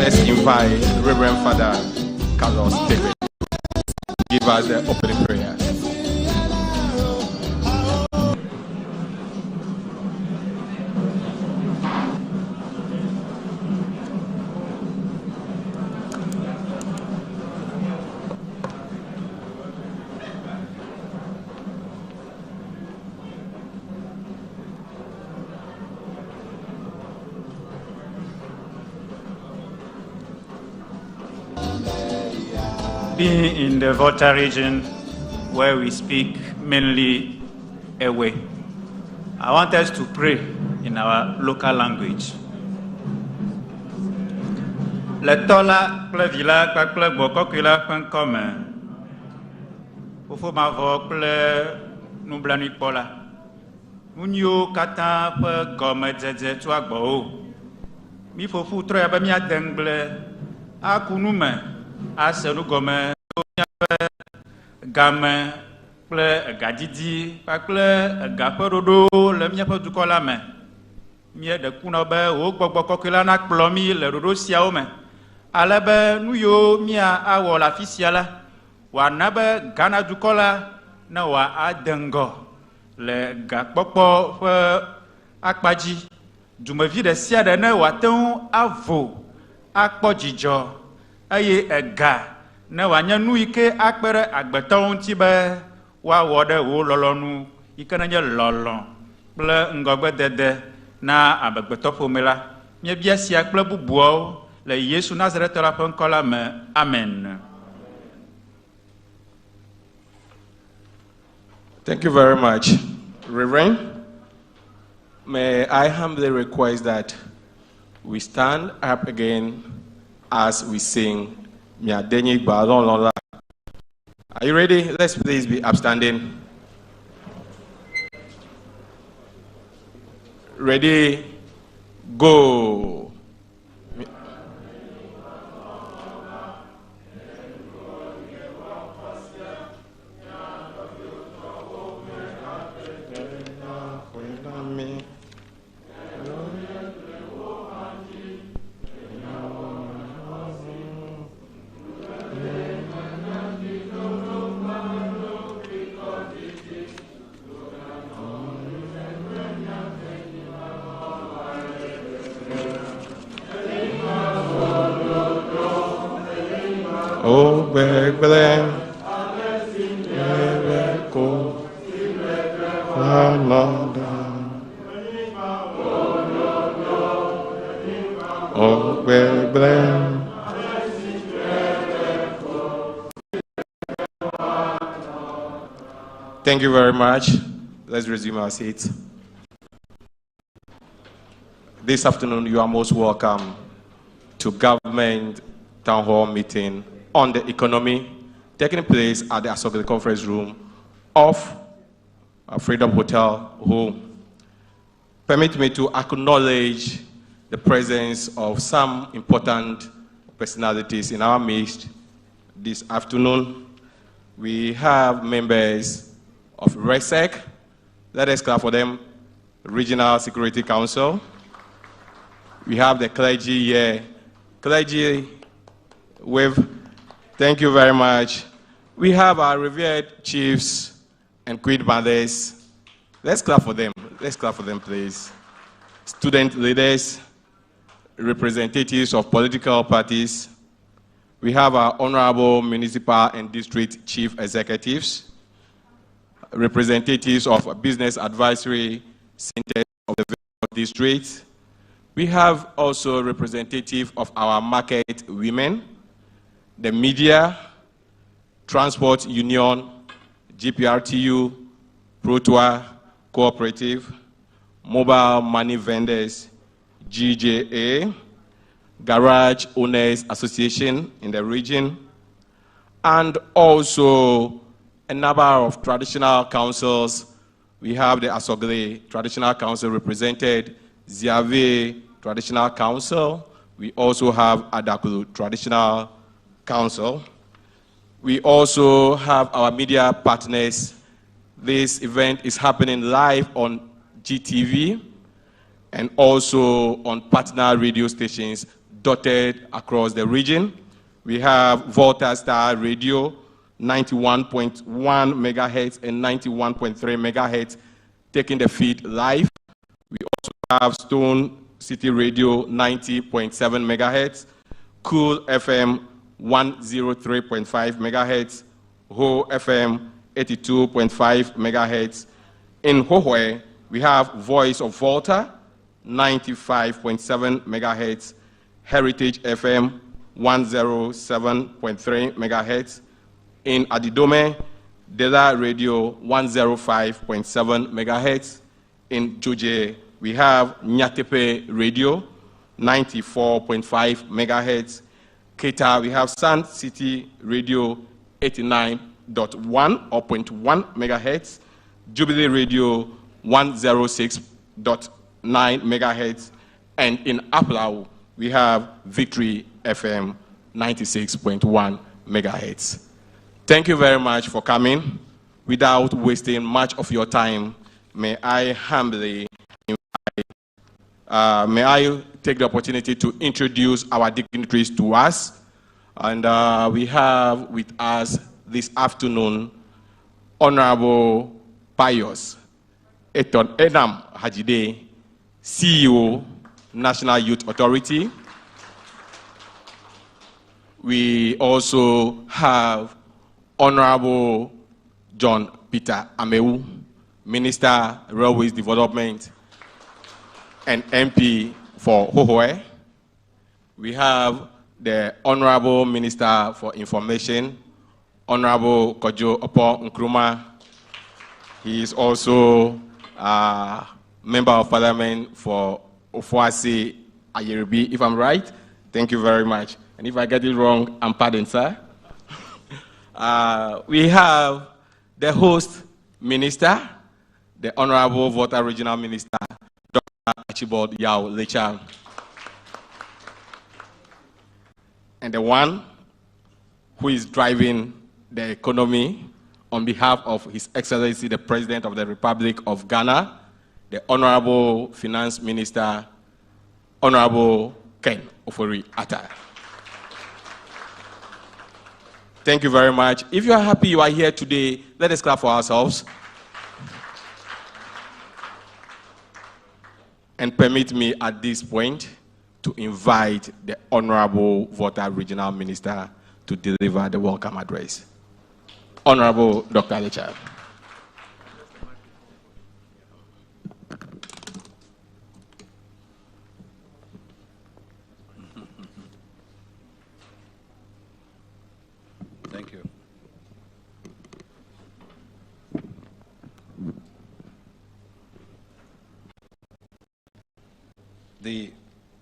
let's invite Reverend Father Carlos David to give us the opening prayer. Being in the Volta region, where we speak mainly Ewe, I want us to pray in our local language. Le tola kple vila kple gbɔkɔkɔe ƒe ŋkɔme, fofo mavɔ kple nublanuikpɔla, nu nyuiwo katã ƒe gɔmedzedze tso agbɔwo. Mi fofo trɔ ya be míade ŋgble aku nu me. Ase nugɔme miaƒe game kple egadidi kpakple egaƒe ɖoɖo le míaƒe dukɔ la me. Míeɖe kunɔ be wò gbɔgbɔ kɔkɔe la nakplɔ mí le ɖoɖo siawo me. Ale be nu yiwo mía awɔ le afi sia la, wòana be Ghana dukɔ la ne wòade ŋgɔ le gakpɔkpɔ ƒe akpadzi. Dumevi ɖe sia ɖe ne wòate ŋu avo akpɔ dzidzɔ. Eye ega ne wòanye nu yi ke akpe ɖe agbetɔwo ŋuti be woawɔ ɖe wò lɔlɔ̃nu yi ke nenye lɔlɔ̃ kple ŋgɔgbedede na amegbetɔƒome la. Míebia sia kple bubuawo le Yesu Nazaretɔ la ƒe ŋkɔ la me. Amen. Thank you very much, Reverend. May I humbly request that we stand up again as we sing Miadenyi Balon. Are you ready? Let's please be upstanding. Ready? Go. Oh, Bethlehem, oh, Bethlehem. Thank you very much. Let's resume our seats. This afternoon, you are most welcome to Government Town Hall meeting on the economy taking place at the Assembly Conference Room of Freedom Hotel Home. Permit me to acknowledge the presence of some important personalities in our midst this afternoon. We have members of RESEC. Let us clap for them. Regional Security Council. We have the clergy here. Clergy with. Thank you very much. We have our revered chiefs and queen mothers. Let's clap for them. Let's clap for them, please. Student leaders, representatives of political parties. We have our honorable municipal and district chief executives, representatives of business advisory centers of the district. We have also representatives of our market women, the media, transport union, GPRTU, Protoa Cooperative, mobile money vendors, GJA, Garage Owners Association in the region, and also a number of traditional councils. We have the Asogli Traditional Council represented, Ziave Traditional Council. We also have Adakulu Traditional Council. We also have our media partners. This event is happening live on GTV and also on partner radio stations dotted across the region. We have Volta Star Radio, 91.1 megahertz and 91.3 megahertz, taking the feed live. We also have Stone City Radio, 90.7 megahertz, Cool FM, 103.5 megahertz, Ho FM, 82.5 megahertz. In Hohwe, we have Voice of Volta, 95.7 megahertz, Heritage FM, 107.3 megahertz. In Adidome, Dela Radio, 105.7 megahertz. In Joje, we have Nyatepe Radio, 94.5 megahertz. Keta, we have Sun City Radio, 89.1 or 0.1 megahertz. Jubilee Radio, 106.9 megahertz. And in Aplau, we have Victory FM, 96.1 megahertz. Thank you very much for coming. Without wasting much of your time, may I humbly invite, may I take the opportunity to introduce our dignitaries to us. And we have with us this afternoon, Honorable Pius Eton Enam Hajide, CEO, National Youth Authority. We also have Honorable John Peter Amewu, Minister, Railways Development, and MP for Hohoe. We have the Honorable Minister for Information, Honorable Kojo Opo Nkrumah. He is also a Member of Parliament for Ofuase Ayeribi, if I'm right. Thank you very much. And if I get it wrong, I'm pardoned, sir. We have the host minister, the Honorable Volta Regional Minister, Dr. Archibald Yao Lechang. And the one who is driving the economy on behalf of His Excellency, the President of the Republic of Ghana, the Honorable Finance Minister, Honorable Ken Ofori-Atta. Thank you very much. If you are happy you are here today, let us clap for ourselves. And permit me at this point to invite the Honorable Volta Regional Minister to deliver the welcome address. Honorable Dr. Lechang. Thank you. The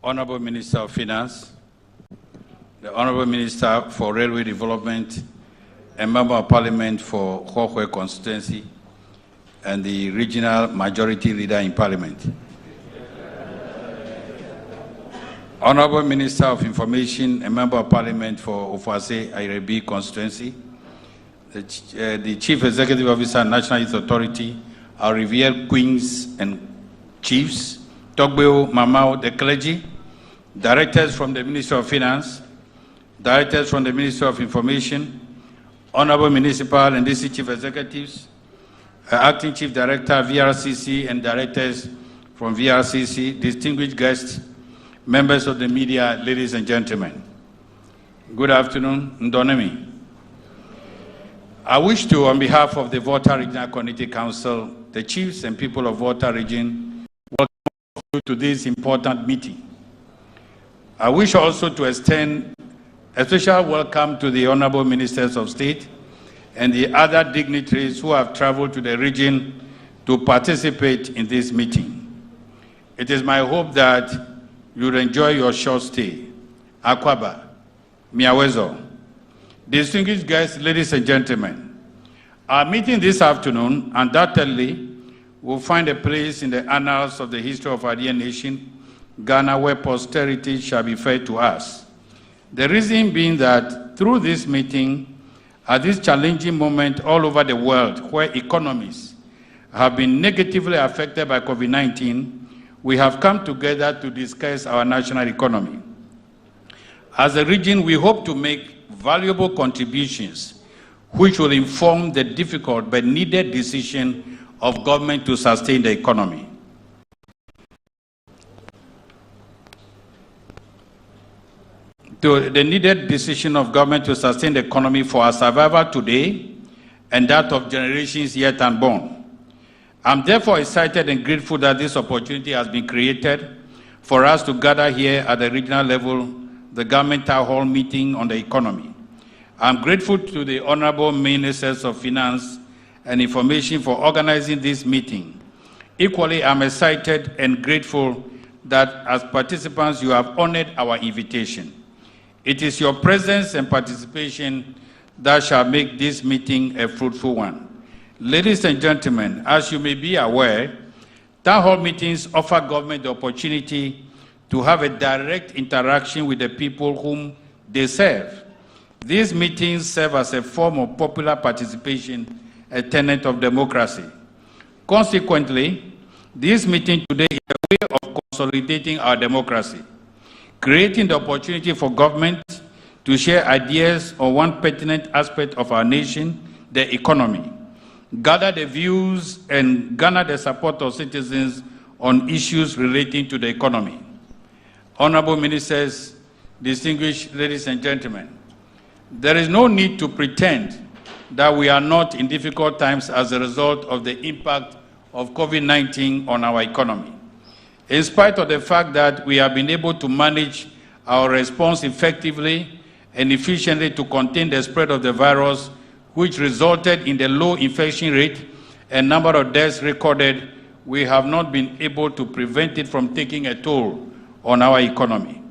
Honorable Minister of Finance, the Honorable Minister for Railway Development, a Member of Parliament for Hohwe constituency, and the Regional Majority Leader in Parliament. Honorable Minister of Information, a Member of Parliament for Ofuase Ayeribi constituency, the Chief Executive Officer, National Youth Authority, our revered queens and chiefs, Togbeo Mamao, the clergy, directors from the Ministry of Finance, directors from the Ministry of Information, Honorable Municipal and District Chief Executives, Acting Chief Director, VRCC, and directors from VRCC, distinguished guests, members of the media, ladies and gentlemen. Good afternoon, Ndonemi. I wish to, on behalf of the Volta Regional Community Council, the chiefs and people of Volta Region, welcome you to this important meeting. I wish also to extend a special welcome to the Honorable Ministers of State and the other dignitaries who have traveled to the region to participate in this meeting. It is my hope that you'll enjoy your short stay. Akwaba, Miawezo. Distinguished guests, ladies and gentlemen, our meeting this afternoon undoubtedly will find a place in the annals of the history of our dear nation, Ghana, where posterity shall be fed to us. The reason being that through this meeting, at this challenging moment all over the world where economies have been negatively affected by COVID-19, we have come together to discuss our national economy. As a region, we hope to make valuable contributions which will inform the difficult but needed decision of government to sustain the economy. To the needed decision of government to sustain the economy for our survival today and that of generations yet unborn. I'm therefore excited and grateful that this opportunity has been created for us to gather here at the regional level, the government town hall meeting on the economy. I'm grateful to the Honorable Ministers of Finance and Information for organizing this meeting. Equally, I'm excited and grateful that as participants, you have honored our invitation. It is your presence and participation that shall make this meeting a fruitful one. Ladies and gentlemen, as you may be aware, town hall meetings offer government the opportunity to have a direct interaction with the people whom they serve. These meetings serve as a form of popular participation, a tenet of democracy. Consequently, this meeting today is a way of consolidating our democracy, creating the opportunity for government to share ideas on one pertinent aspect of our nation, the economy, gather the views and garner the support of citizens on issues relating to the economy. Honorable Ministers, distinguished ladies and gentlemen, there is no need to pretend that we are not in difficult times as a result of the impact of COVID-19 on our economy. In spite of the fact that we have been able to manage our response effectively and efficiently to contain the spread of the virus, which resulted in the low infection rate and number of deaths recorded, we have not been able to prevent it from taking a toll on our economy.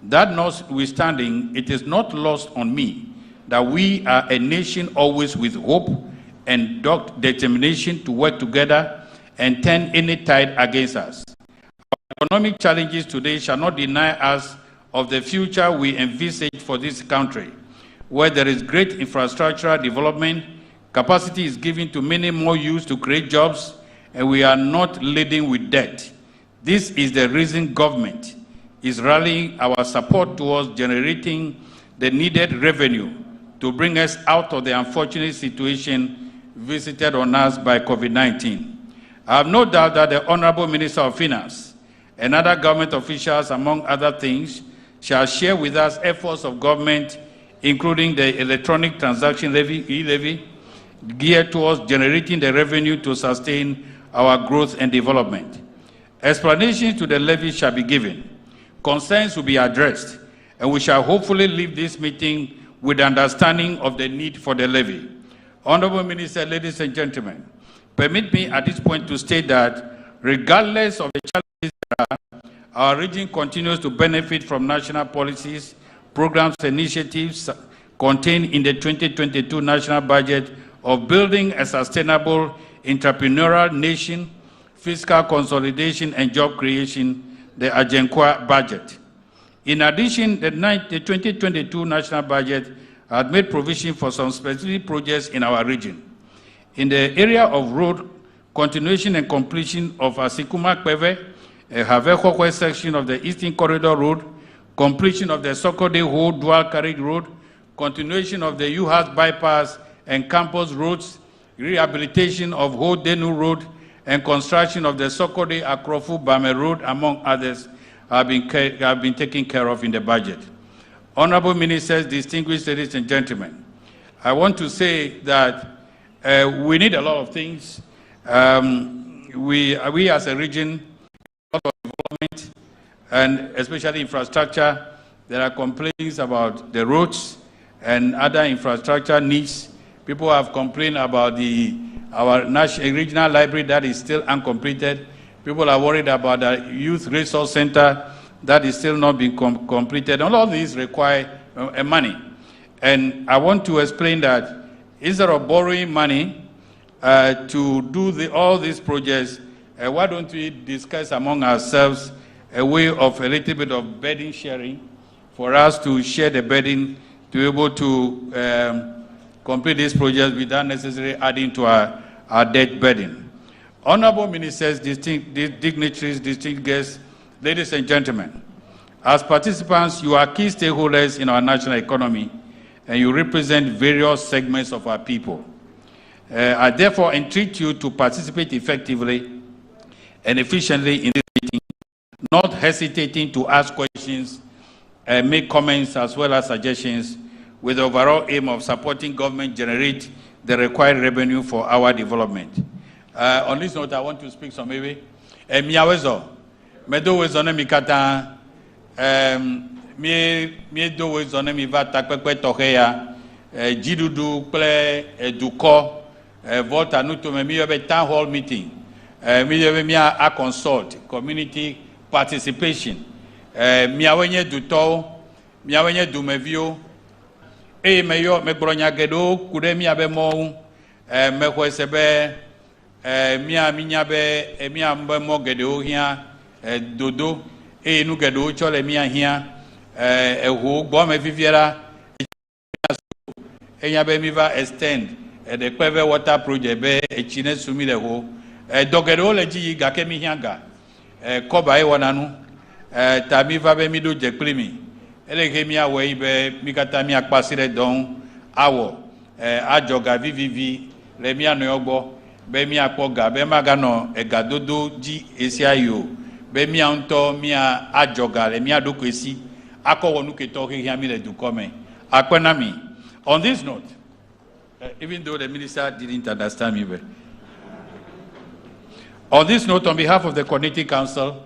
That notwithstanding, it is not lost on me that we are a nation always with hope and determination to work together and turn any tide against us. Our economic challenges today shall not deny us of the future we envisage for this country, where there is great infrastructural development, capacity is given to many more youths to create jobs, and we are not laden with debt. This is the reason government is rallying our support towards generating the needed revenue to bring us out of the unfortunate situation visited on us by COVID-19. I have no doubt that the Honorable Minister of Finance and other government officials, among other things, shall share with us efforts of government, including the electronic transaction levy, E-levy, geared towards generating the revenue to sustain our growth and development. Explanations to the levy shall be given. Concerns will be addressed, and we shall hopefully leave this meeting with understanding of the need for the levy. Honorable Minister, ladies and gentlemen, permit me at this point to state that regardless of the challenges there are, our region continues to benefit from national policies, programs, and initiatives contained in the 2022 national budget of building a sustainable entrepreneurial nation, fiscal consolidation, and job creation, the Ajenkwa budget. In addition, the 2022 national budget had made provision for some specific projects in our region. In the area of road, continuation and completion of Asikuma-Kweve, a Havekokwe section of the Eastern Corridor Road, completion of the Sokode-Ho dual carriage road, continuation of the Uhas bypass and campus roads, rehabilitation of Ho-Denu Road, and construction of the Sokode-Akrofu-Bame Road, among others, have been taken care of in the budget. Honorable Ministers, distinguished ladies and gentlemen, I want to say that we need a lot of things. We as a region, a lot of development, and especially infrastructure. There are complaints about the roads and other infrastructure needs. People have complained about our national regional library that is still uncompleted. People are worried about the youth resource center that is still not being completed. All of these require money. And I want to explain that instead of borrowing money to do all these projects, why don't we discuss among ourselves a way of a little bit of burden sharing for us to share the burden to be able to complete these projects without necessarily adding to our debt burden. Honorable Ministers, distinct dignitaries, distinct guests, ladies and gentlemen, As participants, you are key stakeholders in our national economy, and you represent various segments of our people. I therefore entreat you to participate effectively and efficiently in this meeting, not hesitating to ask questions and make comments as well as suggestions, with the overall aim of supporting government generate the required revenue for our development. On this note, I want to speak some maybe. Miawezo, medowezone mikata, miedowezone mivata kwekwe toheya, jidudu ple duko, Volta nutume miyobe town hall meeting, miyobe mia a consult, community participation, miawenye duto, miawenye dumevio, meyo mekbronya gedo, kude miabe mo, mekwesebe, mia minyabe, mia mo gedo hia, dodo, nu gedo chole mia hia, ho bome viviera, nyabe miva extend. The Queve Water Project be a Chine Sumi the ho, Dogero Legi Gakemi Hanga, Koba Wananu, Tamiva be Midu Jeklimi, Elegemia way be Mikatamia Pasire Don, Awo, Ajoga VVV, Lemia Noyobo, Bemia Poga, Bemagano, Egadodo G ACIO, Bemia Unto, Mia Ajoga, Lemia Dukwesi, Ako Wanuke Toki Yamile Dukome, Aquanami. On this note, even though the minister didn't understand me well. On this note, on behalf of the Coordinating Council,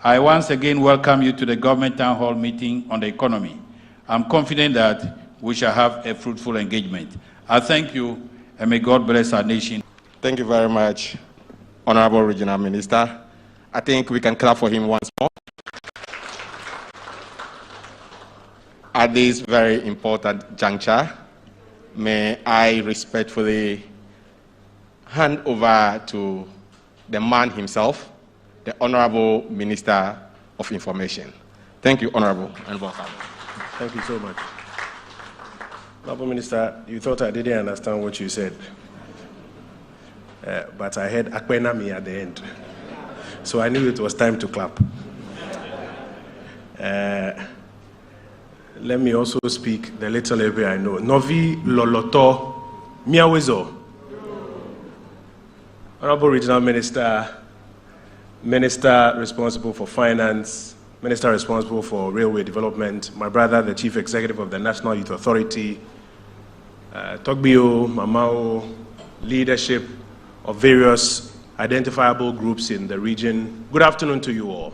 I once again welcome you to the Government Town Hall meeting on the economy. I'm confident that we shall have a fruitful engagement. I thank you, and may God bless our nation. Thank you very much, Honorable Regional Minister. I think we can clap for him once more. At this very important juncture, may I respectfully hand over to the man himself, the Honorable Minister of Information. Thank you, Honorable, and welcome. Thank you so much. Honorable Minister, you thought I didn't understand what you said, but I heard Akwenami at the end, so I knew it was time to clap. Let me also speak the little bit I know. Novi Loloto Miawezo. Honorable Regional Minister, Minister responsible for Finance, Minister responsible for Railway Development, my brother, the Chief Executive of the National Youth Authority, Togbio, Mamao, leadership of various identifiable groups in the region. Good afternoon to you all.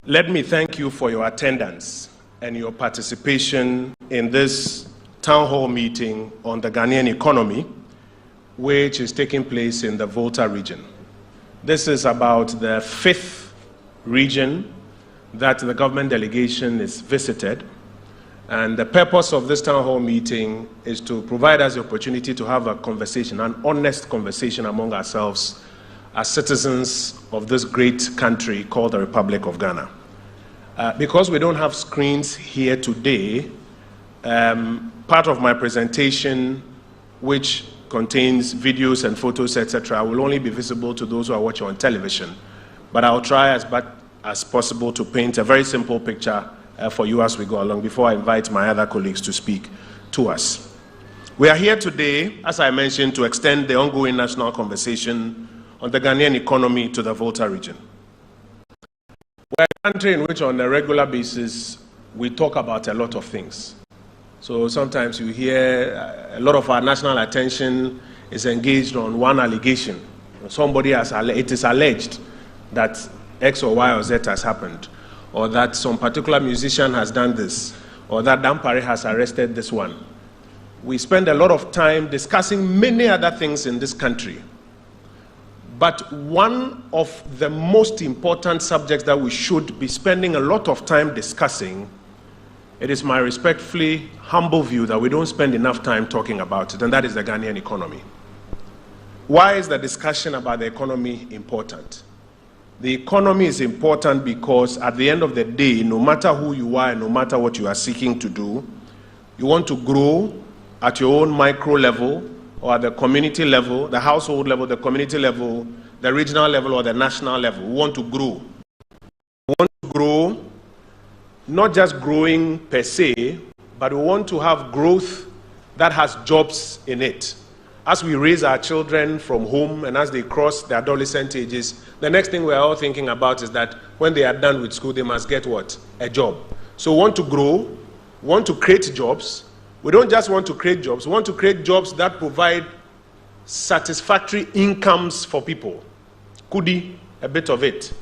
Let me thank you for your attendance and your participation in this town hall meeting on the Ghanaian economy, which is taking place in the Volta region. This is about the 5th region that the government delegation is visited, and the purpose of this town hall meeting is to provide us the opportunity to have a conversation, an honest conversation among ourselves as citizens of this great country called the Republic of Ghana. Because we don't have screens here today, part of my presentation, which contains videos and photos, etc., will only be visible to those who are watching on television. But I'll try as much as possible to paint a very simple picture for you as we go along before I invite my other colleagues to speak to us. We are here today, as I mentioned, to extend the ongoing national conversation on the Ghanaian economy to the Volta region. We're a country in which on a regular basis we talk about a lot of things. So sometimes you hear a lot of our national attention is engaged on one allegation. Somebody it is alleged that X or Y or Z has happened, or that some particular musician has done this, or that Dampare has arrested this one. We spend a lot of time discussing many other things in this country. But one of the most important subjects that we should be spending a lot of time discussing, it is my respectfully humble view that we don't spend enough time talking about it, and that is the Ghanaian economy. Why is the discussion about the economy important? The economy is important because at the end of the day, no matter who you are and no matter what you are seeking to do, you want to grow at your own micro level, or at the community level, the household level, the community level, the regional level, or the national level. We want to grow. We want to grow not just growing per se, but we want to have growth that has jobs in it. As we raise our children from home and as they cross the adolescent ages, the next thing we're all thinking about is that when they are done with school, they must get what? A job. So we want to grow, we want to create jobs. We don't just want to create jobs, we want to create jobs that provide satisfactory incomes for people. Kudi, a bit of it.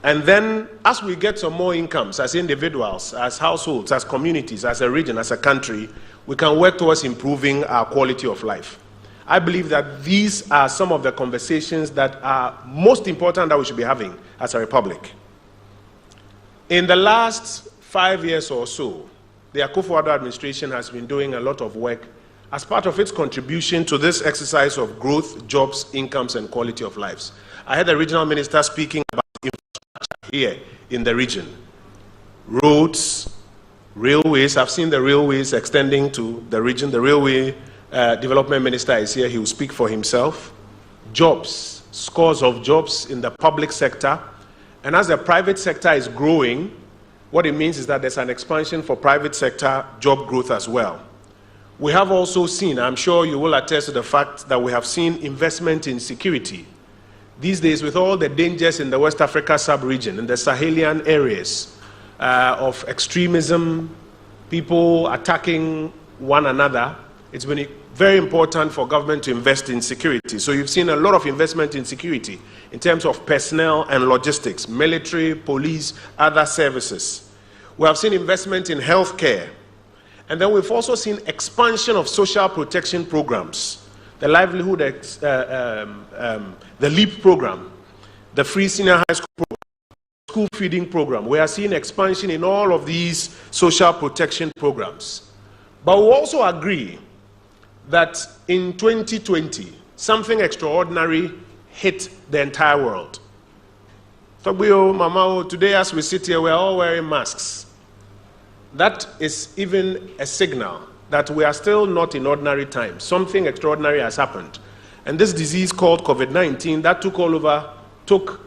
And then, as we get some more incomes as individuals, as households, as communities, as a region, as a country, we can work towards improving our quality of life. I believe that these are some of the conversations that are most important that we should be having as a republic. In the last 5 years or so, the Akufo-Addo administration has been doing a lot of work as part of its contribution to this exercise of growth, jobs, incomes, and quality of lives. I heard the regional minister speaking about infrastructure here in the region. Roads, railways. I've seen the railways extending to the region. The railway development minister is here. He will speak for himself. Jobs, scores of jobs in the public sector. And as the private sector is growing, what it means is that there's an expansion for private sector job growth as well. We have also seen, I'm sure you will attest to the fact that we have seen investment in security. These days, with all the dangers in the West Africa sub-region, in the Sahelian areas of extremism, people attacking one another, it's been very important for government to invest in security. So you've seen a lot of investment in security in terms of personnel and logistics, military, police, other services. We have seen investment in healthcare. And then we've also seen expansion of social protection programs, the livelihood, the LEAP program, the free senior high school program, school feeding program. We are seeing expansion in all of these social protection programs. But we also agree that in 2020, something extraordinary hit the entire world. Fabio, Mama, today as we sit here, we're all wearing masks. That is even a signal that we are still not in ordinary times. Something extraordinary has happened. And this disease called COVID-19 that took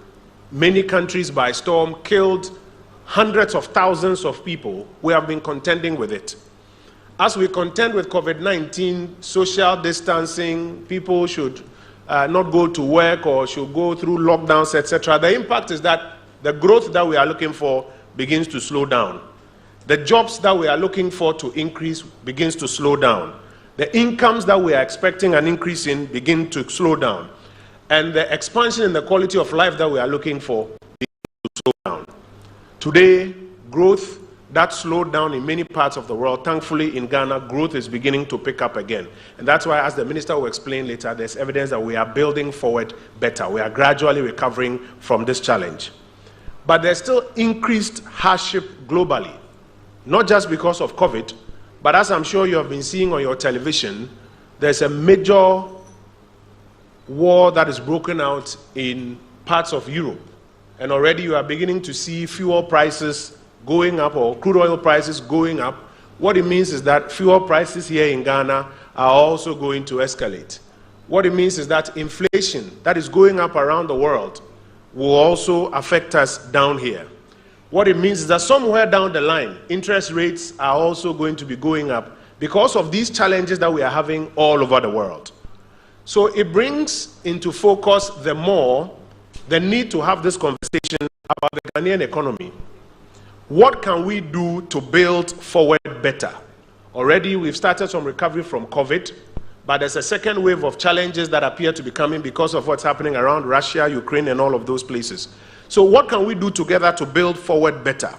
many countries by storm, killed hundreds of thousands of people. We have been contending with it. As we contend with COVID-19, social distancing, people should not go to work or should go through lockdowns, etc. The impact is that the growth that we are looking for begins to slow down. The jobs that we are looking for to increase begins to slow down. The incomes that we are expecting an increase in begin to slow down. And the expansion in the quality of life that we are looking for begins to slow down. Today, growth that slowed down in many parts of the world, thankfully in Ghana, growth is beginning to pick up again. And that's why, as the minister will explain later, there's evidence that we are building forward better. We are gradually recovering from this challenge. But there's still increased hardship globally. Not just because of COVID, but as I'm sure you have been seeing on your television, there's a major war that is broken out in parts of Europe. And already you are beginning to see fuel prices going up or crude oil prices going up. What it means is that fuel prices here in Ghana are also going to escalate. What it means is that inflation that is going up around the world will also affect us down here. What it means is that somewhere down the line, interest rates are also going to be going up because of these challenges that we are having all over the world. So it brings into focus the need to have this conversation about the Ghanaian economy. What can we do to build forward better? Already we've started some recovery from COVID, but there's a second wave of challenges that appear to be coming because of what's happening around Russia, Ukraine, and all of those places. So what can we do together to build forward better?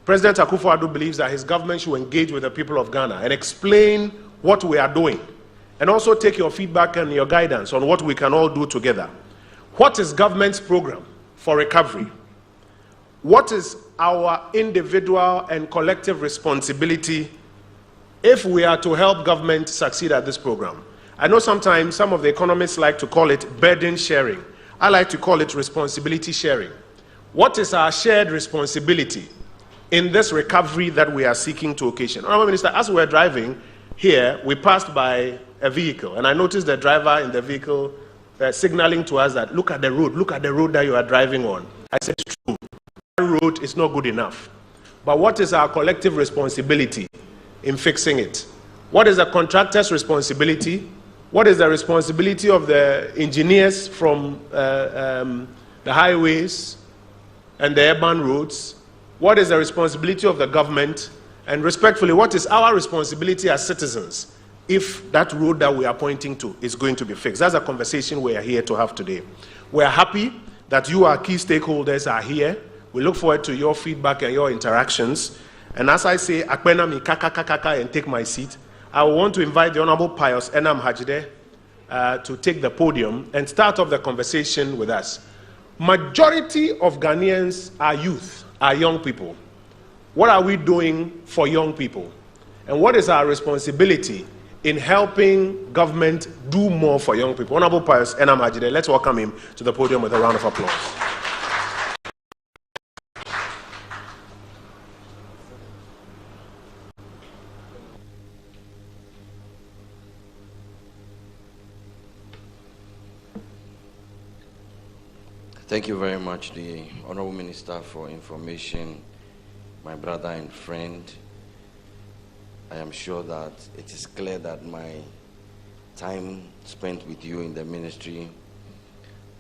President Akufo-Addo believes that his government should engage with the people of Ghana and explain what we are doing, and also take your feedback and your guidance on what we can all do together. What is government's program for recovery? What is our individual and collective responsibility if we are to help government succeed at this program? I know sometimes some of the economists like to call it burden sharing. I like to call it responsibility sharing. What is our shared responsibility in this recovery that we are seeking to occasion? Honourable Minister, as we were driving here, we passed by a vehicle, and I noticed the driver in the vehicle signaling to us that, look at the road that you are driving on. I said, it's true. That road is not good enough. but what is our collective responsibility in fixing it? What is the contractor's responsibility? What is the responsibility of the engineers from the highways and the urban roads? What is the responsibility of the government? And respectfully, what is our responsibility as citizens if that road that we are pointing to is going to be fixed? That's a conversation we are here to have today. We are happy that you, our key stakeholders, are here. We look forward to your feedback and your interactions. And as I say, akpena mi kaka kaka and take my seat, I want to invite the Honorable Pius Enam Hajide to take the podium and start off the conversation with us. Majority of Ghanaians are youth, are young people. What are we doing for young people? And what is our responsibility in helping government do more for young people? Honorable Pius Enam Hajide, let's welcome him to the podium with a round of applause. Thank you very much, the Honorable Minister for Information, my brother and friend. I am sure that it is clear that my time spent with you in the Ministry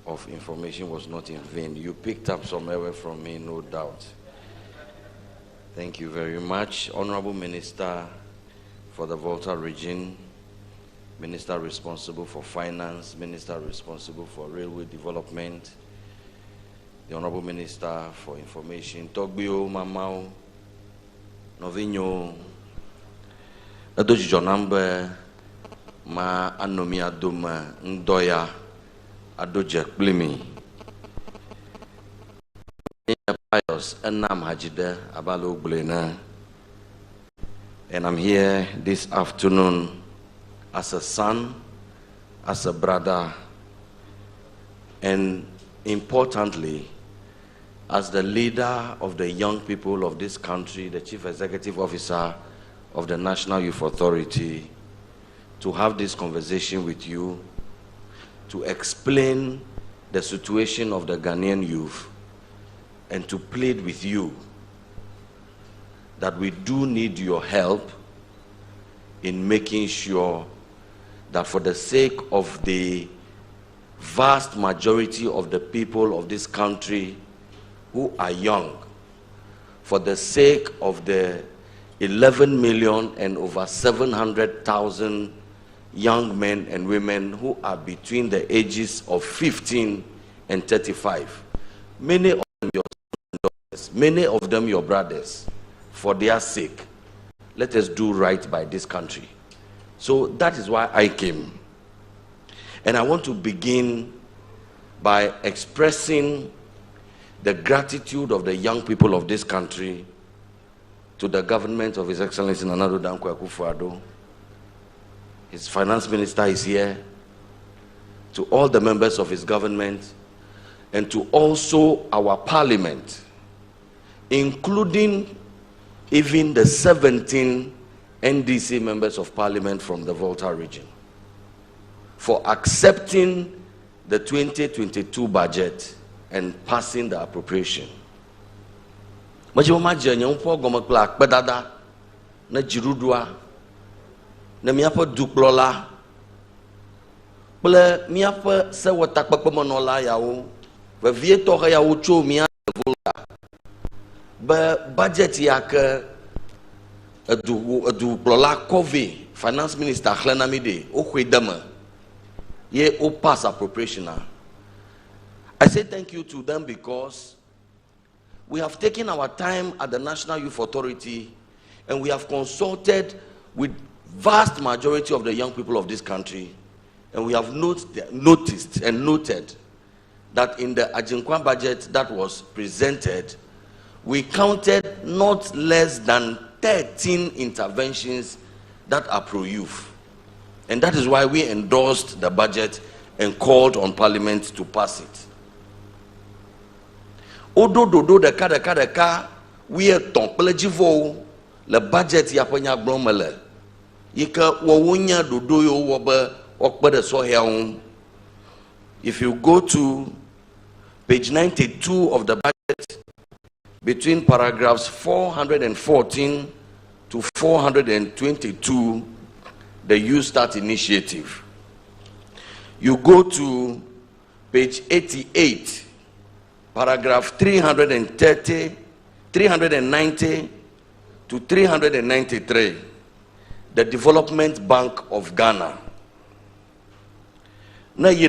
of Information was not in vain. You picked up some error from me, no doubt. Thank you very much. Honorable Minister for the Volta region, Minister responsible for Finance, Minister responsible for Railway Development, the Honorable Minister for Information, Togbio, Mamau, Novinho, Adoji Jonambe, Ma Anomi Adoma, Ndoya, Adoje Blimi, Pius Enam Hajide, Abalo Blena. And I'm here this afternoon as a son, as a brother, and importantly, as the leader of the young people of this country, the Chief Executive Officer of the National Youth Authority, to have this conversation with you, to explain the situation of the Ghanaian youth, and to plead with you that we do need your help in making sure that for the sake of the vast majority of the people of this country who are young, for the sake of the 11 million and over 700,000 young men and women who are between the ages of 15 and 35, many of them your daughters, many of them your brothers, for their sake, let us do right by this country. So that is why I came. And I want to begin by expressing the gratitude of the young people of this country to the government of His Excellency Nana Addo Dankwa Akufo-Addo. His finance minister is here, to all the members of his government, and to also our parliament, including even the 17 NDC members of parliament from the Volta region, for accepting the 2022 budget and passing the appropriation. Majoma jenye mpo gomakla akpedada na jirudua na miapo duklola ple miapo se watakpakpamonola yawo ve vie tohe yawo cho mia Volta be budget yake edu plola kovi finance minister Khlenamide o khwedama ye o pass appropriation. I say thank you to them because we have taken our time at the National Youth Authority and we have consulted with vast majority of the young people of this country, and we have noticed and noted that in the Ajinkwan budget that was presented, we counted not less than 13 interventions that are pro-youth. And that is why we endorsed the budget and called on Parliament to pass it. Odo dodo deka we ton plejivo le budget ya penya glomele yika wowunya dodo yo wobe okpede so here. If you go to page 92 of the budget, between paragraphs 414 to 422, the You Start initiative. You go to page 88, paragraph 390 to 393, the Development Bank of Ghana. Now you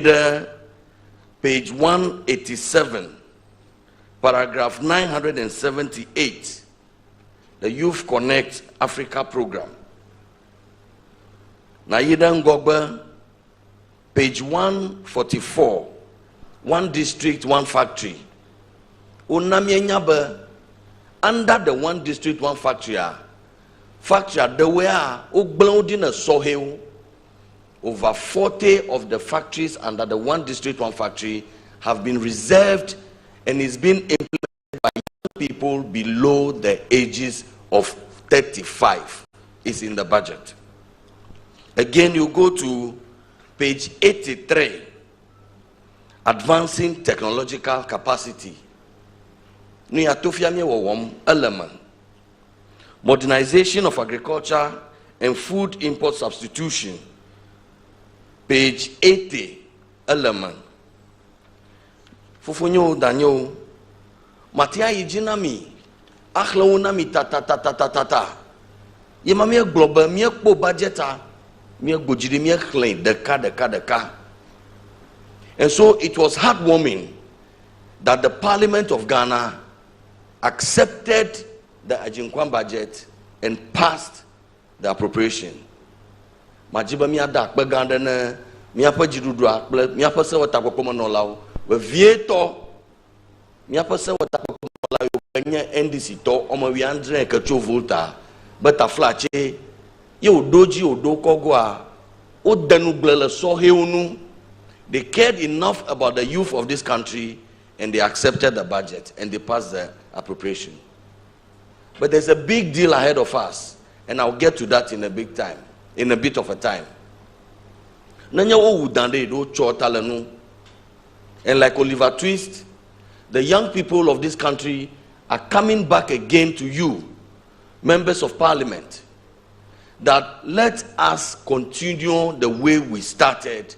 page 187, paragraph 978, the Youth Connect Africa program. Now you go page 144, one district, one factory. Under the one district, one factory, the way over 40 of the factories under the one district, one factory have been reserved and is being implemented by young people below the ages of 35. It's in the budget. Again, you go to page 83, advancing technological capacity. Modernization of agriculture and food import substitution. Page 80, element. Fufunyo danyo, matia yijinami, akhlaunami ta. Yemamia global, mia po budgeta, mia gojiri mia claim, deka. And so it was heartwarming that the Parliament of Ghana accepted the Ajinkwan budget and passed the appropriation. Majiba mi ada akpe gande ne mi apa jidudu akple mi apa se wata kokoma no lawo we vieto mi apa se wata kokoma no lawo kenya NDC to omo wi andre ka cho Volta beta flache ye odoji odoko a o danu glele so heunu. They cared enough about the youth of this country and they accepted the budget and they passed the appropriation. But there's a big deal ahead of us, and I'll get to that in a bit of a time. And like Oliver Twist, the young people of this country are coming back again to you, members of parliament, that let us continue the way we started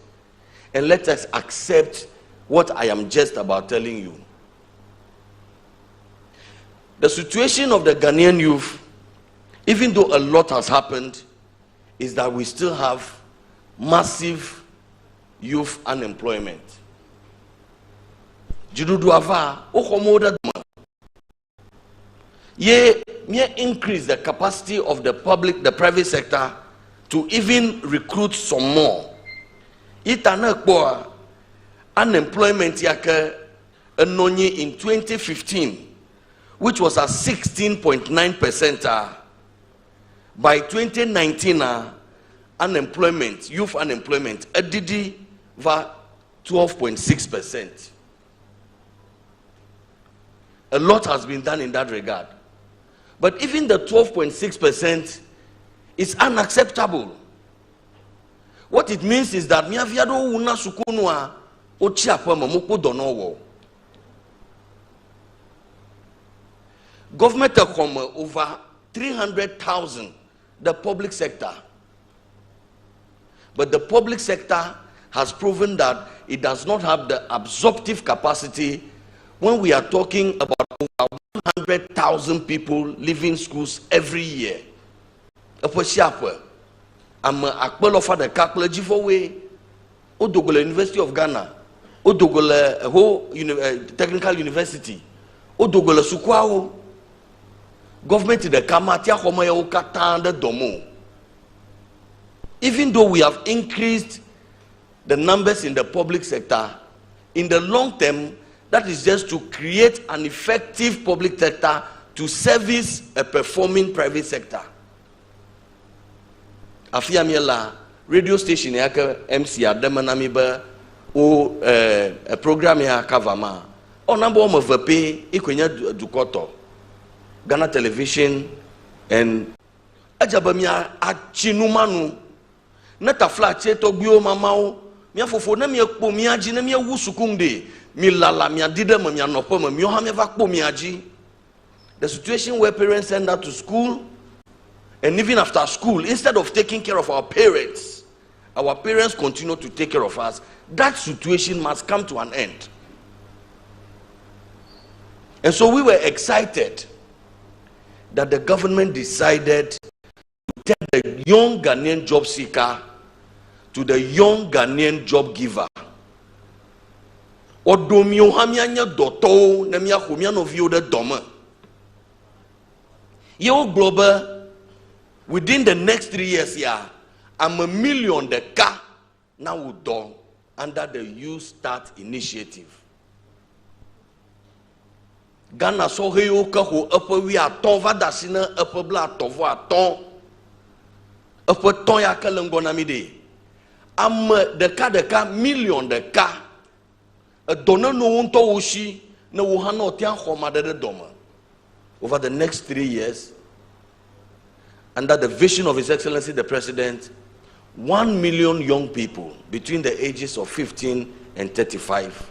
and let us accept what I am just about telling you. The situation of the Ghanaian youth, even though a lot has happened, is that we still have massive youth unemployment. May increase the capacity of the private sector to even recruit some more. Unemployment in 2015, which was at 16.9%. By 2019, unemployment, youth unemployment, did 12.6%. A lot has been done in that regard. But even the 12.6% is unacceptable. What it means is that government over 300,000, the public sector. But the public sector has proven that it does not have the absorptive capacity when we are talking about over 100,000 people leaving schools every year. I'm a for the Odogola University of Ghana, Odogola Technical University, Odogola Sukwao. Government in the Kamatia Homoya Katanda Domo. Even though we have increased the numbers in the public sector, in the long term, that is just to create an effective public sector to service a performing private sector. Afiamiela radio station yaka MC Adamanamiba o a program ya kavama. O number of VP ikwenya dukoto. Ghana Television and Ajabamia Achinumanu Nata Flache Togio Mamao Mia Fofona Mia Pomiaji Namia Wusukunde Milala Mia Dida Mamia Nopoma Miohameva Pomiaji The situation where parents send us to school, and even after school, instead of taking care of our parents continue to take care of us. That situation must come to an end. And so we were excited that the government decided to take the young Ghanaian job seeker to the young Ghanaian job giver. Odomio hamianya doto nemia humia no view the doma. Yo global within the next 3 years here, I'm $1 million the car now done under the Youth Start initiative. Ghana so he oka ho upper we are tova dasina upper bla tova ton upper ton ya kalangona mide. I'm the car $1 million the car. A donor no one to ushi no wuhano tian homa de doma. Over the next 3 years, under the vision of His Excellency the President, 1 million young people between the ages of 15 and 35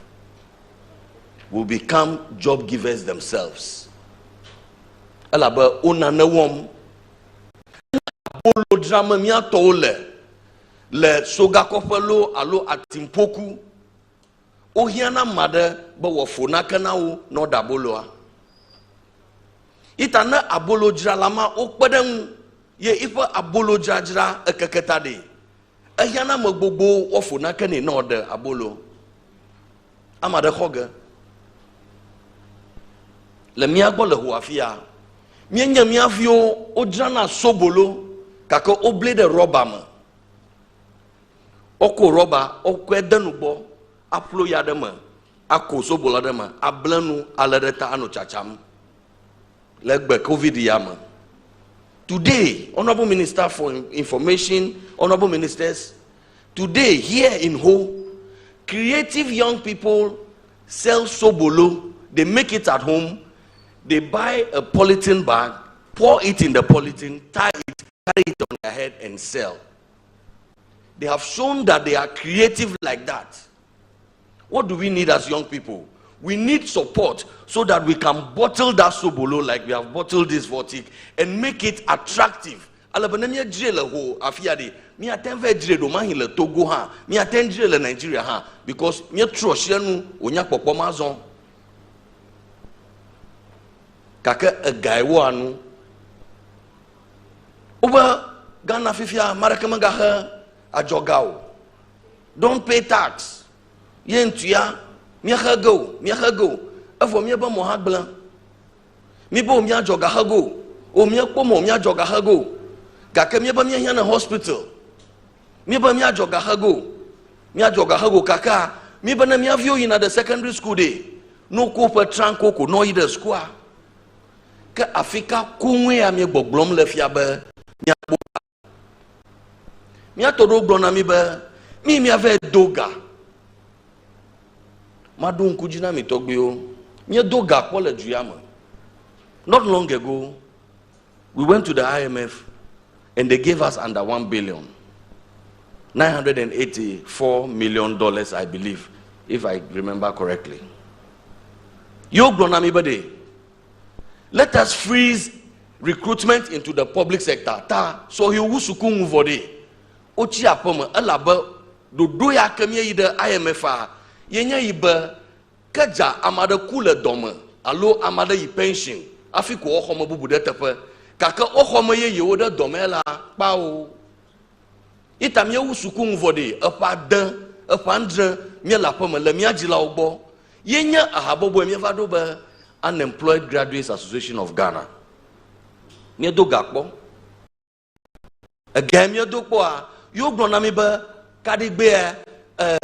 will become job givers themselves. Alaba unana wom bolo drama mia tole le soga kopelo alo atimpoku ohiana made ba wofona kana wo no daboloa itana abolo dralama okpedem ye ifa abolo jajra ekeketa de ahiana magbogbo wofona kane no de abolo amade khoge le miagbo le huafia mienya miavio ojana sobolo kako oble de roba ma oko roba okwedenugbo aplo yadema ako sobola dema ablanu aledeta anu chacham legbe covid yama. Today, Honorable Minister for Information, Honorable Ministers, today here in Ho, creative young people sell sobolo. They make it at home. They buy a polythene bag, pour it in the polythene, tie it, carry it on their head and sell. They have shown that they are creative like that. What do we need as young people? We need support so that we can bottle that sobolo like we have bottled this Voltic and make it attractive. Alabanemia jele ho afiade. Mi atenve jele do mahile Togo ha. Mi atenve jele Nigeria ha. Because mi troshianu onya popo mazon. Kake egaiwo anu. Uba Ghana fifia marakamaga ha ajogao. Don't pay tax. Yentuya miahago afo miaba mohagbla mibo mia joga hago o mia pomo mia joga hago kaka miaba mia hia na hospital miaba mia joga hago kaka miaba na mia vio in the secondary school day no ko pa tranko ko no ida school ka Africa kunwe a mi gbogbom le fia ba mia bo mia todo gbona mi ba mi ave doga Madun kujina mitogbeo. Nye doga kwole juyama. Not long ago, we went to the IMF and they gave us under $1 billion. $984 million, I believe, if I remember correctly. Yo glonami bade. Let us freeze recruitment into the public sector. Ta so he wusuku vode. Ochi apoma alaba do ya kemye ide IMF yenya iba kaja amada kule dome alo amada yi pension afiko ohoma bubu de tepe kaka ohoma ye yewoda dome la pawo itam ye wusuku ngvode epa dan epa ndre mi la poma le mi agila ogbo yenya ahabobo mi fado ba Unemployed Graduates Association of Ghana mi do gakpo agam ye do po a yo gbona mi ba kadigbe I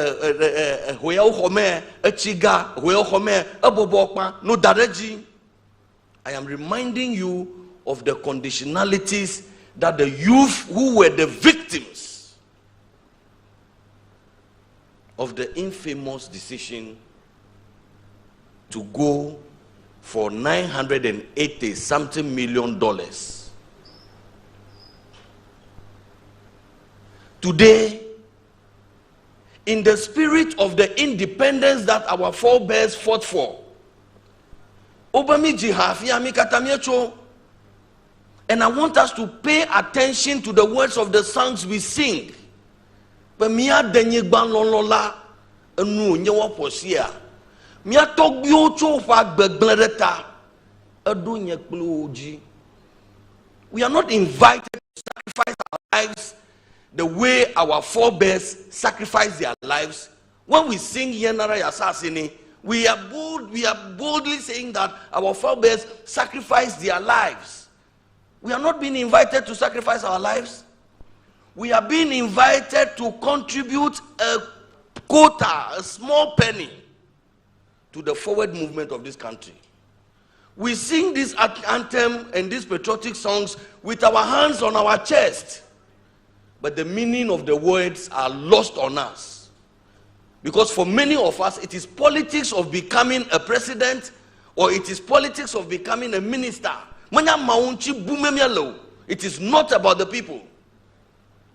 am reminding you of the conditionalities that the youth who were the victims of the infamous decision to go for $980-something million. Today, in the spirit of the independence that our forebears fought for, And I want us to pay attention to the words of the songs we sing. But mia denye ban lolola enu nyewo posia. Mia togyo cho fa gbegbleta edu nye kloji. We are not invited to sacrifice our lives the way our forebears sacrificed their lives. When we sing Yenara Yasasini, we are boldly saying that our forebears sacrificed their lives. We are not being invited to sacrifice our lives. We are being invited to contribute a quota, a small penny, to the forward movement of this country. We sing this anthem and these patriotic songs with our hands on our chest, but the meaning of the words are lost on us. Because for many of us, it is politics of becoming a president, or it is politics of becoming a minister. It is not about the people.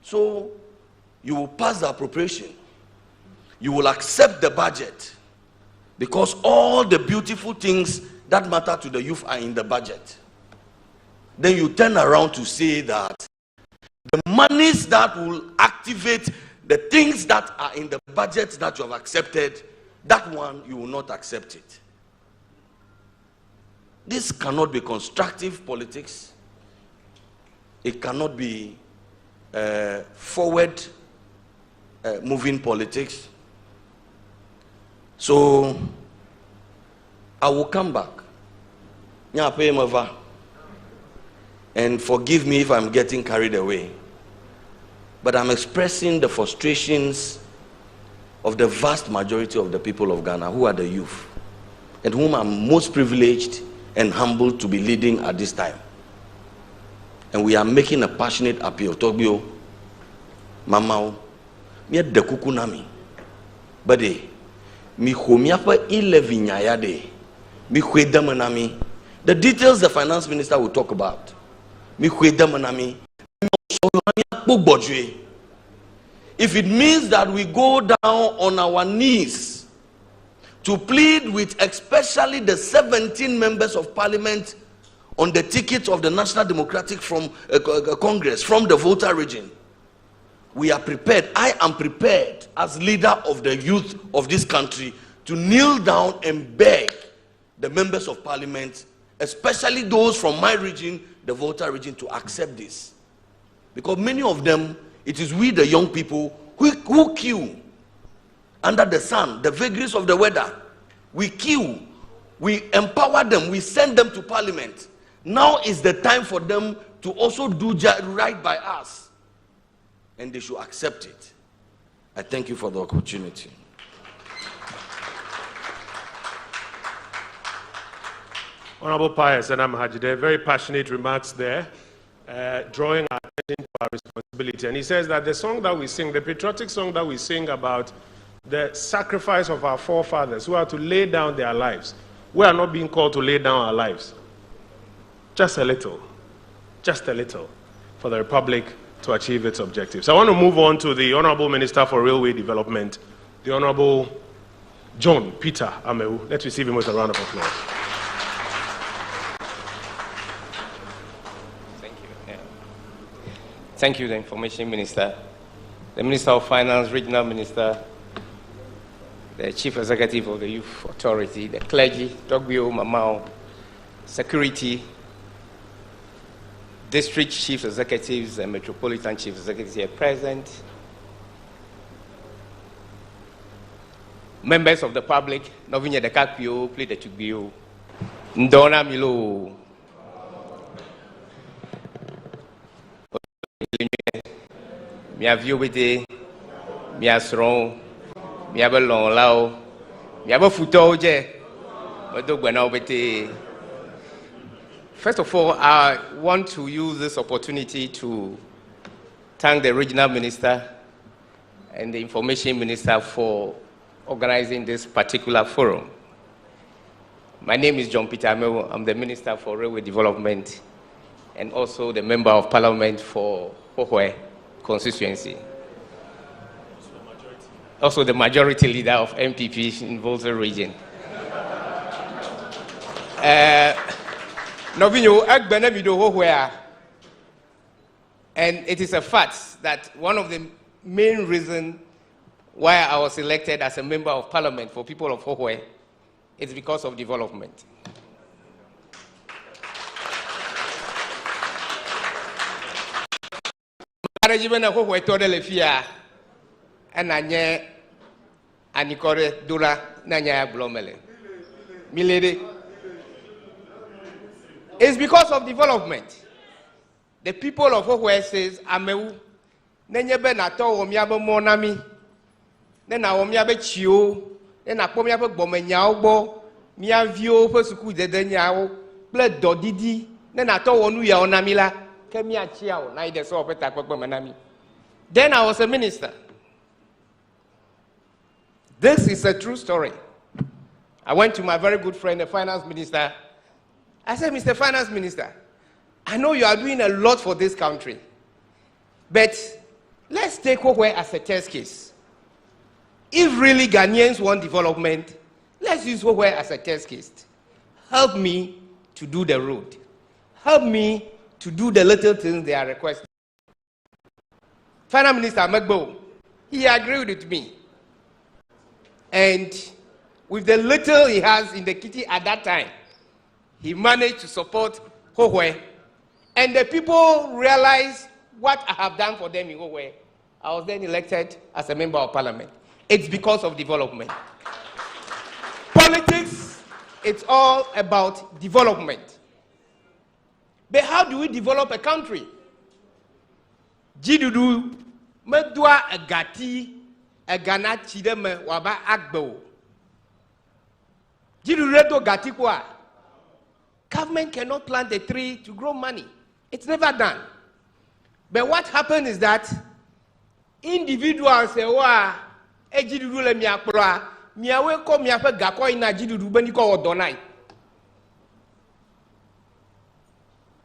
So you will pass the appropriation. You will accept the budget, because all the beautiful things that matter to the youth are in the budget. Then you turn around to say that the monies that will activate the things that are in the budget that you have accepted, that one you will not accept it. This cannot be constructive politics. It cannot be forward moving politics. So I will come back. And forgive me if I'm getting carried away. But I'm expressing the frustrations of the vast majority of the people of Ghana, who are the youth, and whom I'm most privileged and humbled to be leading at this time. And we are making a passionate appeal. Togbio, Mamao, miya dekuku nami. Bade, mi homiapa E-levy nyayade, mi hwedama nami. The details the finance minister will talk about. Mi hwedama nami. If it means that we go down on our knees to plead with especially the 17 members of parliament on the ticket of the National Democratic Congress from the Volta region, we are prepared. I am prepared as leader of the youth of this country to kneel down and beg the members of parliament, especially those from my region, the Volta region, to accept this. Because many of them, it is we, the young people, who queue under the sun, the vagaries of the weather. We queue, we empower them, we send them to parliament. Now is the time for them to also do right by us. And they should accept it. I thank you for the opportunity. Honorable Pius and Amhajide, very passionate remarks there, drawing our attention to our responsibility. And he says that the song that we sing, the patriotic song that we sing about the sacrifice of our forefathers who are to lay down their lives, we are not being called to lay down our lives. Just a little, for the Republic to achieve its objectives. I want to move on to the Honorable Minister for Railway Development, the Honorable John Peter Amewu. Let's receive him with a round of applause. Thank you, the Information Minister, the Minister of Finance, Regional Minister, the Chief Executive of the Youth Authority, the clergy, Togbio, Mamao, Security, District Chief Executives and Metropolitan Chief Executives here present, members of the public, Novinya de Kakpio, Play the Tugbio, Ndona Milo, Mia viewete, Mia strong, Mia belong lao, Mia futoje, Madogwanobete. First of all, I want to use this opportunity to thank the Regional Minister and the Information Minister for organizing this particular forum. My name is John Peter Amewu. I'm the Minister for Railway Development and also the Member of Parliament for Pohwe constituency. Also the majority leader of MPP in Volta region. Novinho, and it is a fact that one of the main reasons why I was elected as a member of parliament for people of Hohwe is because of development. Management of Hohwe told the Fia and Anye Anikore Dura Nanya Blomele. Milady. It's because of development. The people of Hohwe says, Ameu, Nenyebe Nato, Omiabe Monami, Nena Omiabe Chio, Nena Pomiabe Bomenyao, Mia Vio, Persuku de Denyao, Blood Dodidi, Nena To Onuya Onamila, Kemia Chiao, Naide So Manami. Then I was a minister. This is a true story. I went to my very good friend, the finance minister. I said, Mr. Finance Minister, I know you are doing a lot for this country, but let's take Hohwe as a test case. If really Ghanaians want development, let's use Hohwe as a test case. Help me to do the road. Help me to do the little things they are requesting. Finance Minister Magbo, he agreed with me. And with the little he has in the kitty at that time, he managed to support Hohwe. And the people realized what I have done for them in Hohwe. I was then elected as a member of parliament. It's because of development. Politics, it's all about development. But how do we develop a country? Jidudu, medwa agati, agana chideme waba agbo. Jidudu reto gati kwa. Government cannot plant a tree to grow money. It's never done. But what happened is that individuals say, "Wa, ejidudu le miakpra, miawe ko miafe gako ina jidudu beni ko odonai."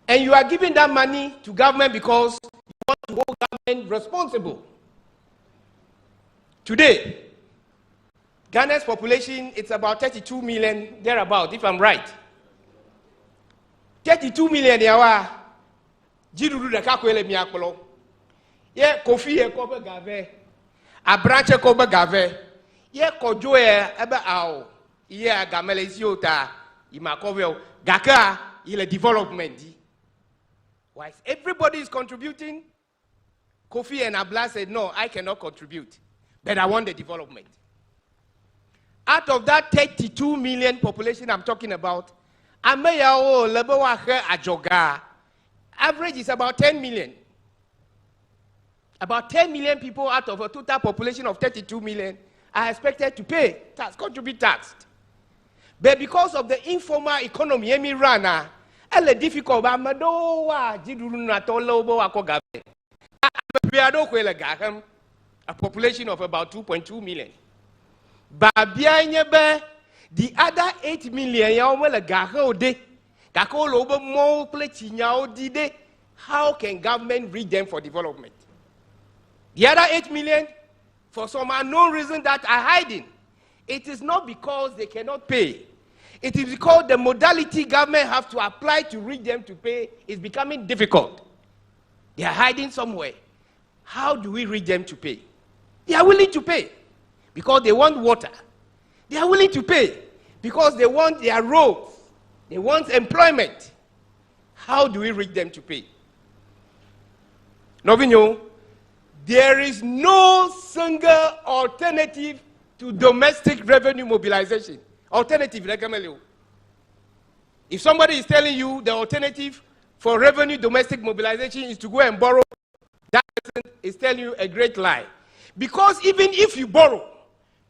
And you are giving that money to government because you want to hold government responsible. Today, Ghana's population, it's about 32 million, thereabout, if I'm right. 32 million yawa jidudu de kakwele miakpolo ye kofi ye ko be gave abranche ko be gave ye kojo ye ebe awo ye agamele siota imakovel gaka ile development di. Why everybody is contributing? Kofi and Abla said, no, I cannot contribute, but I want the development. Out of that 32 million population I'm talking about, average is about 10 million. About 10 million people out of a total population of 32 million are expected to pay tax, contribute tax. But because of the informal economy, it's difficult. A population of about 2.2 million. The other 8 million, how can government reach them for development? The other 8 million, for some unknown reason that are hiding. It is not because they cannot pay. It is because the modality government have to apply to reach them to pay is becoming difficult. They are hiding somewhere. How do we reach them to pay? They are willing to pay because they want water. They are willing to pay because they want their roads. They want employment. How do we reach them to pay? Novinho, there is no single alternative to domestic revenue mobilization. Alternative, if somebody is telling you the alternative for revenue domestic mobilization is to go and borrow, that person is telling you a great lie. Because even if you borrow,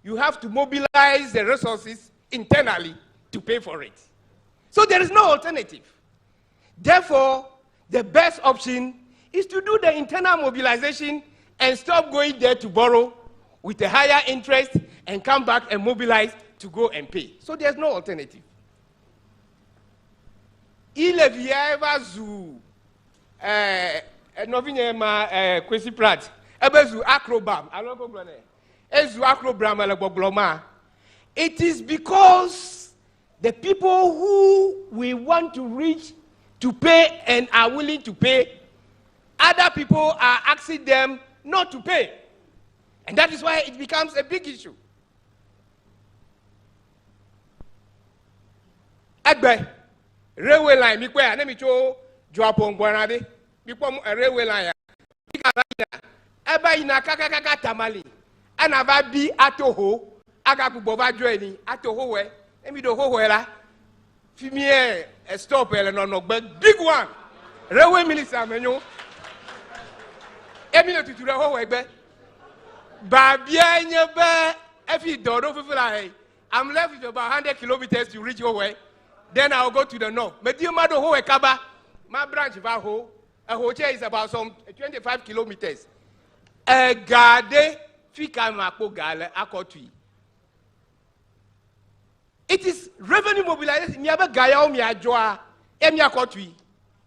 you have to mobilize the resources internally to pay for it. So there is no alternative. Therefore, the best option is to do the internal mobilization and stop going there to borrow with a higher interest and come back and mobilize to go and pay. So there's no alternative. E-levy ever zoo novinema kwesi prat ebezu acrobam aloko ezu acrobam alabobloma. It is because the people who we want to reach to pay and are willing to pay, other people are asking them not to pay. And that is why it becomes a big issue. Agbe, railway line, mi kwe ane mi cho Joapon Gwanade, mi kwa railway line. Eba ina kaka tamali, anava bi atoho, aga kubova joeni, atoho we, emi do ho la, fimiye stop ele no big one, railway minister menyo, emi no tuture ho we be, babia nyebe, efi dodo fufula. I'm left with about 100 kilometers to reach Howe. Then I'll go to the north. But you mado Howe Kaba, my branch of Aho, a hotel is about some 25 kilometers. A gade fika mako gale akotui. It is revenue mobilization. Miaba gaya o miajoa emia kotui.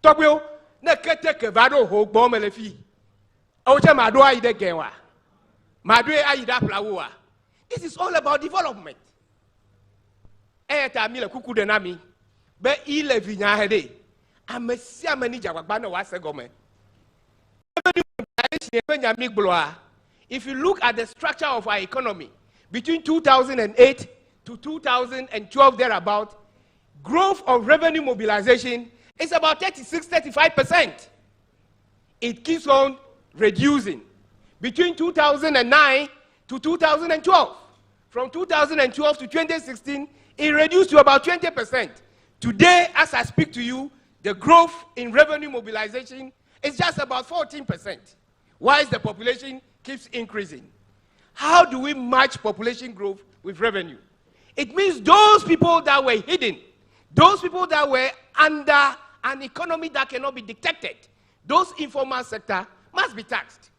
Tokyo na kete kevado ho bomelefi. Oche madoa ide genwa. Madoe aida plawa. This is all about development. Eta mi le kuku de na mi be E-levy nya hede amesi amani jagba na wa segome. If you look at the structure of our economy between 2008 to 2012 thereabout, growth of revenue mobilization is about 36-35%. It keeps on reducing between 2009 to 2012. From 2012 to 2016, it reduced to about 20%. Today, as I speak to you, the growth in revenue mobilization is just about 14%, whilst the population keeps increasing. How do we match population growth with revenue? It means those people that were hidden, those people that were under an economy that cannot be detected, those informal sector must be taxed.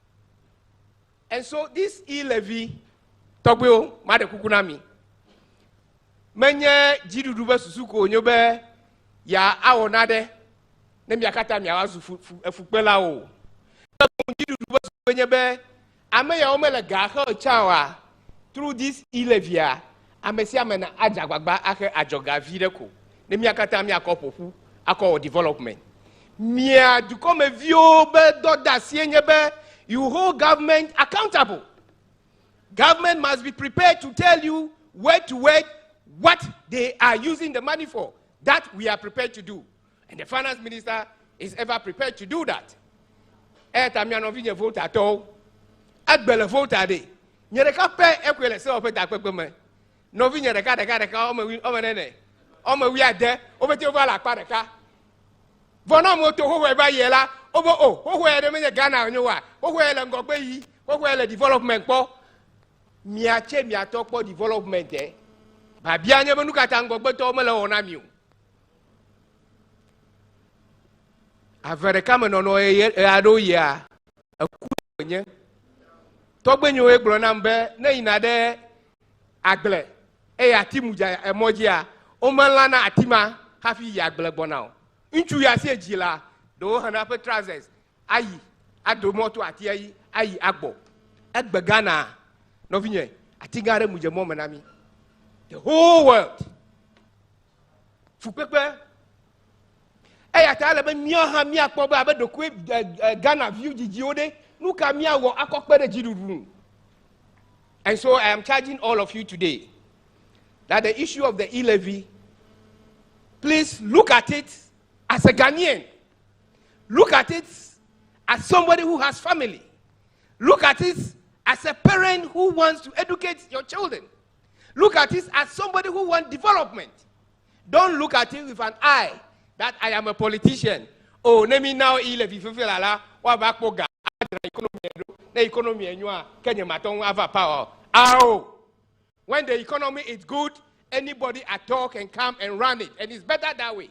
And so this E-levy, Togweo, Made Kukunami, Menye Jiduduba Susuko, Nyobe, Ya Awonade, Nemiakata Miawazu Fukbela O. Jiduduba Sukunyebe, Ameya Omele Gaho Chawa, through this E-levy, Amesiamena Ajagba Ake Ajoga Videko, Nemiakata Miakopofu, Ako development. Mia Dukome Viobe Doda Sienyebe, you hold government accountable. Government must be prepared to tell you where to work, what they are using the money for. That we are prepared to do. And the finance minister is ever prepared to do that. Etamianovinya Volta at all. At Bella Volta day. Nyereka pe ekwele se opeta kwekwe. Novinya de ka omenene. Ome we are there over the vala kwadeka. Vona moto ho we ba yela. Obo o ho we de menye Ghana onyowa. Ho we le ngogbe yi, ho we le development po. Miache miato po development eh. Ba bia nye menu kata ngogbe to mo le ona mi o. Avere ka me no ado ya. Akunye. Togbe nyo egbro na mbe na inade agle. E atimuja emoji a. O manla na atima hafi ya agle bona o. Inchu ya se jila do hana pe trousers ayi adomoto ati ayi agbo egbe Ghana no vinye atingare muje mo manami the whole world fupepe ya tale be mia ha mia kpo ba be dokwe Ghana view jiji ode nuka mia wo akokpere jiduru. And so I am charging all of you today that the issue of the E-levy, please look at it as a Ghanaian. Look at it as somebody who has family. Look at it as a parent who wants to educate your children. Look at it as somebody who wants development. Don't look at it with an eye that I am a politician. Oh, let me now E-levy fulfill wa bakpoga the economy enwa Kenya maton have power. Ow! When the economy is good, anybody at all can come and run it, and it's better that way.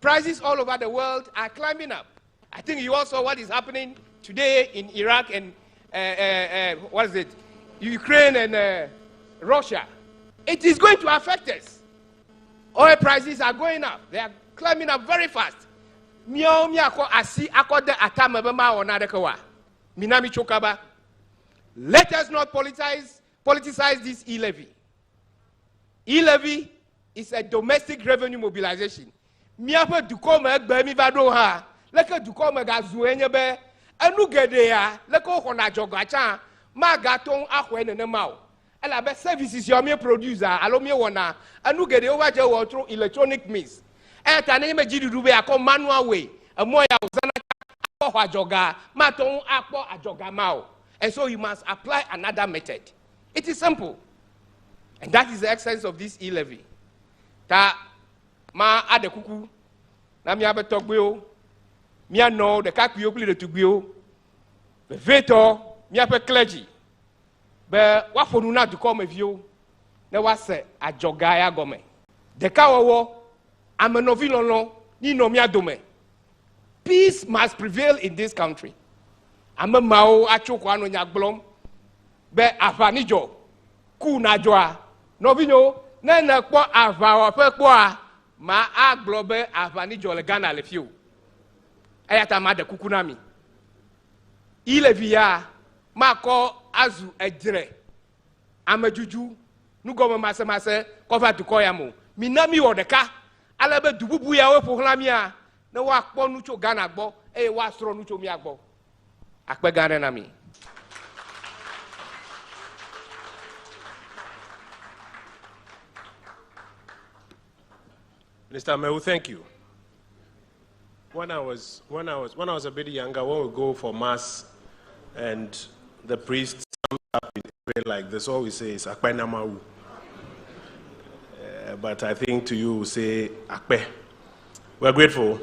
Prices all over the world are climbing up. I think you all saw what is happening today in Iraq and what is it? Ukraine and Russia. It is going to affect us. Oil prices are going up. They are climbing up very fast. Let us not politicize this E-levy. E-levy is a domestic revenue mobilization. Miape dukome egbe mi vado ha. Leke dukome gazu enyebe. Enu gede ya. Leke okona jogacha. Ma gaton akwe nene mao. Ela be services yomi producer. Alo mi wana. Enu gede owaje wo through electronic means. Eta ne me jidudube akọ manual way. Emo ya uzana akọ ajoga. Ma ton akọ ajoga mao. And so you must apply another method. It is simple. And that is the essence of this E-levy. Ta ma ade kuku na mi abe togbeo mi ano de kakuyo kuli de tugbeo be veto mi abe clergy be wa fonu na duko mevio na wa se ajoga ya gome de ka wowo amenovi lolo ni no mi adome. Peace must prevail in this country. Ame mao achoko anu nyaglom be afanijo ku na joa no vinyo na na kpo ava wa fe kpo a ma aglobe afanijo le Ghana le fiu ayata ma de kukunami E-levy ya ma ko azu ejire amajuju nugo mase cover to koyamo minami odeka alebe dububu ya we fohlami a na wa kpo nucho Ghana gbo wa sro nucho mi agbo akpe Ghana na mi. Mr. Mehu, thank you. When I was a bit younger, when we go for mass and the priest sums up in prayer like this, all we say is Akpe Namawu. But I think to you we say Akpe. We're grateful.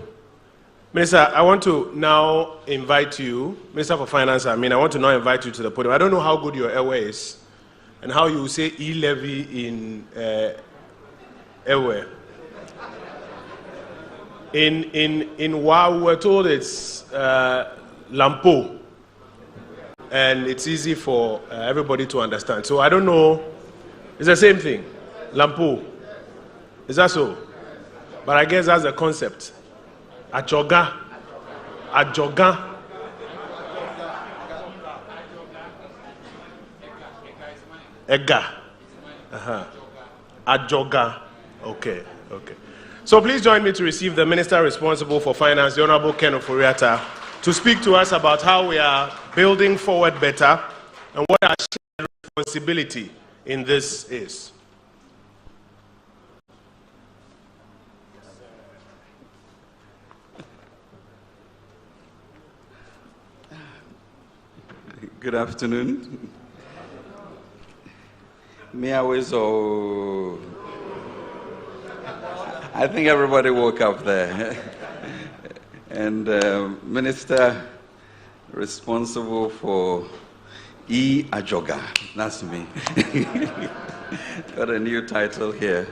Minister, I want to now invite you, Minister for Finance, I want to now invite you to the podium. I don't know how good your airway is and how you say E-levy in airway. In Wa, we were told it's Lampo, and it's easy for everybody to understand. So I don't know, it's the same thing, Lampo. Is that so? But I guess that's the concept. Ajoga. Ega. Ajoga. Okay. So please join me to receive the Minister responsible for Finance, the Honorable Ken Oforiatta, to speak to us about how we are building forward better and what our shared responsibility in this is. Good afternoon. I think everybody woke up there. And Minister responsible for E-Ajoga, that's me. Got a new title here.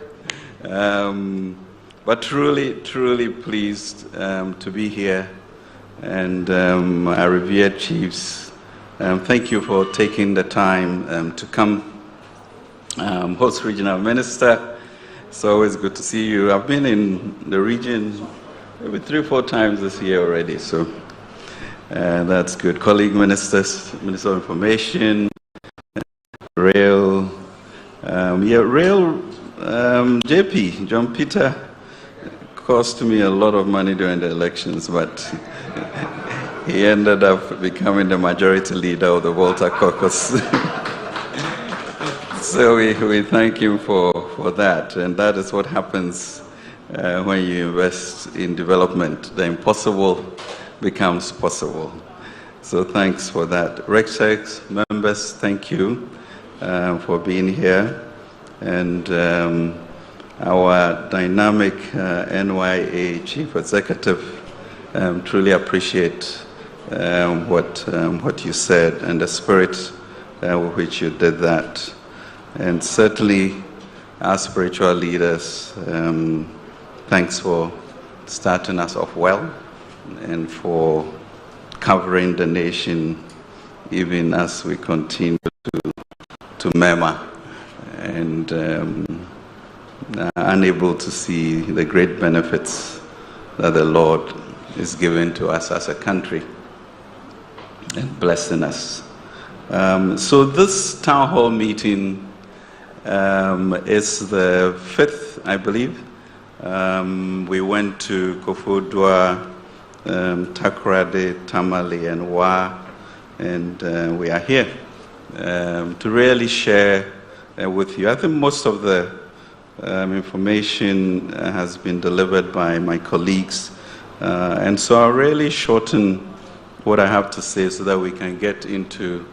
But truly pleased to be here. And our revered chiefs, thank you for taking the time to come. Host Regional Minister, it's always good to see you. I've been in the region maybe 3 or 4 times this year already, so that's good. Colleague ministers, Minister of Information, Rail, JP, John Peter, cost me a lot of money during the elections, but he ended up becoming the majority leader of the Volta caucus. So we thank him for that, and that is what happens when you invest in development. The impossible becomes possible. So thanks for that. RegSec members, thank you for being here, and our dynamic NYA Chief Executive, truly appreciate what you said and the spirit with which you did that. And certainly, our spiritual leaders, thanks for starting us off well and for covering the nation even as we continue to murmur and unable to see the great benefits that the Lord is giving to us as a country and blessing us. So this town hall meeting It's the 5th, I believe. We went to Kofodua, Takoradi, Tamale, and Wa, and we are here to really share with you. I think most of the information has been delivered by my colleagues, and so I'll really shorten what I have to say so that we can get into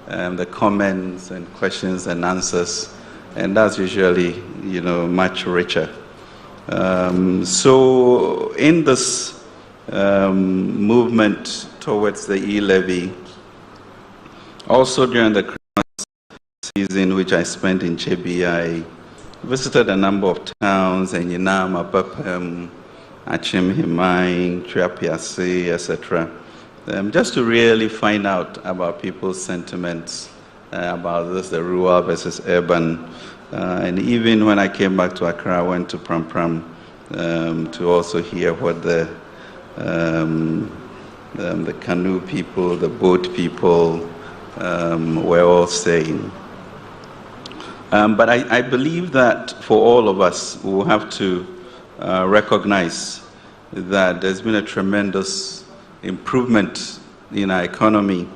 the comments and questions and answers, and that's usually, much richer. So in this movement towards the E-levy, also during the Christmas season, which I spent in JB, I visited a number of towns, Enyinam, Abapem, Achim, Himain, Triapiase, etc., just to really find out about people's sentiments about this, the rural versus urban. And even when I came back to Accra, I went to Pram Pram to also hear what the canoe people, the boat people were all saying. But I believe that for all of us, we will have to recognize that there's been a tremendous improvement in our economy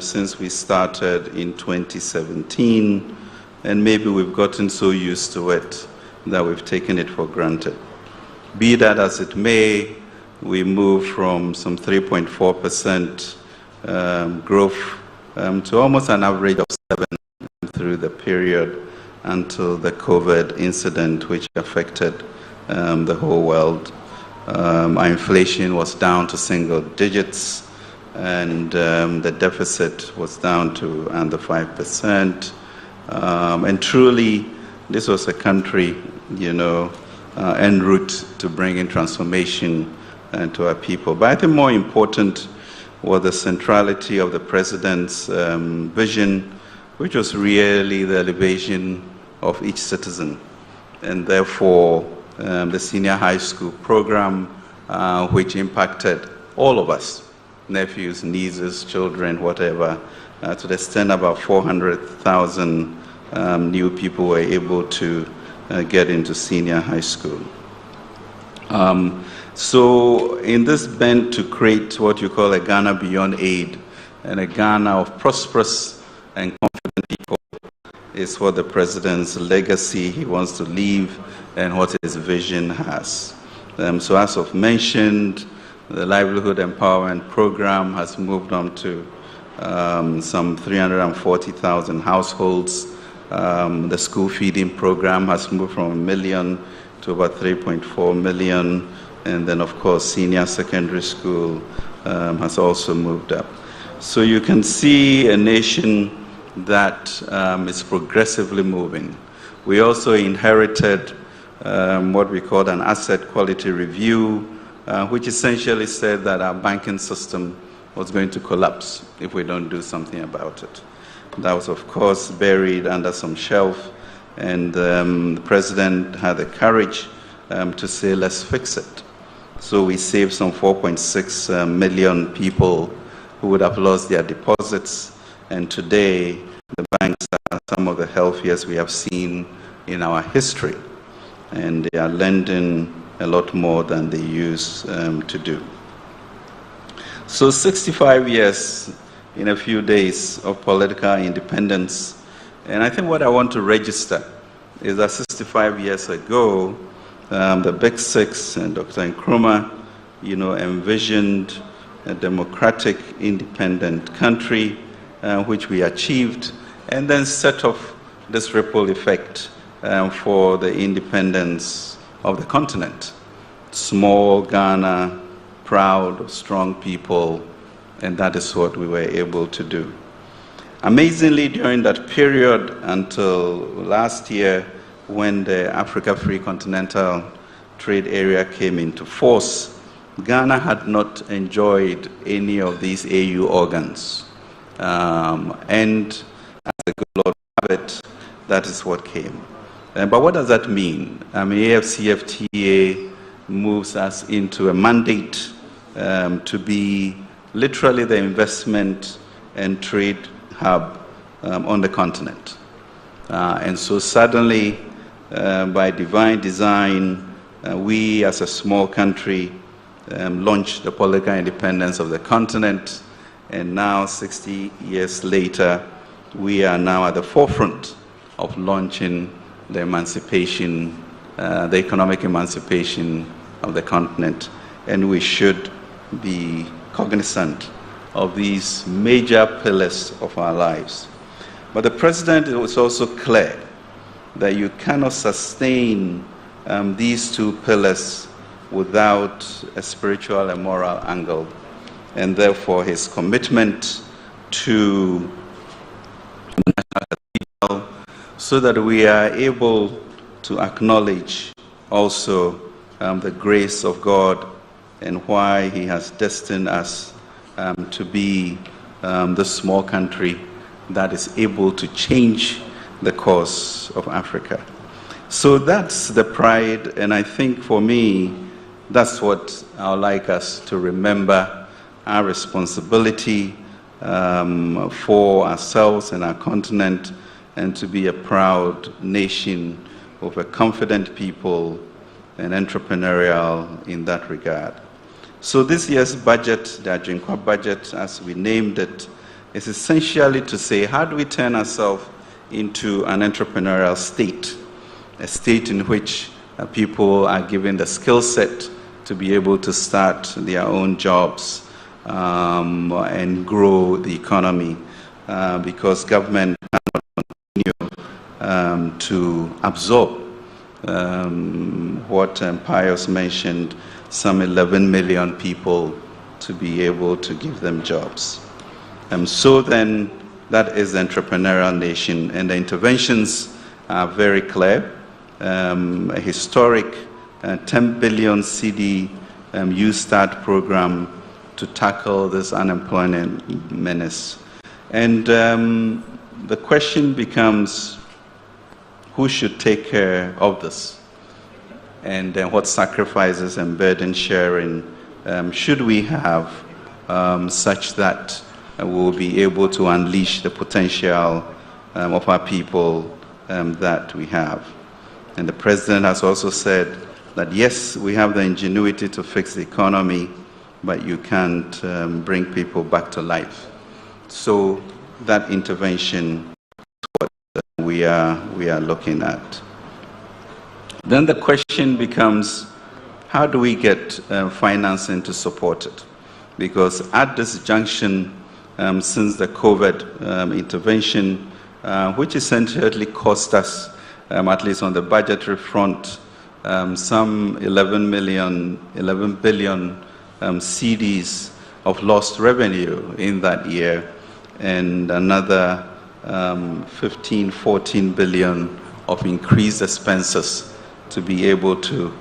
since we started in 2017, and maybe we've gotten so used to it that we've taken it for granted. Be that as it may, we moved from some 3.4% growth to almost an average of 7% through the period until the COVID incident, which affected the whole world. Our inflation was down to single digits, and the deficit was down to under 5%. And truly, this was a country, en route to bring in transformation to our people. But I think more important was the centrality of the president's vision, which was really the elevation of each citizen. And therefore, the senior high school program, which impacted all of us, nephews, nieces, children, whatever, to the extent about 400,000 new people were able to get into senior high school. So in this bent to create what you call a Ghana beyond aid, and a Ghana of prosperous and confident people, is what the president's legacy he wants to leave and what his vision has. So as I've mentioned, the Livelihood Empowerment Program has moved on to some 340,000 households. The school feeding program has moved from 1 million to about 3.4 million. And then, of course, senior secondary school has also moved up. So you can see a nation that is progressively moving. We also inherited what we called an asset quality review, which essentially said that our banking system was going to collapse if we don't do something about it. That was, of course, buried under some shelf, and the president had the courage to say, let's fix it. So we saved some 4.6 million people who would have lost their deposits, and today the banks are some of the healthiest we have seen in our history, and they are lending a lot more than they used to do. So 65 years in a few days of political independence, and I think what I want to register is that 65 years ago, the Big Six and Dr. Nkrumah, envisioned a democratic, independent country, which we achieved, and then set off this ripple effect for the independence of the continent. Small Ghana, proud, strong people, and that is what we were able to do. Amazingly, during that period until last year, when the Africa Free Continental Trade Area came into force, Ghana had not enjoyed any of these AU organs. And as the good Lord have it, that is what came. But what does that mean? AFCFTA moves us into a mandate to be literally the investment and trade hub on the continent. And so suddenly, by divine design, we as a small country launched the political independence of the continent, and now 60 years later, we are now at the forefront of launching the emancipation, the economic emancipation of the continent. And we should be cognizant of these major pillars of our lives. But the president was also clear that you cannot sustain these two pillars without a spiritual and moral angle. And therefore, his commitment to the national cathedral, so that we are able to acknowledge also the grace of God and why he has destined us to be the small country that is able to change the course of Africa. So that's the pride, and I think for me, that's what I would like us to remember, our responsibility for ourselves and our continent, and to be a proud nation of a confident people and entrepreneurial in that regard. So this year's budget, the Ajinkwa budget, as we named it, is essentially to say, how do we turn ourselves into an entrepreneurial state, a state in which people are given the skill set to be able to start their own jobs and grow the economy, because government cannot continue to absorb what Pius mentioned, some 11 million people, to be able to give them jobs. So then, that is the entrepreneurial nation, and the interventions are very clear. A historic 10 billion CD Youth Start program to tackle this unemployment menace. And the question becomes, who should take care of this? And what sacrifices and burden sharing should we have such that we'll be able to unleash the potential of our people that we have? And the president has also said that yes, we have the ingenuity to fix the economy, but you can't bring people back to life. So that intervention is what we are looking at. Then the question becomes, how do we get financing to support it? Because at this junction, since the COVID intervention, which essentially cost us, at least on the budgetary front, some 11 billion CDs of lost revenue in that year, and another 15, 14 billion of increased expenses to be able to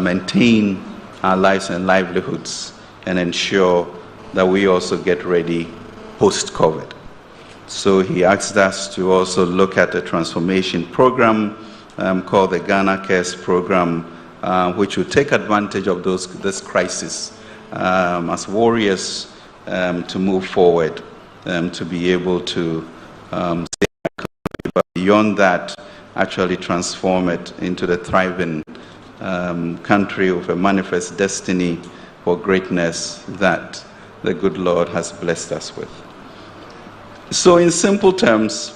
maintain our lives and livelihoods and ensure that we also get ready post-COVID. So he asked us to also look at a transformation program called the Ghana Cares Program, which will take advantage of this crisis as warriors to move forward, to be able to but beyond that, actually transform it into the thriving country with a manifest destiny for greatness that the good Lord has blessed us with. So in simple terms,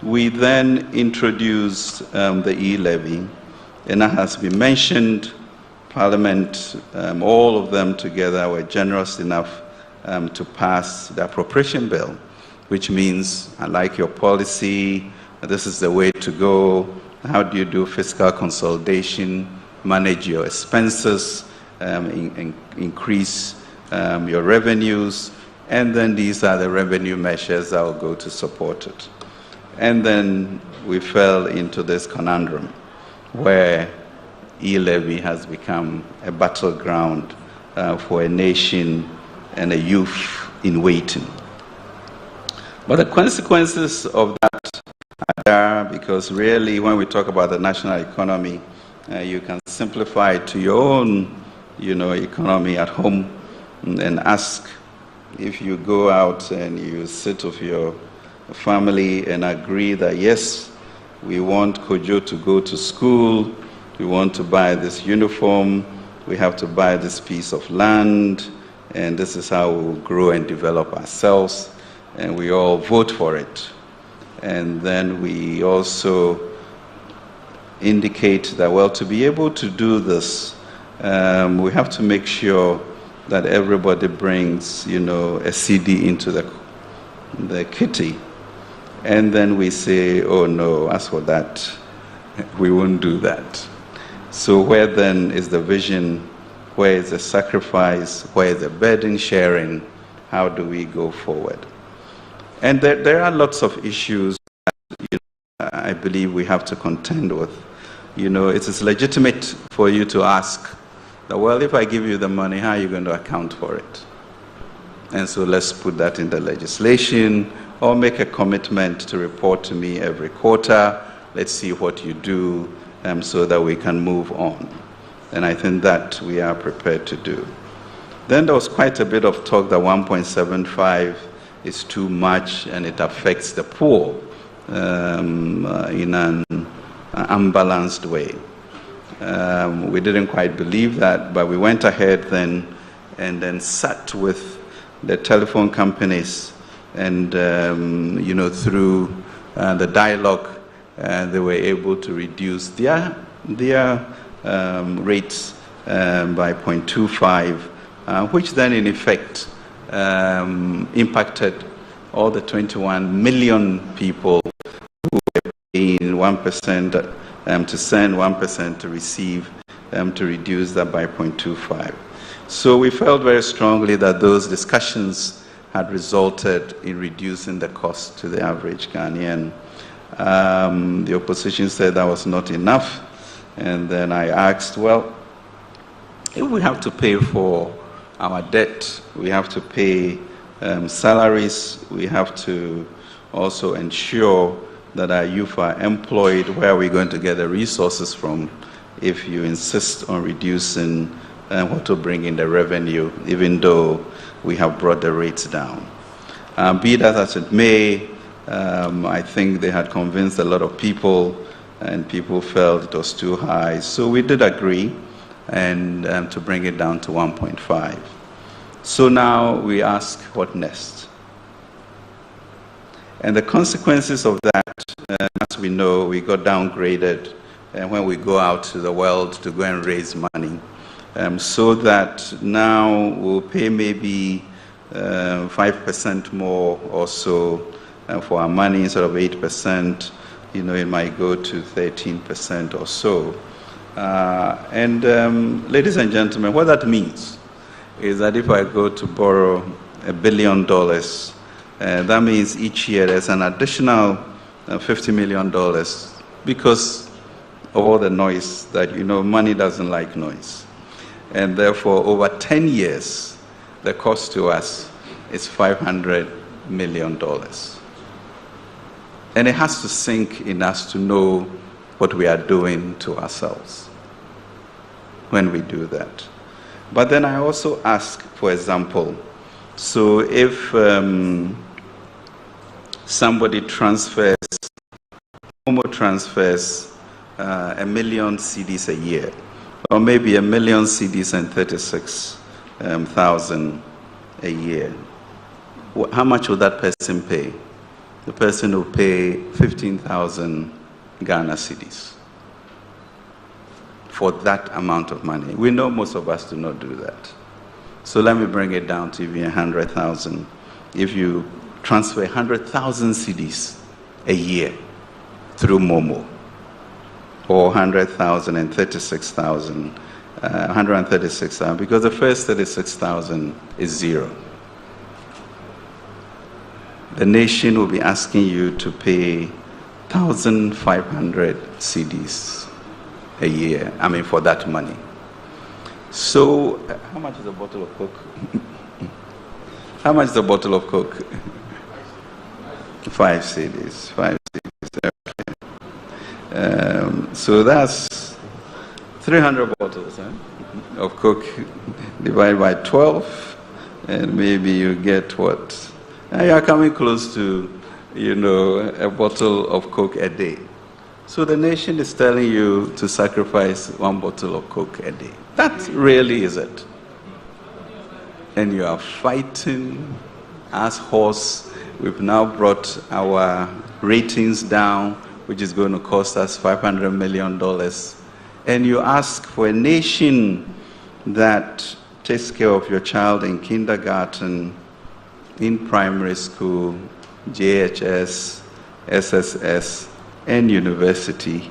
we then introduced the E-levy, and that has been mentioned. Parliament, all of them together were generous enough to pass the appropriation bill, which means, I like your policy, this is the way to go. How do you do fiscal consolidation, manage your expenses, increase your revenues, and then these are the revenue measures that will go to support it. And then we fell into this conundrum where E-levy has become a battleground for a nation and a youth in waiting. But the consequences of that are there, because really when we talk about the national economy, you can simplify it to your own economy at home and ask, if you go out and you sit with your family and agree that yes, We want Kojo to go to school. We want to buy this uniform. We have to buy this piece of land. And this is how we will grow and develop ourselves. And we all vote for it. And then we also indicate that, well, to be able to do this, we have to make sure that everybody brings, a CD into the kitty. And then we say, oh no, as for that, we won't do that. So where then is the vision? Where is the sacrifice? Where is the burden sharing? How do we go forward? And there are lots of issues that, I believe we have to contend with. It is legitimate for you to ask that, well, if I give you the money, how are you going to account for it? And so let's put that in the legislation, or make a commitment to report to me every quarter. Let's see what you do, so that we can move on. And I think that we are prepared to do. Then there was quite a bit of talk that 1.75 is too much and it affects the poor in an unbalanced way. We didn't quite believe that, but we went ahead then and then sat with the telephone companies, and through the dialogue, they were able to reduce their rates by 0.25, which then in effect impacted all the 21 million people who were paying 1% to send, 1% to receive, to reduce that by 0.25. So we felt very strongly that those discussions had resulted in reducing the cost to the average Ghanaian. The opposition said that was not enough. And then I asked, well, if we have to pay for our debt, we have to pay salaries, we have to also ensure that our youth are employed, where are we going to get the resources from if you insist on reducing what will bring in the revenue, even though we have brought the rates down? Be that as it may, I think they had convinced a lot of people, and people felt it was too high. So we did agree and to bring it down to 1.5. So now we ask, what next? And the consequences of that, as we know, we got downgraded when we go out to the world to go and raise money. So that now we'll pay maybe 5% more or so for our money instead of 8%. It might go to 13% or so. Ladies and gentlemen, what that means is that if I go to borrow $1 billion, that means each year there's an additional $50 million because of all the noise that, money doesn't like noise. And therefore, over 10 years, the cost to us is $500 million. And it has to sink in us to know what we are doing to ourselves when we do that. But then I also ask, for example, so if somebody transfers, Momo transfers 1 million cedis a year, or maybe 1 million cedis and 36,000 a year, how much will that person pay? The person will pay 15,000 Ghana cedis for that amount of money. We know most of us do not do that. So let me bring it down to even 100,000. If you transfer 100,000 cedis a year through Momo, or 100,000 and 36,000, 136,000, because the first 36,000 is zero. The nation will be asking you to pay 1,500 cedis a year, for that money. So, how much is a bottle of Coke? How much is a bottle of Coke? 5 cedis, 5 cedis, okay. So that's 300 bottles of Coke divided by 12, and maybe you get what? You are coming close to, a bottle of Coke a day. So the nation is telling you to sacrifice 1 bottle of Coke a day. That really is it. And you are fighting as horse. We've now brought our ratings down, which is going to cost us $500 million. And you ask for a nation that takes care of your child in kindergarten, in primary school, JHS, SSS, and university,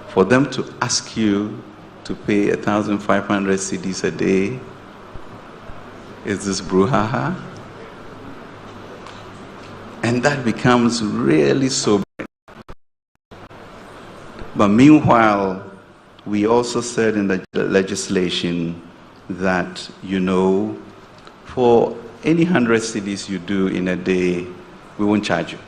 for them to ask you to pay 1,500 cedis a day. Is this brouhaha? And that becomes really sobering. But meanwhile, we also said in the legislation that, you know, for any 100 cedis you do in a day, we won't charge you.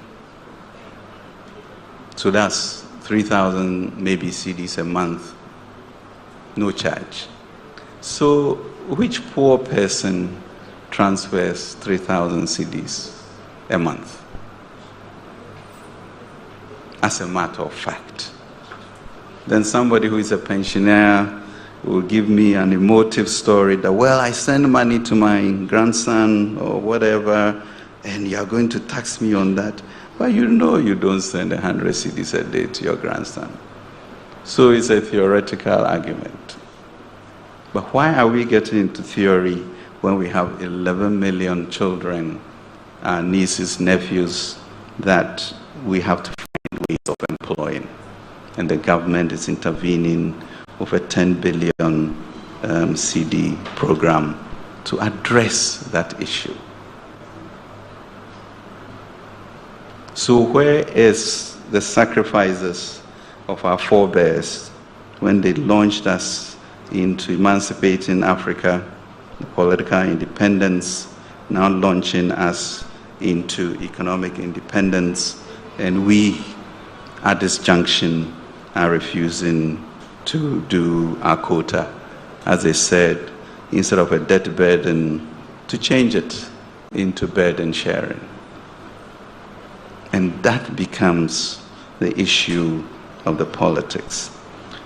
So that's 3,000 maybe cedis a month, no charge. So which poor person transfers 3,000 cedis a month? As a matter of fact. Then somebody who is a pensioner will give me an emotive story that, well, I send money to my grandson or whatever, and you're going to tax me on that. But you know you don't send 100 cedis a day to your grandson. So it's a theoretical argument. But why are we getting into theory when we have 11 million children, nieces, nephews, that we have to find ways of employing? And the government is intervening with a 10 billion CD program to address that issue. So where is the sacrifices of our forebears when they launched us into emancipating Africa, political independence, now launching us into economic independence, and we, at this junction, are refusing to do our quota, as they said, instead of a debt burden, to change it into burden sharing. And that becomes the issue of the politics.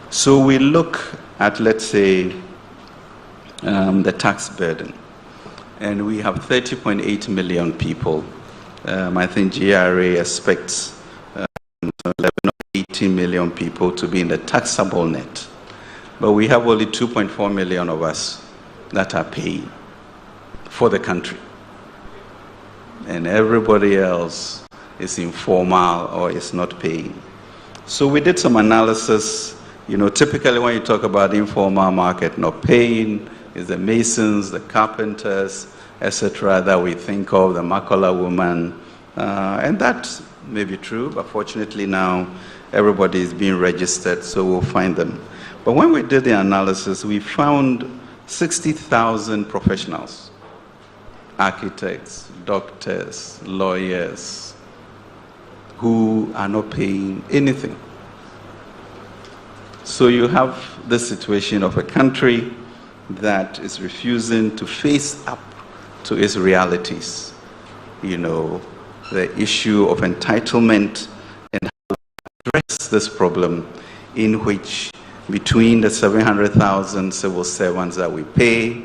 So we look at, let's say, the tax burden. And we have 30.8 million people. I think GRA expects 11 or 18 million people to be in the taxable net. But we have only 2.4 million of us that are paying for the country. And everybody else is informal or is not paying. So we did some analysis. You know, typically when you talk about the informal market not paying, is the masons, the carpenters, etc., that we think of, the Makola woman. And that may be true, but fortunately now everybody is being registered, so we'll find them. But when we did the analysis, we found 60,000 professionals, architects, doctors, lawyers, who are not paying anything. So you have this situation of a country that is refusing to face up to its realities. You know, the issue of entitlement and how to address this problem, in which between the 700,000 civil servants that we pay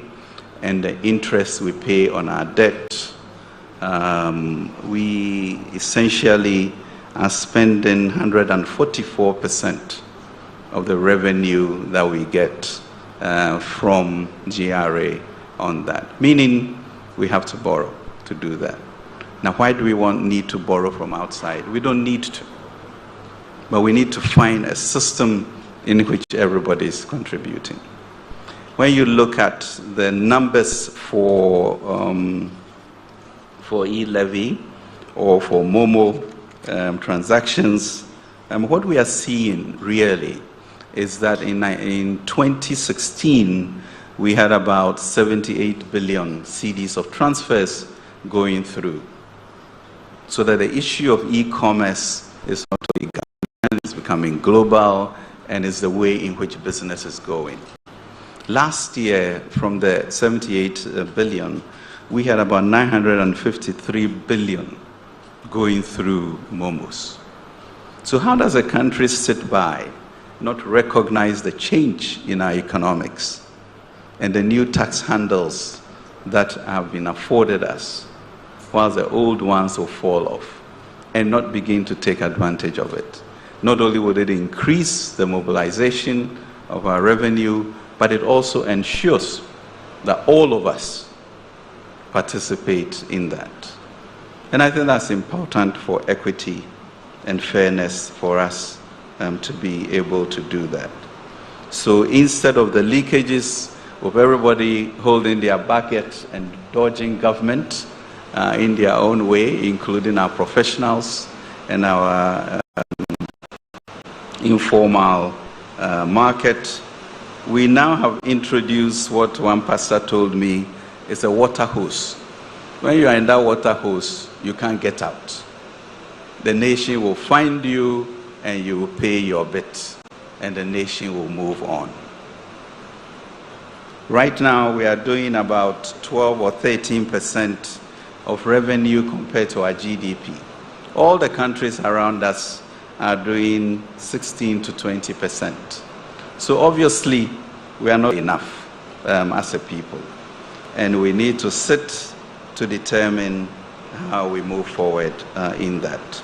and the interest we pay on our debt, we essentially are spending 144% of the revenue that we get from GRA on that, meaning we have to borrow to do that. Now, why do we need to borrow from outside? We don't need to, but we need to find a system in which everybody is contributing. When you look at the numbers for E-levy or for Momo transactions, what we are seeing really is that in 2016, we had about 78 billion CDs of transfers going through. So that the issue of e-commerce is not only government, it's becoming global, and is the way in which business is going. Last year, from the 78 billion, we had about 953 billion going through Momos. So how does a country sit by, not recognize the change in our economics and the new tax handles that have been afforded us, while the old ones will fall off, and not begin to take advantage of it? Not only would it increase the mobilization of our revenue, but it also ensures that all of us participate in that. And I think that's important for equity and fairness for us to be able to do that. So instead of the leakages of everybody holding their bucket and dodging government in their own way, including our professionals and our informal market, we now have introduced what one pastor told me is a water hose. When you are in that water hose, you can't get out. The nation will find you and you will pay your bit, and the nation will move on. Right now, we are doing about 12 or 13% of revenue compared to our GDP. All the countries around us are doing 16 to 20%. So obviously, we are not enough as a people. And we need to sit to determine how we move forward in that.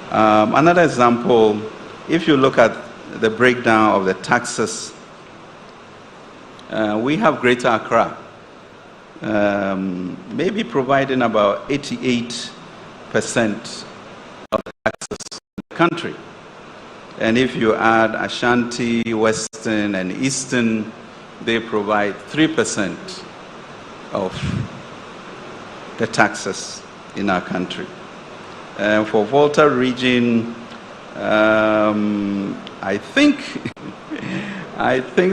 Another example, if you look at the breakdown of the taxes, we have Greater Accra, maybe providing about 88% of the taxes in the country. And if you add Ashanti, Western, and Eastern, they provide 3% of the taxes in our country. For Volta region, I think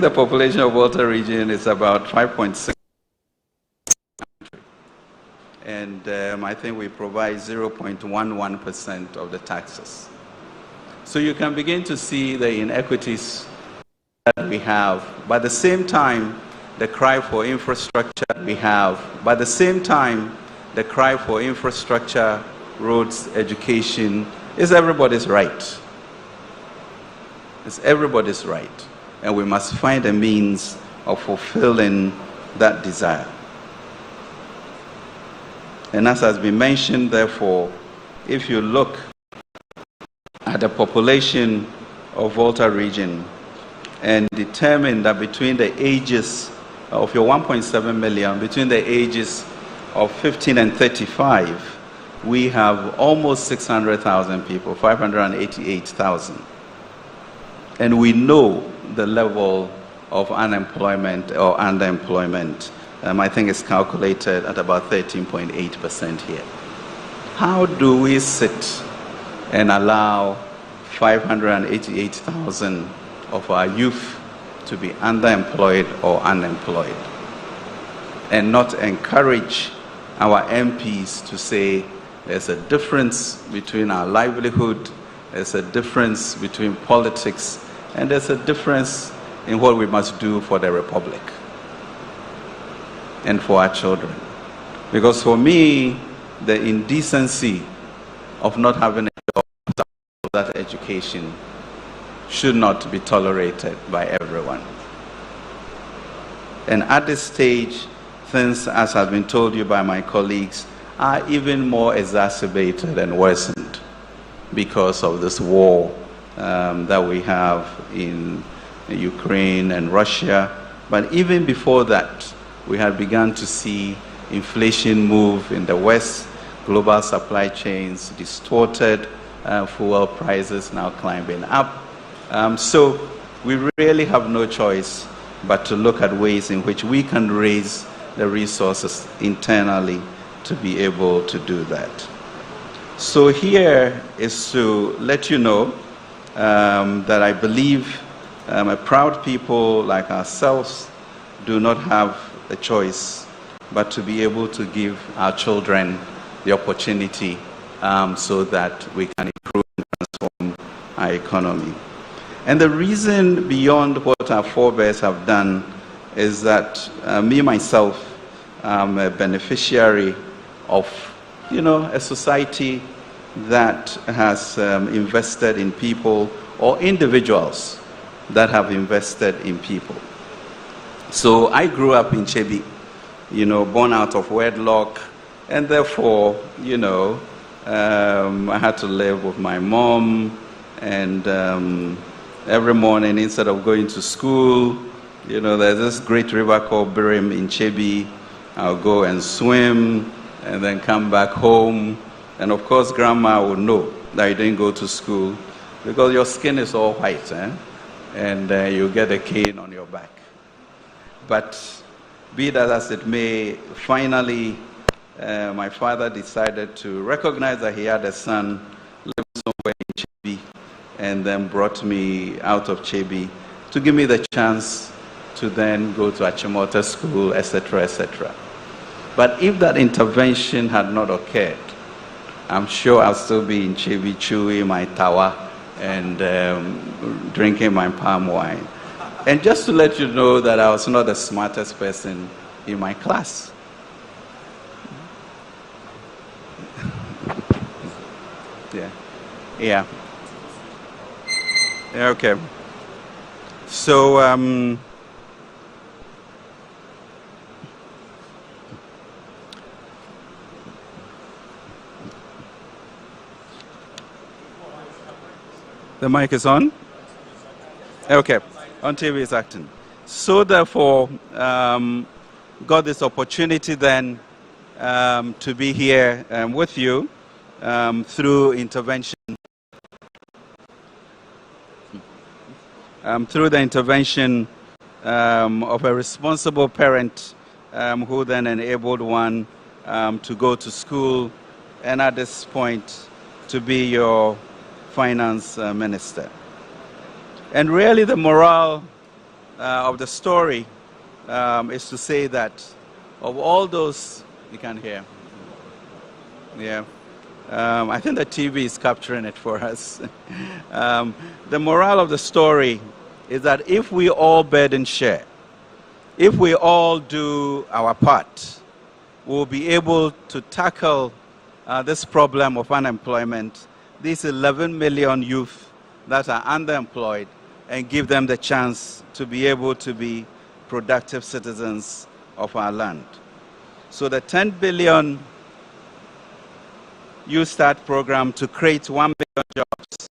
the population of Volta region is about 5.6, and I think we provide 0.11% of the taxes. So you can begin to see the inequities that we have. But at the same time, the cry for infrastructure we have. But at the same time, the cry for infrastructure, roads, education is everybody's right. It's everybody's right. And we must find a means of fulfilling that desire. And as has been mentioned, therefore, if you look at the population of Volta region and determine that between the ages of your 1.7 million, between the ages of 15 and 35, we have almost 600,000 people, 588,000. And we know the level of unemployment or underemployment. I think it's calculated at about 13.8% here. How do we sit and allow 588,000 of our youth to be underemployed or unemployed, and not encourage our MPs to say there's a difference between our livelihood, there's a difference between politics, and there's a difference in what we must do for the Republic and for our children? Because for me, the indecency of not having a job after that education should not be tolerated by everyone. And at this stage, things, as has been told you by my colleagues, are even more exacerbated and worsened because of this war that we have in Ukraine and Russia. But even before that, we had begun to see inflation move in the West, global supply chains distorted, fuel prices now climbing up. So we really have no choice but to look at ways in which we can raise the resources internally to be able to do that. So here is to let you know that I believe a proud people like ourselves do not have a choice but to be able to give our children the opportunity so that we can improve and transform our economy. And the reason beyond what our forebears have done is that me, myself, I'm a beneficiary of, a society that has invested in people, or individuals that have invested in people. So I grew up in Chebi, born out of wedlock, and therefore, I had to live with my mom, and every morning, instead of going to school, there's this great river called Birim in Chebi. I'll go and swim, and then come back home. And of course, grandma would know that you didn't go to school because your skin is all white, and you get a cane on your back. But be that as it may, finally, my father decided to recognize that he had a son living somewhere in Chebi, and then brought me out of Chebi to give me the chance to then go to Achimota school, etc., etc. But if that intervention had not occurred, I'm sure I'll still be in Chebi chewing my tawa and drinking my palm wine. And just to let you know that I was not the smartest person in my class. Yeah. Okay. So, the mic is on? Okay. On TV is acting. So therefore, got this opportunity then to be here with you through intervention. Through the intervention of a responsible parent who then enabled one to go to school, and at this point to be your finance minister. And really the moral of the story is to say that of all those, you can hear, yeah, I think the TV is capturing it for us. The moral of the story is that if we all burden share, if we all do our part, we'll be able to tackle this problem of unemployment, these 11 million youth that are underemployed, and give them the chance to be able to be productive citizens of our land. So the 10 billion Youth Start program to create 1 million jobs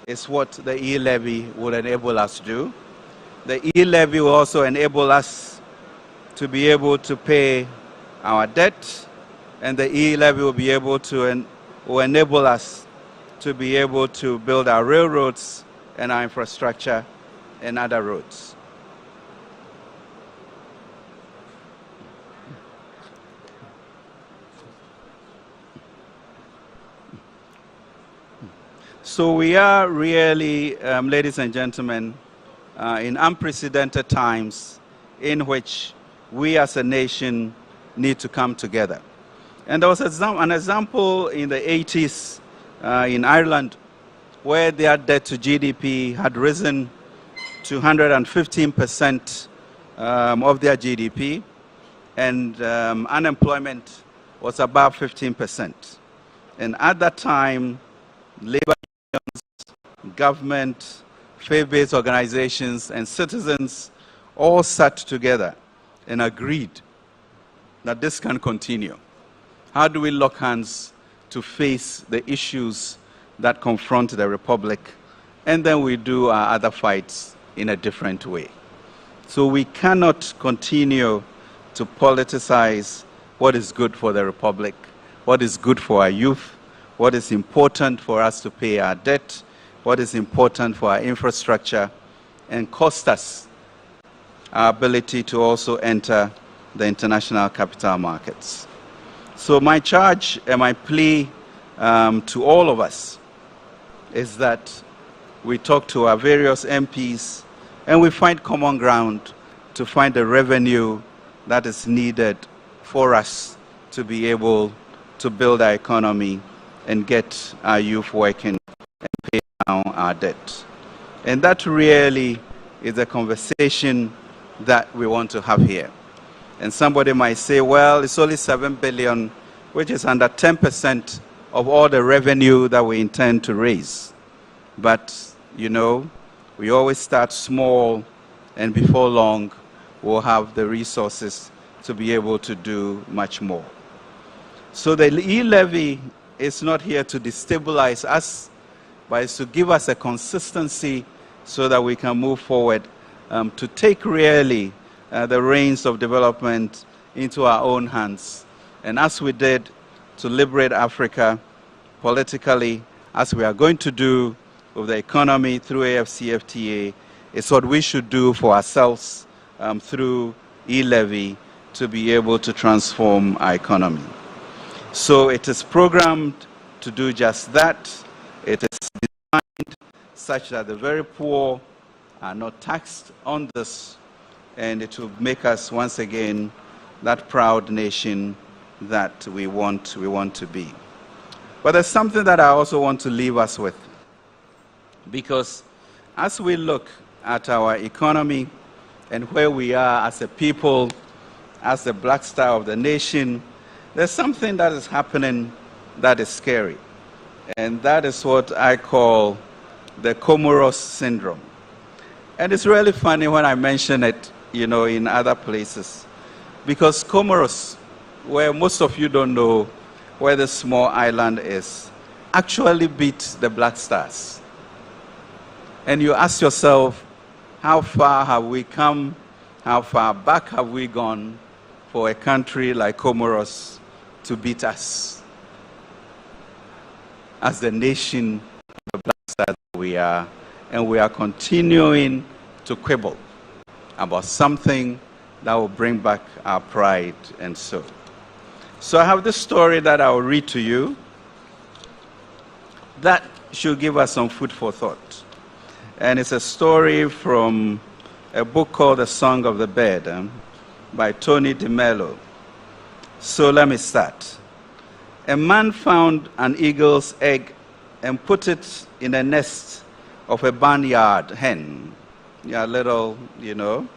is what the E-levy will enable us to do. The E-levy will also enable us to be able to pay our debt, and the E-levy will be able to will enable us to be able to build our railroads and our infrastructure and other roads. So we are really, ladies and gentlemen, in unprecedented times in which we as a nation need to come together. And there was an example in the 80s in Ireland where their debt to GDP had risen to 115% of their GDP, and unemployment was above 15%. And at that time, labor unions, government, faith-based organizations, and citizens all sat together and agreed that this can continue. How do we lock hands to face the issues that confront the Republic, and then we do our other fights in a different way? So we cannot continue to politicize what is good for the Republic, what is good for our youth, what is important for us to pay our debt, what is important for our infrastructure, and cost us our ability to also enter the international capital markets. So my charge and my plea to all of us is that we talk to our various MPs and we find common ground to find the revenue that is needed for us to be able to build our economy and get our youth working and pay down our debt. And that really is a conversation that we want to have here. And somebody might say, well, it's only 7 billion, which is under 10% of all the revenue that we intend to raise. But, you know, we always start small, and before long, we'll have the resources to be able to do much more. So the E-levy is not here to destabilize us, but it's to give us a consistency so that we can move forward to take really the reins of development into our own hands. And as we did to liberate Africa politically, as we are going to do with the economy through AFCFTA, it's what we should do for ourselves through E-levy to be able to transform our economy. So it is programmed to do just that. It is designed such that the very poor are not taxed on this, and it will make us once again that proud nation that we want to be. But there's something that I also want to leave us with, because as we look at our economy and where we are as a people, as the black star of the nation, there's something that is happening that is scary. And that is what I call the Comoros syndrome. And it's really funny when I mention it, you know, in other places. Because Comoros, where most of you don't know where the small island is, actually beat the Black Stars. And you ask yourself, how far have we come? How far back have we gone for a country like Comoros to beat us as the nation of the Black Stars that we are? And we are continuing to quibble about something that will bring back our pride and so. So I have this story that I will read to you that should give us some food for thought. And it's a story from a book called The Song of the Bird by Tony DeMello. So let me start. A man found an eagle's egg and put it in a nest of a barnyard hen. Yeah, little, you know,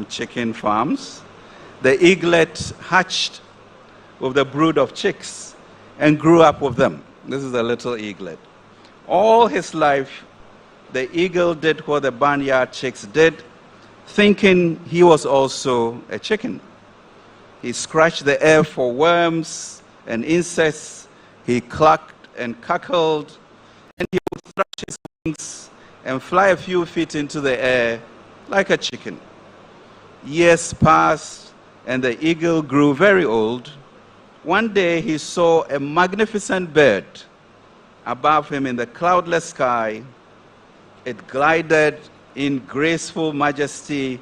chicken farms. The eaglet hatched with a brood of chicks and grew up with them. This is a little eaglet. All his life, the eagle did what the barnyard chicks did, thinking he was also a chicken. He scratched the air for worms and insects. He clucked and cackled, and he would thrash his wings and fly a few feet into the air like a chicken. Years passed, and the eagle grew very old. One day he saw a magnificent bird above him in the cloudless sky. It glided in graceful majesty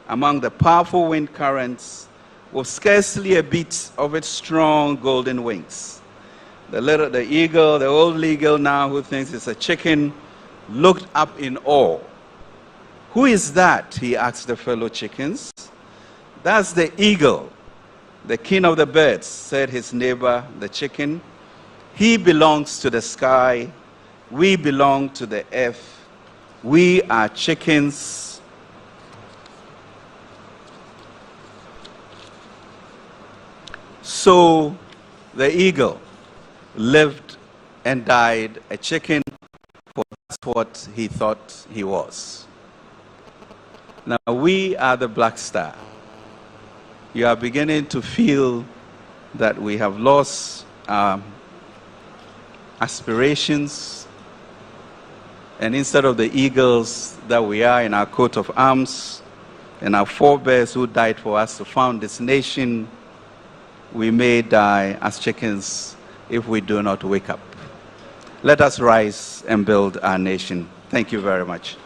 among the powerful wind currents with scarcely a beat of its strong golden wings. The eagle, the old eagle now who thinks it's a chicken, looked up in awe. Who is that? He asked the fellow chickens. That's the eagle, the king of the birds, said his neighbor, the chicken. He belongs to the sky. We belong to the earth. We are chickens. So the eagle lived and died a chicken, for that's what he thought he was. Now we are the black star. You are beginning to feel that we have lost our aspirations, and instead of the eagles that we are in our coat of arms and our forebears who died for us to found this nation, we may die as chickens if we do not wake up. Let us rise and build our nation. Thank you very much.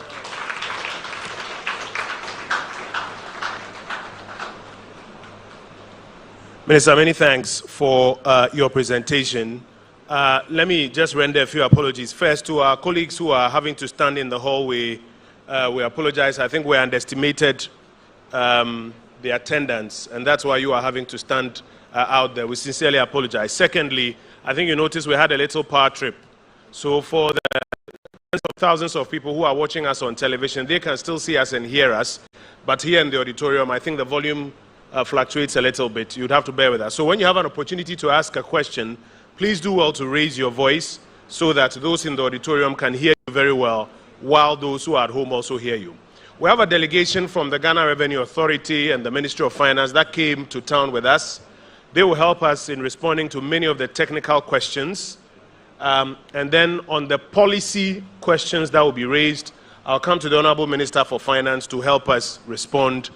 Minister, many thanks for your presentation. Let me just render a few apologies. First, to our colleagues who are having to stand in the hallway, we apologize. I think we underestimated the attendance, and that's why you are having to stand out there. We sincerely apologize. Secondly, I think you noticed we had a little power trip. So for the tens of thousands of people who are watching us on television, they can still see us and hear us. But here in the auditorium, I think the volume fluctuates a little bit. You'd have to bear with us. So when you have an opportunity to ask a question, please do well to raise your voice so that those in the auditorium can hear you very well, while those who are at home also hear you. We have a delegation from the Ghana Revenue Authority and the Ministry of Finance that came to town with us. They will help us in responding to many of the technical questions. And then on the policy questions that will be raised, I'll come to the Honorable Minister for Finance to help us respond.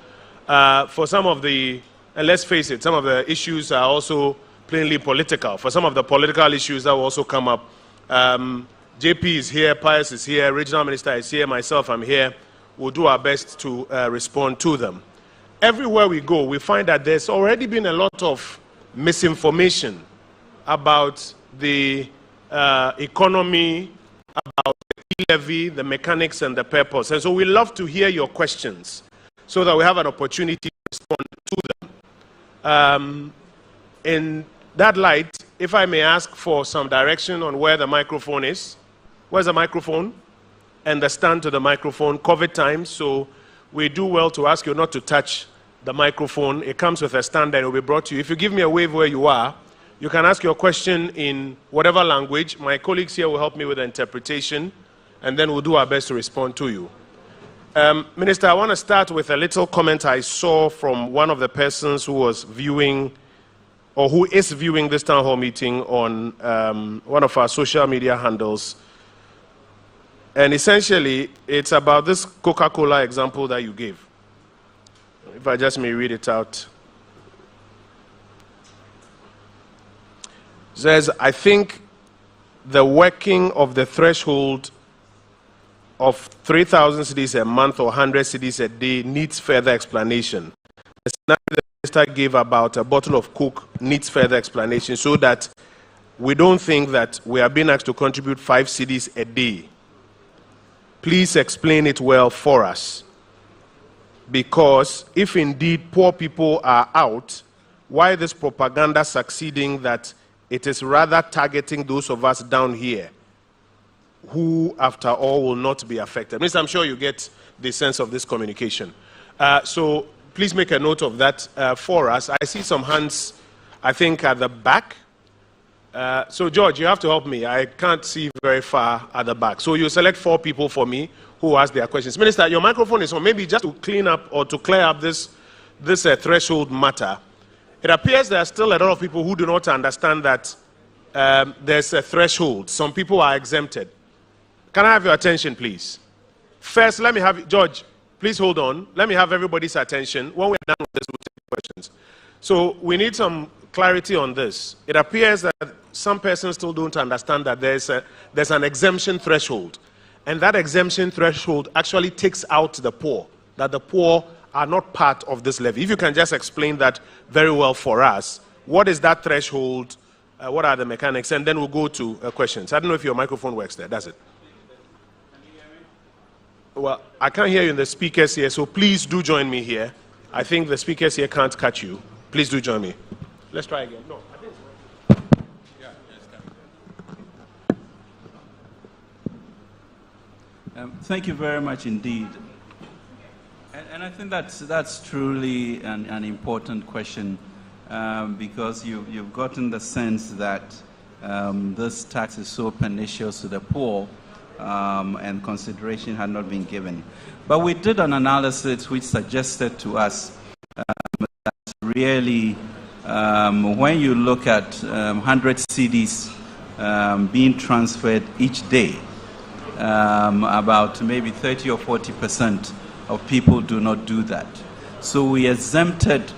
For some of the, and let's face it, some of the issues are also plainly political. For some of the political issues that will also come up, JP is here, Pius is here, Regional Minister is here, myself, I'm here. We'll do our best to respond to them. Everywhere we go, we find that there's already been a lot of misinformation about the economy, about the E-levy, the mechanics, and the purpose. And so we love to hear your questions so that we have an opportunity to respond to them. In that light, if I may ask for some direction on where the microphone is. Where's the microphone? And the stand to the microphone, COVID time, so we do well to ask you not to touch the microphone. It comes with a stand that will be brought to you. If you give me a wave where you are, you can ask your question in whatever language. My colleagues here will help me with the interpretation, and then we'll do our best to respond to you. Minister, I want to start with a little comment I saw from one of the persons who was viewing, or who is viewing this town hall meeting on one of our social media handles. And essentially, it's about this Coca-Cola example that you gave. If I just may read it out. It says, I think the working of the threshold of 3,000 cedis a month or 100 cedis a day needs further explanation. The scenario the minister gave about a bottle of Coke needs further explanation so that we don't think that we are being asked to contribute 5 cedis a day. Please explain it well for us. Because if indeed poor people are out, why this propaganda succeeding that it is rather targeting those of us down here who, after all, will not be affected? Minister, I'm sure you get the sense of this communication. So please make a note of that for us. I see some hands, I think, at the back. So, George, you have to help me. I can't see very far at the back. So you select 4 people for me who ask their questions. Minister, your microphone is on. Maybe just to clean up or to clear up this threshold matter. It appears there are still a lot of people who do not understand that there's a threshold. Some people are exempted. Can I have your attention, please? First, let me have, George, please hold on. Let me have everybody's attention. When we're done with this, we'll take questions. So we need some clarity on this. It appears that some persons still don't understand that there's an exemption threshold. And that exemption threshold actually takes out the poor, that the poor are not part of this levy. If you can just explain that very well for us, what is that threshold, what are the mechanics, and then we'll go to questions. I don't know if your microphone works there, does it? Can you hear me? Well, I can't hear you in the speakers here, so please do join me here. I think the speakers here can't catch you. Please do join me. Let's try again. No, I think it's working. Yeah, thank you very much indeed. And I think that's truly an important question because you've gotten the sense that this tax is so pernicious to the poor and consideration had not been given. But we did an analysis which suggested to us that really when you look at 100 cedis being transferred each day, about maybe 30 or 40% of people do not do that. So we exempted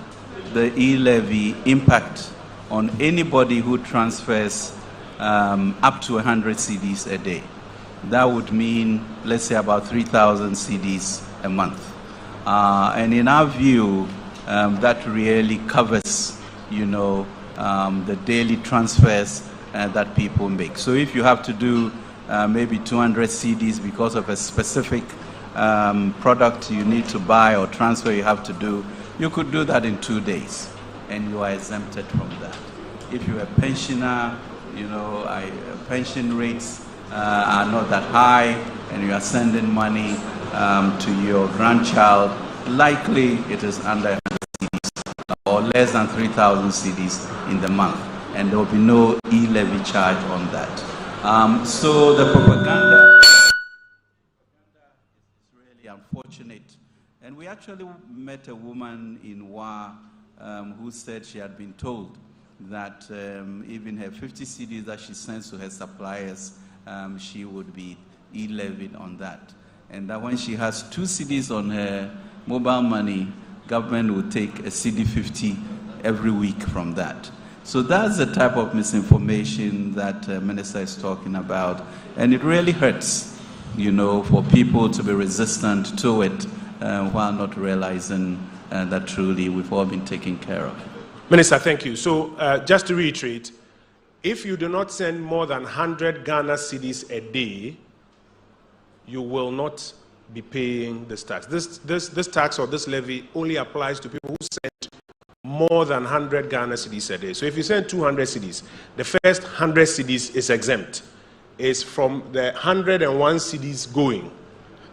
the E-levy impact on anybody who transfers up to 100 cedis a day. That would mean, let's say, about 3,000 cedis a month. And in our view, that really covers, the daily transfers that people make. So if you have to do maybe 200 cedis because of a specific product you need to buy or transfer you have to do, you could do that in 2 days, and you are exempted from that. If you're a pensioner, pension rates are not that high, and you are sending money to your grandchild, likely it is under 100 cedis or less than 3,000 cedis in the month. and there will be no e-levy charge on that. So the propaganda is really unfortunate. And we actually met a woman in Wa who said she had been told that even her 50 cedis that she sends to her suppliers, she would be e-levied on that. And that when she has 2 cedis on her mobile money, government will take a CD 50 every week from that. So that's the type of misinformation that Minister is talking about. And it really hurts, you know, for people to be resistant to it while not realizing that truly we've all been taken care of. Minister, thank you. So just to reiterate, if you do not send more than 100 Ghana cedis a day, you will not be paying this tax. This tax or this levy only applies to people who send more than 100 Ghana cedis a day. So if you send 200 cedis, the first 100 cedis is exempt. It's from the 101 cedis going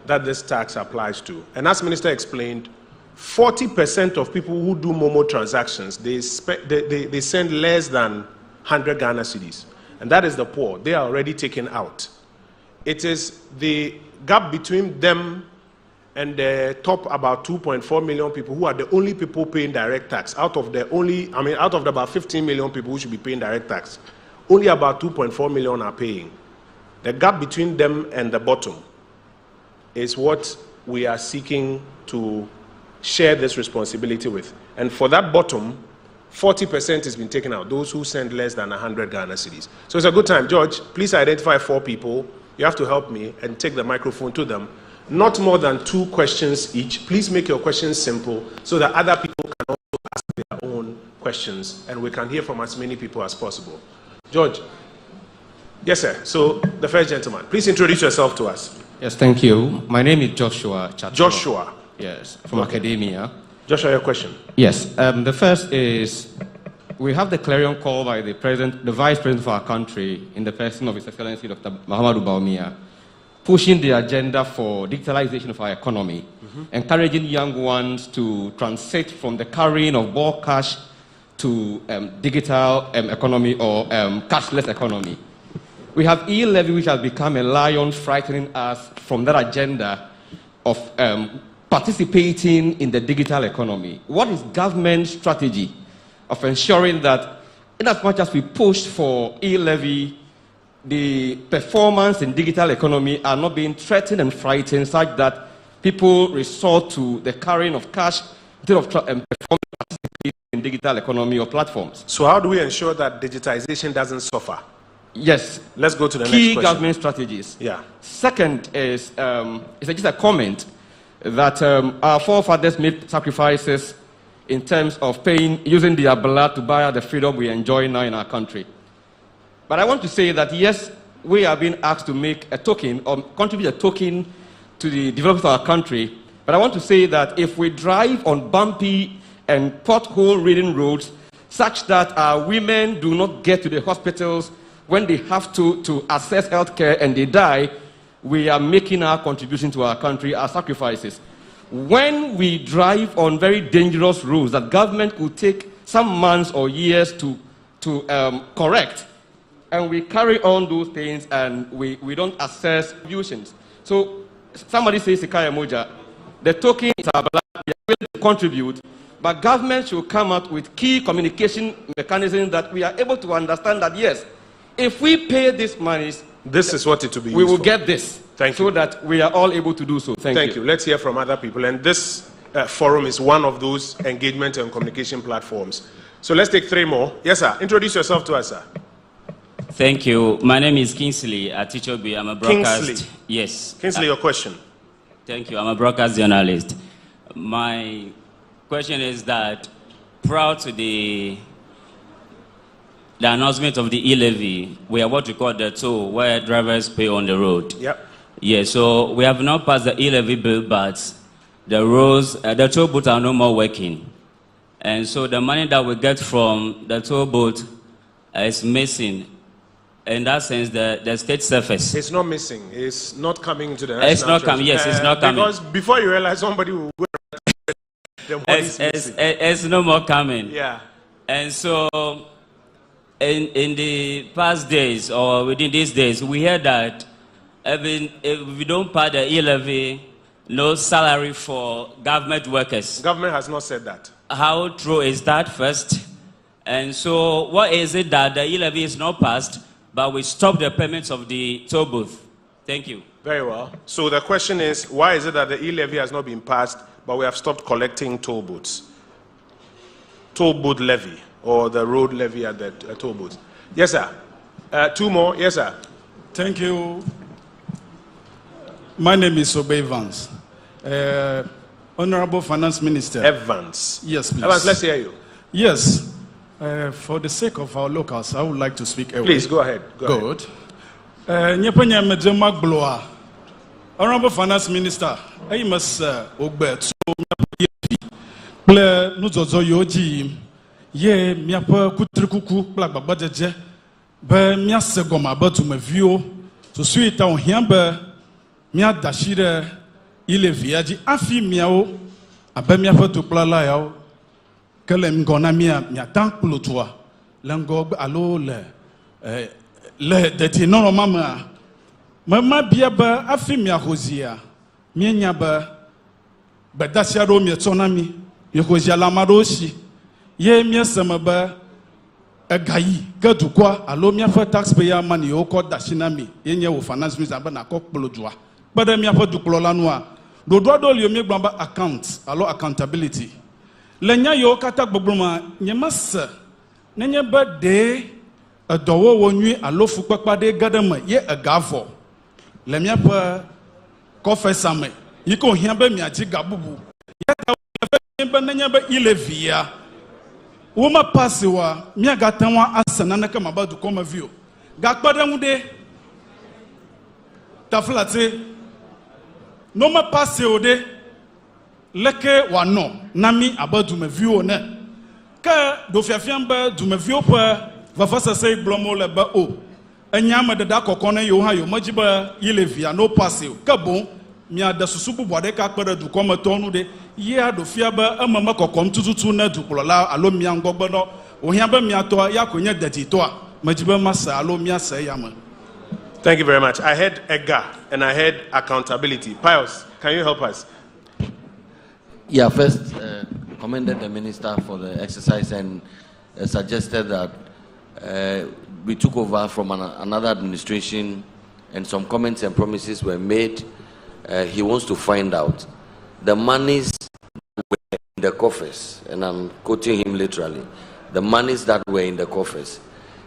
that this tax applies to. And as Minister explained, 40% of people who do Momo transactions, they send less than 100 Ghana cedis. And that is the poor. They are already taken out. It is the gap between them and the top about 2.4 million people who are the only people paying direct tax. Out of the about 15 million people who should be paying direct tax, only about 2.4 million are paying. The gap between them and the bottom is what we are seeking to share this responsibility with. And for that bottom, 40% has been taken out, those who send less than 100 Ghana cedis. So it's a good time. George, please identify 4 people. You have to help me and take the microphone to them. Not more than 2 questions each. Please make your questions simple so that other people can also ask their own questions and we can hear from as many people as possible. George. Yes, sir. So the first gentleman, please introduce yourself to us. Yes, thank you. My name is Joshua Chatro. Joshua. Yes, from academia. Joshua, your question. Yes, the first is, we have the clarion call by the president, the vice president of our country, in the person of His Excellency Dr. Mahamadou Bawumia, pushing the agenda for digitalization of our economy, encouraging young ones to transit from the carrying of bulk cash to digital economy or cashless economy. We have E-levy, which has become a lion frightening us from that agenda of participating in the digital economy. What is government strategy of ensuring that, in as much as we push for E-levy, the performance in digital economy are not being threatened and frightened such that people resort to the carrying of cash instead of performing in digital economy or platforms? So how do we ensure that digitization doesn't suffer? Yes. Let's go to the next question. Key government strategies. Yeah. Second is, it's just a comment that our forefathers made sacrifices in terms of using their blood to buy the freedom we enjoy now in our country. But I want to say that yes, we are being asked to make a token or contribute a token to the development of our country. But I want to say that if we drive on bumpy and pothole-ridden roads such that our women do not get to the hospitals when they have to access health care and they die, we are making our contribution to our country, our sacrifices. When we drive on very dangerous roads that government could take some months or years to correct, and we carry on those things and we don't assess contributions. So somebody says, Sikaya Moja, the token is our blood, we are willing to contribute, but government should come out with key communication mechanisms that we are able to understand that yes, if we pay these monies, this is what it will be we used will for. get this. Thank so you. that we are all able to do so. Thank you. Let's hear from other people. And this forum is one of those engagement and communication platforms. So let's take 3 more. Yes, sir. Introduce yourself to us, sir. Thank you. My name is Kingsley at Teacher B. I'm a broadcast. Kingsley. Yes. Kingsley, your question. Thank you. I'm a broadcast journalist. My question is that prior to the announcement of the E-levy, we have what we call the toll, where drivers pay on the road. Yep. Yeah, so we have now passed the E-levy bill, but the roads, the toll booths are no more working. And so the money that we get from the toll booth is missing. In that sense, the state surface. It's not missing. It's not coming into the national It's not coming, yes, it's not coming. Because before you realize somebody will go the money is missing. It's no more coming. Yeah. And so in the past days or within these days, we heard that even if we don't pay the E-levy, no salary for government workers. Government has not said that. How true is that first? And so what is it that the E-levy is not passed, but we stop the payments of the toll booth? Thank you. Very well. So the question is, why is it that the E-levy has not been passed, but we have stopped collecting toll booths? Toll booth levy, or the road levy at the toll booths. Yes, sir. Two more. Yes, sir. Thank you. My name is Obey Evans. Honorable Finance Minister. Evans. Yes, please. Evans, let's hear you. Yes. For the sake of our locals, I would like to speak away. Please, go ahead. Good. Honorable Finance Minister, I must obey ple nuzozo yoji ye miapa kutrikuku pla babajeje be miase goma batu me vio to suita on hiambe mia dashire E-levy aji afi miao abe miapa to pla la yao kele ngona mia tank plotoa lengo alo le deti no mama mama bia ba afi mia hozia mienya ba bedasia ro mi tonami Yehoja lamaroshi ye miesema ba egayi gadukwa alo miafa taxpayer money oko dashinami yenye wo finance minister ba na kokplodua bada miafa duklola noa dodo do li omi gbamba account alo accountability lenya yo kata gbogboma nyemasa nenye ba de edowo wonwi alo fukpakpa de gadama ye egavo le miafa kofesame yiko hia ba miaji gabubu yata E-levy ya woma pasiwa mia gatanwa asana na kama badu koma view gakpada ngude taflate no ma passe ode leke wano nami abadu me view ne ka do fiafiamba du me view pa va fasa sei blomo le ba o enyama de da kokona yo ha yo majiba E-levy ya no passe ka bon mia da susubu bode ka kpada du koma tonu de ye do fiaba amama kokom tututu na duklola alo mia ngogbono ohiaba mia to ya konye dati to a majiba masa alo mia se yama. Thank you very much. I heard EGA and I heard accountability. Pius, can you help us? Yeah, first commended the minister for the exercise and suggested that we took over from another administration and some comments and promises were made. He wants to find out the monies that were in the coffers, and I'm quoting him literally, the monies that were in the coffers.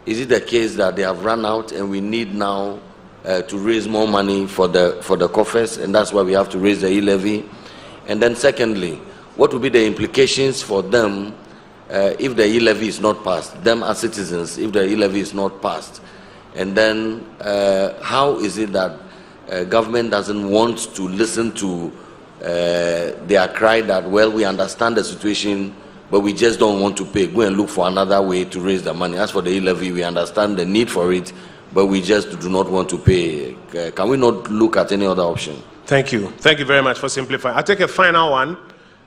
Is it the case that they have run out and we need now to raise more money for the coffers, and that's why we have to raise the E-levy? And then secondly, what will be the implications for them if the E-levy is not passed, them as citizens, if the E-levy is not passed? And then how is it that government doesn't want to listen to their cry that, well, we understand the situation, but we just don't want to pay. Go and look for another way to raise the money. As for the E-levy, we understand the need for it, but we just do not want to pay. Can we not look at any other option? Thank you. Thank you very much for simplifying. I'll take a final one,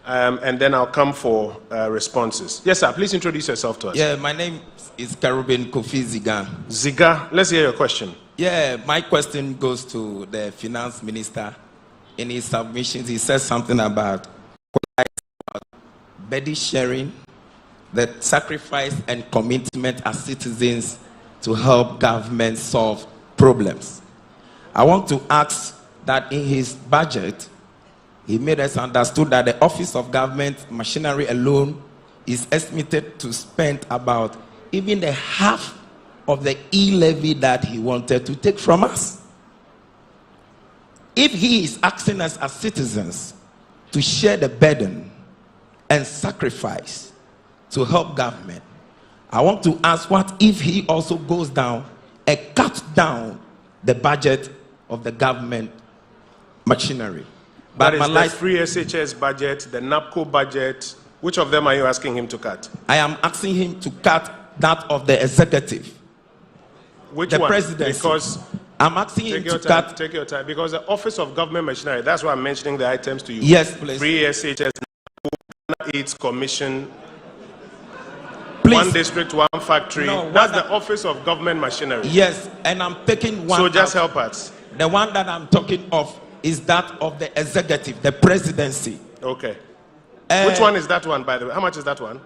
and then I'll come for responses. Yes, sir. Please introduce yourself to us. Yeah, my name is Karubin Kofi Ziga. Ziga, let's hear your question. Yeah, my question goes to the finance minister. In his submissions, he says something about burden sharing, the sacrifice and commitment as citizens to help government solve problems. I want to ask that in his budget, he made us understood that the Office of Government Machinery alone is estimated to spend about even the half of the E-levy that he wanted to take from us. If he is asking us as citizens to share the burden and sacrifice to help government, I want to ask, what if he also goes down and cuts down the budget of the government machinery? But that is the free SHS budget, the NAPCO budget. Which of them are you asking him to cut? I am asking him to cut that of the executive. Which the one? Presidency. Because I'm asking him to cut. Take your time. Because the Office of Government Machinery, that's why I'm mentioning the items to you. Yes, please. Free SHS, AIDS Commission. One district, one factory. No, that's the Office of Government Machinery. Yes, and I'm taking one. So just help us. The one that I'm talking of is that of the executive, the presidency. Okay. Which one is that one, by the way? How much is that one?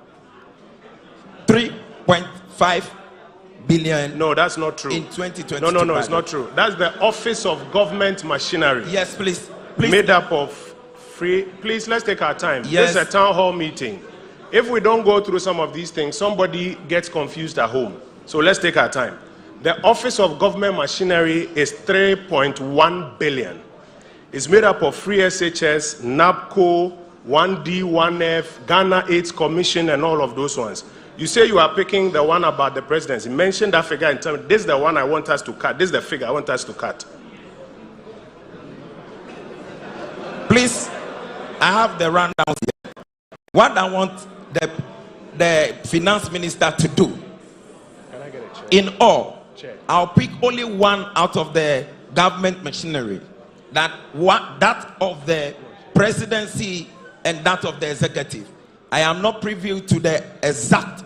3.5 billion. No, that's not true. In 2022. No, it's not true. That's the Office of Government Machinery. Yes, please. Made up of free. Please, let's take our time. Yes. This is a town hall meeting. If we don't go through some of these things, somebody gets confused at home. So let's take our time. The Office of Government Machinery is 3.1 billion. It's made up of free SHS, NABCO, 1D, 1F, Ghana AIDS Commission, and all of those ones. You say you are picking the one about the presidency. Mention that figure and tell me, this is the one I want us to cut. This is the figure I want us to cut. Please, I have the rundown here. What I want the finance minister to do. Can I get a check? In all, Check. I'll pick only one out of the government machinery. That of the presidency and that of the executive. I am not privy to the exact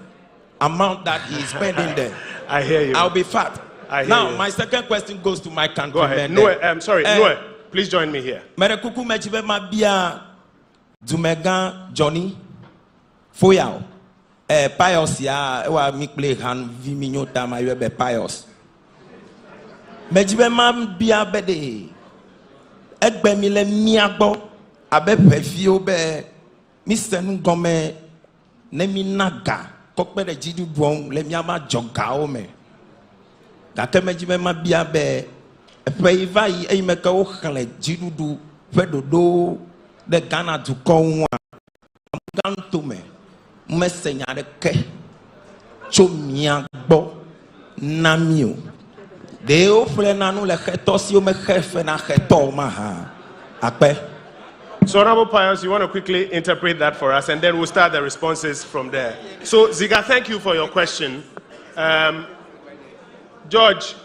amount that he is spending there. I hear you. I'll be fat. Now, my second question goes to my country. Go ahead. Noe, Noe, please join me here. Merekuku mechibe mabia Dumegan Johnny Foyao. Pious ya ewa mikple han viminyo tama yebe pious. Mechibe mabia bede. Egbe mile miagbo abe pefio be Mr. Ngome nemi naga kokpe de jidu duon le miama joga o me. Gake mechibe mabia be Peiva yi eimeka o khle jidudu fedodo de Ghana to konwa ganto me mesenya de ke chomia gbo namio de o fle nanu le khetosi o me khefe na kheto ma ha akpe. So, Honorable Pius, you want to quickly interpret that for us, and then we'll start the responses from there. So, Ziga, thank you for your question. George,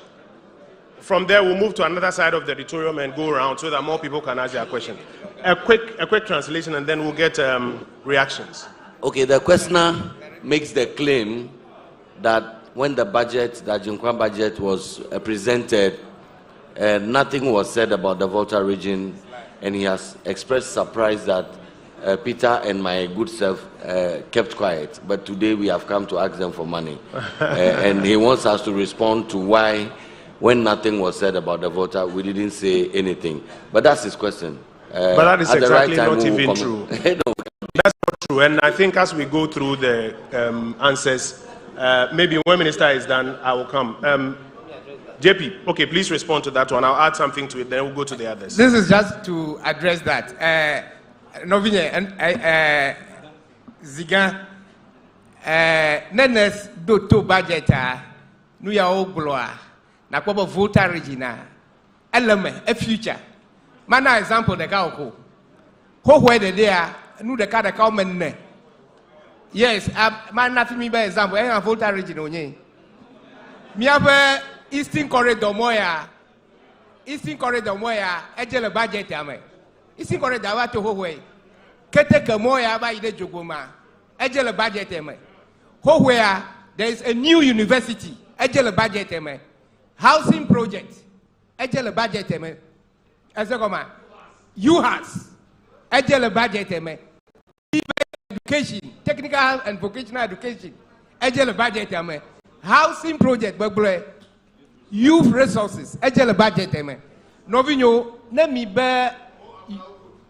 from there, we'll move to another side of the auditorium and go around so that more people can ask their question. A quick translation, and then we'll get reactions. Okay, the questioner makes the claim that when the budget, the Jinkwan budget was presented, nothing was said about the Volta region, and he has expressed surprise that Peter and my good self kept quiet. But today we have come to ask them for money. And he wants us to respond to why, when nothing was said about the Volta, we didn't say anything. But that's his question. But that is exactly not even true. That's not true. And I think as we go through the answers, maybe when Minister is done, I will come. JP, okay, please respond to that one. I'll add something to it, then we'll go to the others. This is just to address that. Novinye and Ziga, Nenes do to budget, nu ya ogloa, na kwa Volta region, element, a future. Mana example the Gauko. Ho where the there, nu the car the cowman. Yes, man, nothing me by example, I have Volta region on ye. Me have Eastern Corridor Moya, Ejele budget, Eastern Corridor to Howe. Keteka Moya by the Jogoma, Ejele budget, Howe, there is a new university, Ejele budget, housing project, Ejele budget, Ezegoma, UHAS, Ejele budget, education, technical and vocational education, Ejele budget, housing project, youth resources, Ejele budget, Novinyo, let me bear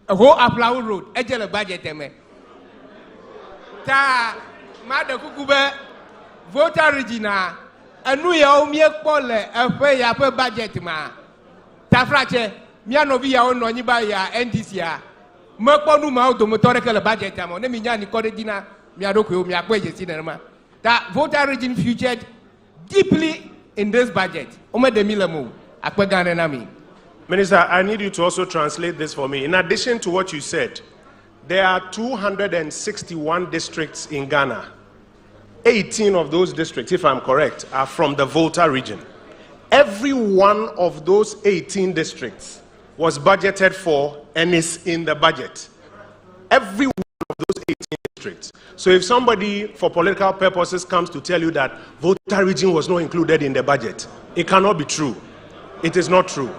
a whole Aplau road, Ejele budget, Ta Mada Kukube, Volta Regina, a new year, Pole, a pay up a budget, ma. Tafrache, Mianovia on Nibaya, NDCA, Merponu Mao, the motorical budget, Nemiani Corredina, Miadoku, Miakwe, cinema. That Volta region featured deeply in this budget. Minister, I need you to also translate this for me. In addition to what you said, there are 261 districts in Ghana. 18 of those districts, if I'm correct, are from the Volta region. Every one of those 18 districts was budgeted for and is in the budget. Every one of those 18 districts. districts. So if somebody, for political purposes, comes to tell you that Volta region was not included in the budget, it cannot be true. It is not true.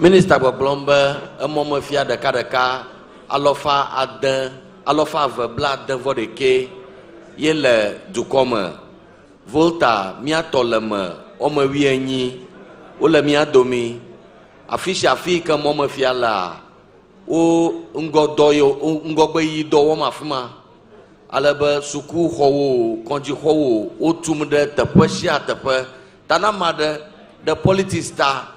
Minister Boblombe, Momofia de Kadaka, Alofa Aden, Alofa Verbla de Vodeke, Yele Dukome, Volta, Miatoleme, Omewieni, Ole Miadomi, Afisha Fika Momofia la, O Ngodoyo, Ngobeyi do Womafma, Alebe Suku Ho, Konji Ho, O Tumde, the Persia, the Per, Tanamade, the politista.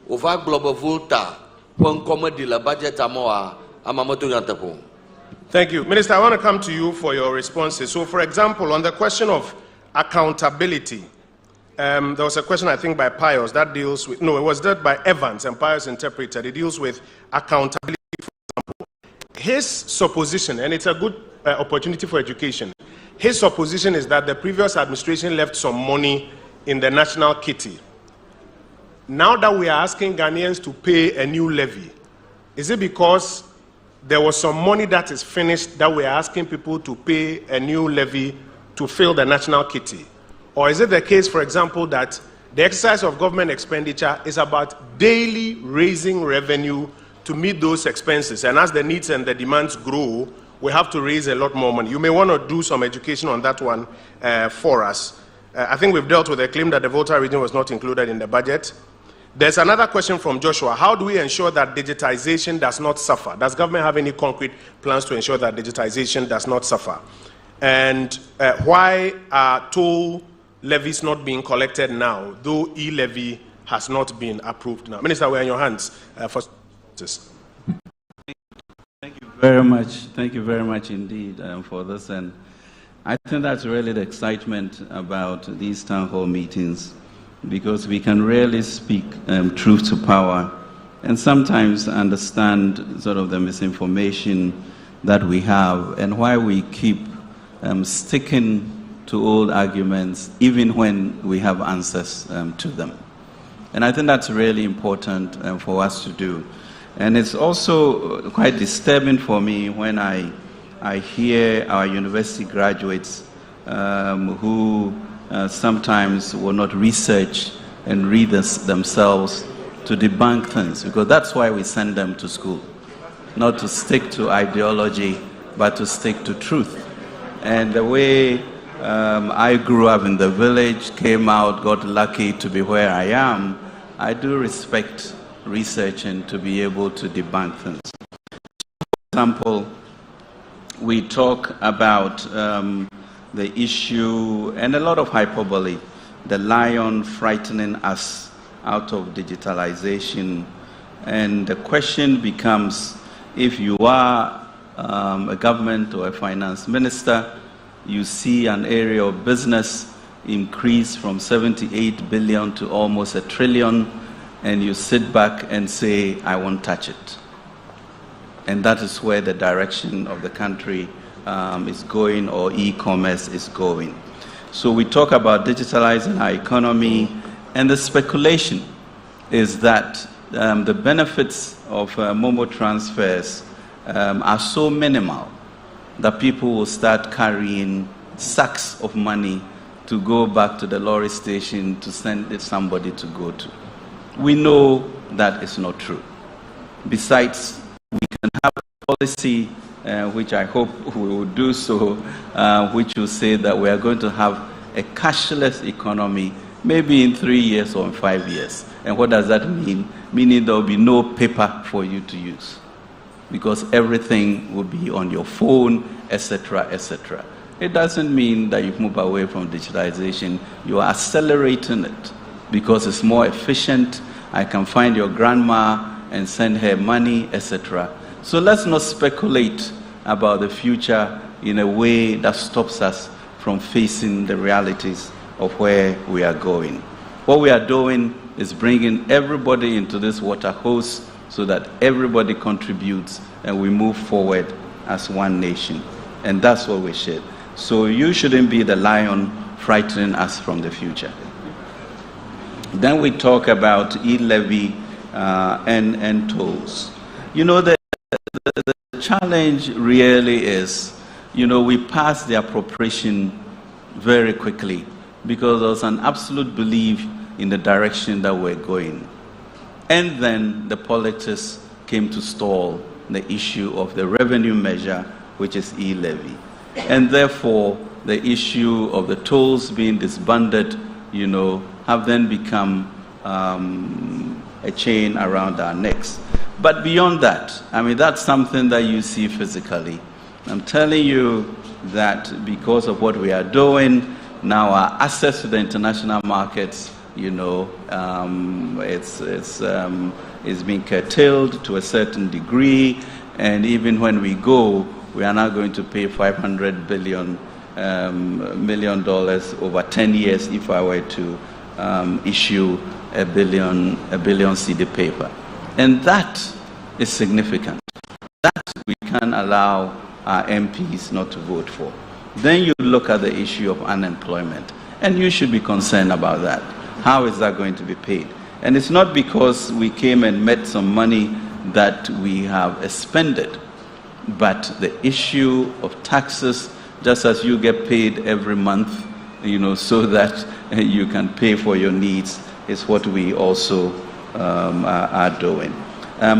Over global Volta, comedy la budget amoa, amamoto. Thank you. Minister, I want to come to you for your responses. So, for example, on the question of accountability, there was a question, I think, by Pius that deals with, no, it was done by Evans, and Pius interpreted. It deals with accountability, for example. His supposition, and it's a good opportunity for education, his supposition is that the previous administration left some money in the national kitty. Now that we are asking Ghanaians to pay a new levy, is it because there was some money that is finished that we are asking people to pay a new levy to fill the national kitty? Or is it the case, for example, that the exercise of government expenditure is about daily raising revenue to meet those expenses, and as the needs and the demands grow, we have to raise a lot more money? You may want to do some education on that one for us. I think we've dealt with a claim that the Volta region was not included in the budget. There's another question from Joshua. How do we ensure that digitization does not suffer? Does government have any concrete plans to ensure that digitization does not suffer? And why are toll levies not being collected now, though E-levy has not been approved now? Minister, we're in your hands for this. Thank you very much. Thank you very much indeed for this. And I think that's really the excitement about these town hall meetings, because we can really speak truth to power and sometimes understand sort of the misinformation that we have and why we keep sticking to old arguments even when we have answers to them. And I think that's really important for us to do. And it's also quite disturbing for me when I hear our university graduates who sometimes will not research and read themselves to debunk things, because that's why we send them to school, not to stick to ideology, but to stick to truth. And the way I grew up in the village, came out, got lucky to be where I am, I do respect research and to be able to debunk things. For example, we talk about the issue, and a lot of hyperbole, the lion frightening us out of digitalization. And the question becomes, if you are a government or a finance minister, you see an area of business increase from 78 billion to almost $1 trillion, and you sit back and say, I won't touch it. And that is where the direction of the country is going, or e-commerce is going. So we talk about digitalizing our economy, and the speculation is that the benefits of Momo transfers are so minimal that people will start carrying sacks of money to go back to the lorry station to send somebody to go to. We know that is not true. Besides, we can have a policy which I hope we will do so, which will say that we are going to have a cashless economy, maybe in 3 years or in 5 years. And what does that mean? Meaning there will be no paper for you to use, because everything will be on your phone, etc., etc. It doesn't mean that you move away from digitalization. You are accelerating it because it's more efficient. I can find your grandma and send her money, etc. So let's not speculate about the future in a way that stops us from facing the realities of where we are going. What we are doing is bringing everybody into this water hose so that everybody contributes and we move forward as one nation. And that's what we should. So you shouldn't be the lion frightening us from the future. Then we talk about E-levy and tolls. You know, the challenge really is, we passed the appropriation very quickly because there was an absolute belief in the direction that we're going. And then the politics came to stall the issue of the revenue measure, which is E-levy. And therefore, the issue of the tolls being disbanded, have then become a chain around our necks. But beyond that, that's something that you see physically. I'm telling you that because of what we are doing, now our access to the international markets, it's being curtailed to a certain degree, and even when we go, we are now going to pay $500 million over 10 years if I were to issue a billion CD paper. And that is significant. That we can allow our MPs not to vote for. Then you look at the issue of unemployment, and you should be concerned about that. How is that going to be paid? And it's not because we came and met some money that we have expended, but the issue of taxes, just as you get paid every month, so that you can pay for your needs, is what we also are doing.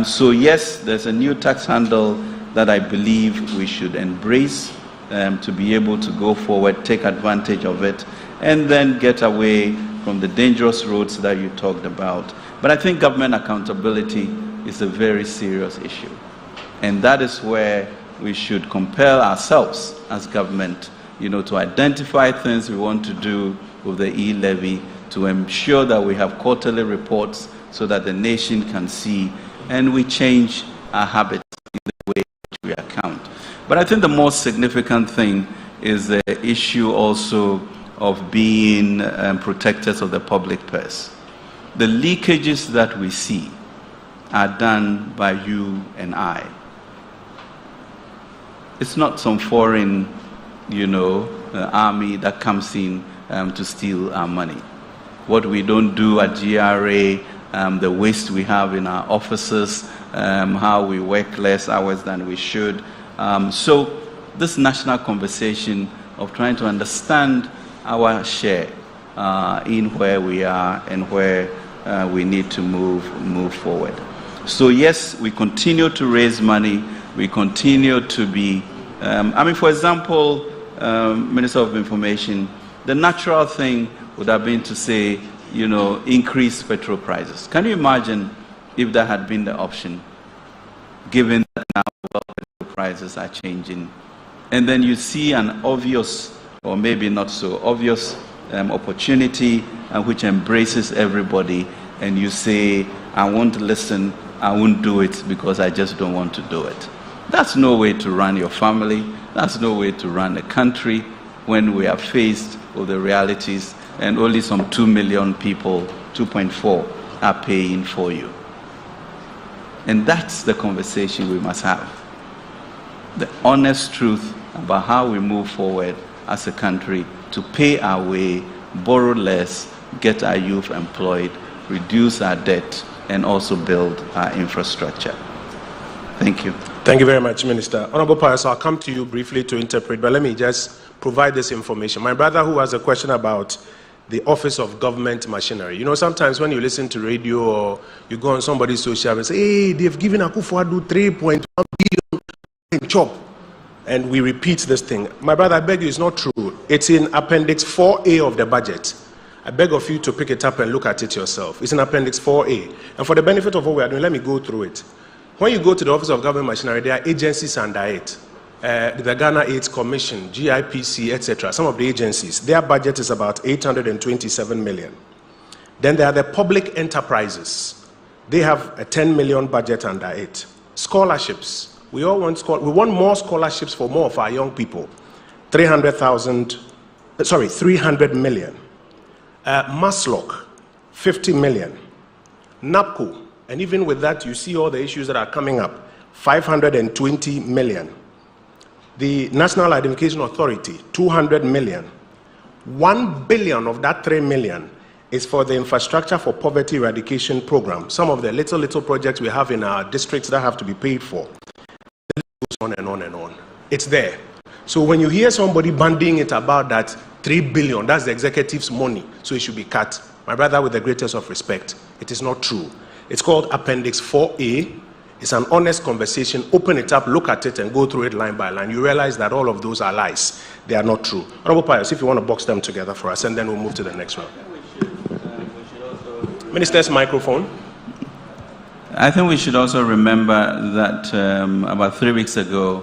So yes, there's a new tax handle that I believe we should embrace to be able to go forward, take advantage of it, and then get away from the dangerous roads that you talked about. But I think government accountability is a very serious issue. And that is where we should compel ourselves as government, to identify things we want to do with the E-levy, to ensure that we have quarterly reports so that the nation can see, and we change our habits in the way we account. But I think the most significant thing is the issue also of being protectors of the public purse. The leakages that we see are done by you and I. It's not some foreign, army that comes in to steal our money. What we don't do at GRA, the waste we have in our offices, how we work less hours than we should. So this national conversation of trying to understand our share in where we are and where we need to move forward. So yes, we continue to raise money. We continue to be, for example, Minister of Information, the natural thing would have been to say, increase petrol prices. Can you imagine if that had been the option, given that now petrol prices are changing? And then you see an obvious, or maybe not so obvious, opportunity which embraces everybody, and you say, I won't listen, I won't do it because I just don't want to do it. That's no way to run your family. That's no way to run a country when we are faced with the realities and only some 2 million people, 2.4, are paying for you. And that's the conversation we must have. The honest truth about how we move forward as a country to pay our way, borrow less, get our youth employed, reduce our debt, and also build our infrastructure. Thank you. Thank you very much, Minister. Honorable Pius, I'll come to you briefly to interpret, but let me just provide this information. My brother who has a question about the Office of Government Machinery. Sometimes when you listen to radio or you go on somebody's social and say, hey, they've given Akufo-Addo 3.1 billion in chop. And we repeat this thing. My brother, I beg you, it's not true. It's in Appendix 4A of the budget. I beg of you to pick it up and look at it yourself. It's in Appendix 4A. And for the benefit of what we are doing, let me go through it. When you go to the Office of Government Machinery, there are agencies under it. The Ghana AIDS Commission, GIPC, etc. Some of the agencies, their budget is about 827 million. Then there are the public enterprises. They have a 10 million budget under it. Scholarships. We want more scholarships for more of our young people. 300 million. Maslock, 50 million. NAPCO, and even with that, you see all the issues that are coming up. 520 million. The National Identification Authority, 200 million. 1 billion of that 3 million is for the Infrastructure for Poverty Eradication Program. Some of the little projects we have in our districts that have to be paid for. The list goes on and on and on. It's there. So when you hear somebody bandying it about that 3 billion, that's the executive's money, so it should be cut. My brother, with the greatest of respect, it is not true. It's called Appendix 4A. It's an honest conversation. Open it up, look at it, and go through it line by line. You realize that all of those are lies. They are not true. Honorable Pius, if you want to box them together for us, and then we'll move to the next round. Minister's microphone. I think we should also remember that about 3 weeks ago,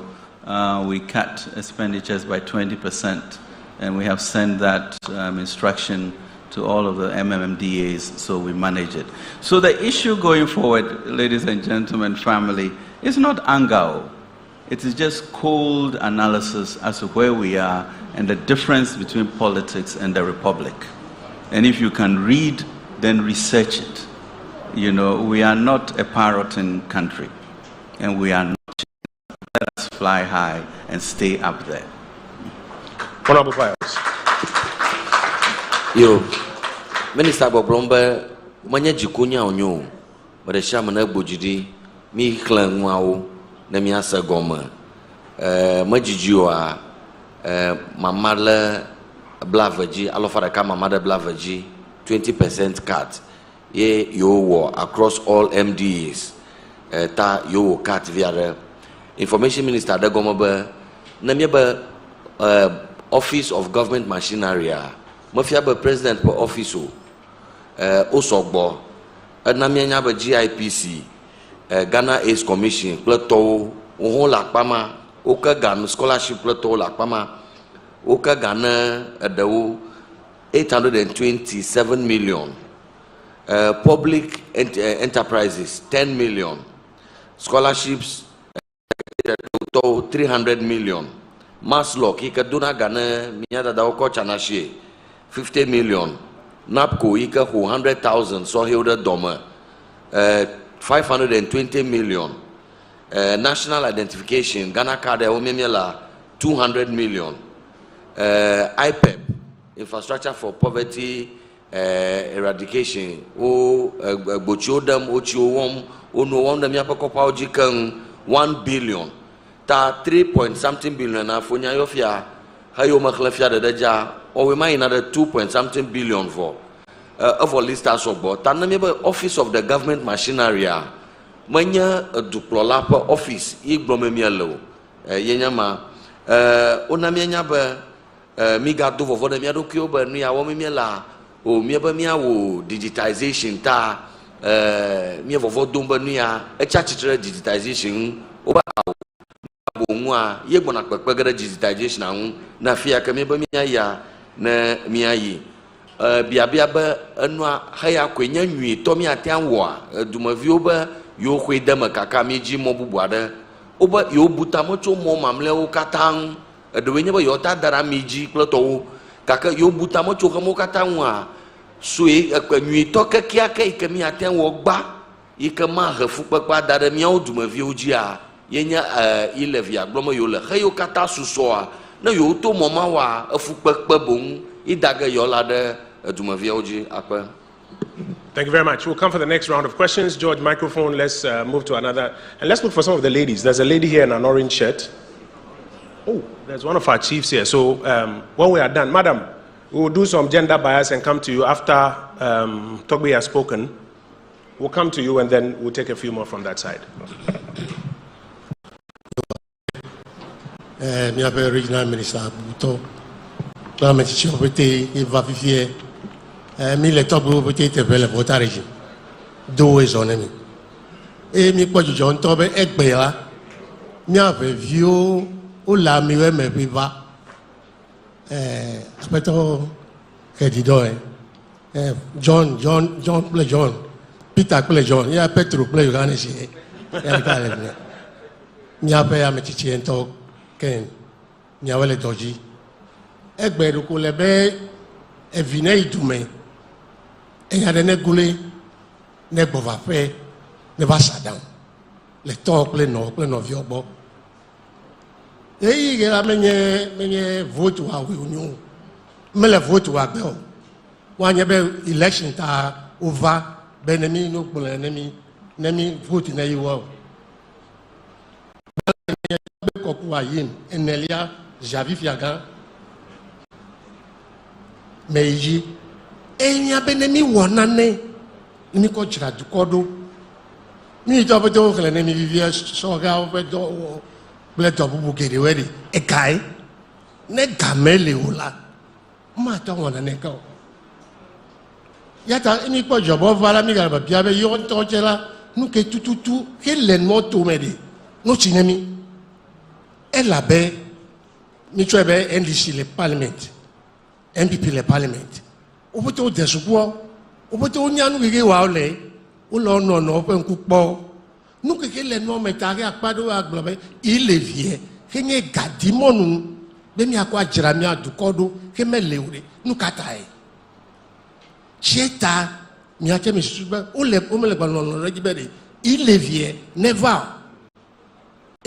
we cut expenditures by 20%, and we have sent that instruction to all of the MMMDAs, so we manage it. So the issue going forward, ladies and gentlemen, family, is not anger. It is just cold analysis as to where we are and the difference between politics and the republic. And if you can read, then research it. You know, we are not a parroting country, and we are not. Let us fly high and stay up there. Honorable Pius. Yo, Minister Bobrombe, manya jikunya onyo, badesha mana bojidi, mi klan wao, na mi asa goma. Majijiwa, mamala blavaji, alofara ka mamada blavaji, 20% cut. Ye yo wo across all MDs. Ta yo cut via Information Minister da goma ba, na mi ba Office of Government Machinery. Mafia be president per office Osogbo Namianya be GIPC Ghana Ace Commission Plateau Ohon Lakpama Oka Ghana Scholarship Plateau Lakpama Oka Ghana Edawo 827 million Public Enterprises 10 million Scholarships 300 million Maslock Ikaduna Ghana Minyada Daoko Chanashe 50 million. NAPCO ika 100,000 so Hilda Doma 520 million. National identification Ghana card omemela 200 million. IPEP infrastructure for poverty eradication o bochodam ochiowom ono wonder mi apakopa ojikan 1 billion ta 3 billion na fonya yofia hayo makhlafia deja or we might another 2 billion for list as of but office of the government machinery manya duplolapa office igbomemielo yenyama onamianya ba miga do vovo na miado kyo ba nu ya wo memiela o miaba miawo digitization ta mi vovo domba nu ya echachitre digitization oba bonwa ye gbona pepegere digitization ahun na fia ka miaba miya ya na miayi biabia ba enua haya kwenya nwi to mi atianwa dumavio ba yo hwedama kaka meji mo bubuade oba yo butamocho mo mamle o katang edwenye ba yo ta dara meji kloto kaka yo butamocho kamo katangwa sui nwi to kekia ke ikemi atianwa gba ikema refu papa dara miao dumavio jia yenya E-levy agbloma yo le heyo kata susoa na yo to moma wa afukpekpe bon idaga yo la de dumavia oji akpa. Thank you very much. We'll come for the next round of questions. George, microphone. Let's move to another. And let's look for some of the ladies. There's a lady here in an orange shirt. Oh, there's one of our chiefs here. So when we are done, madam, we will do some gender bias and come to you after Togbe has spoken. We'll come to you and then we'll take a few more from that side. Miabe regional minister Buto, la métier opété il va vivre. Mi le top opété te belle Volta régime. Do is on me. Et mi quoi du John Tobe ekbea. Miabe vieux ou la miwe me viva. Apeto que dido John play John. Peter play John. Ya Petro play Uganda si. Ya kale. Miabe ya métier ento Ken, Niawele Doji. Egberu Kulebe, Evine Idume, Eyadene Gule, Nebovape, Nevasadam. Le talk, le no viobo. Eyi gela menye vote wa union. Mele vote wa bel. Wanyebe election ta over benemi no kule nemi vote na yiwo. kokua yin enelia javifiaga meiji enya benemi wonane ni ko jira dukodo ni to beto kele ne mi vivia so ga beto ble to bubu gede wedi e kai ne gamele ola ma to wonane ka yata ni ko jobo vala mi ga ba biabe yo to jela nu ke tututu ke len mo to mede no chinemi e labe mi chobe NDC le parliament MPP le parliament o boto desupo o boto nyanu gege wa ole o lo no no pe nkupo nu ke len mo metare akpado aglobe E-levy ke nye gadimonu be mi akwa jira mi adukodo ke melewre nu katai cheta mi ake mi suba o mele gba no regibede E-levy never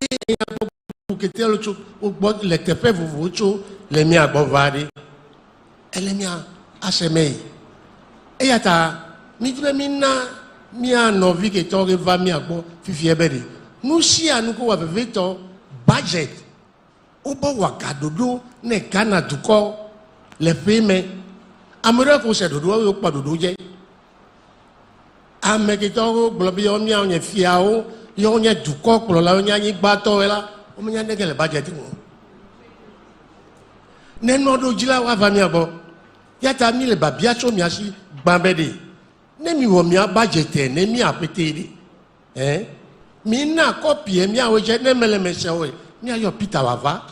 e ya ke telo cho o gbo le tepe vovo cho le mi agbovade elemia asemei eyata mi dibe minna mi ano vi ke to va mi agbo fifi ebede nu si anu ko wa veveto budget o bo wa gadodo ne Ghana duko le peme amere ko se dodo o pa dodo je ame ke to gbo bi o mi awon fiao yo nya duko plo la nya yin gba to ela o mi nya ne le budget mo ne no do jila wa va mi agbo yata mi le babia cho mi asi gbambede ne mi wo mi abajete ne mi apetede mi na copy mi awo je ne mele mesewe mi ayo Peter wava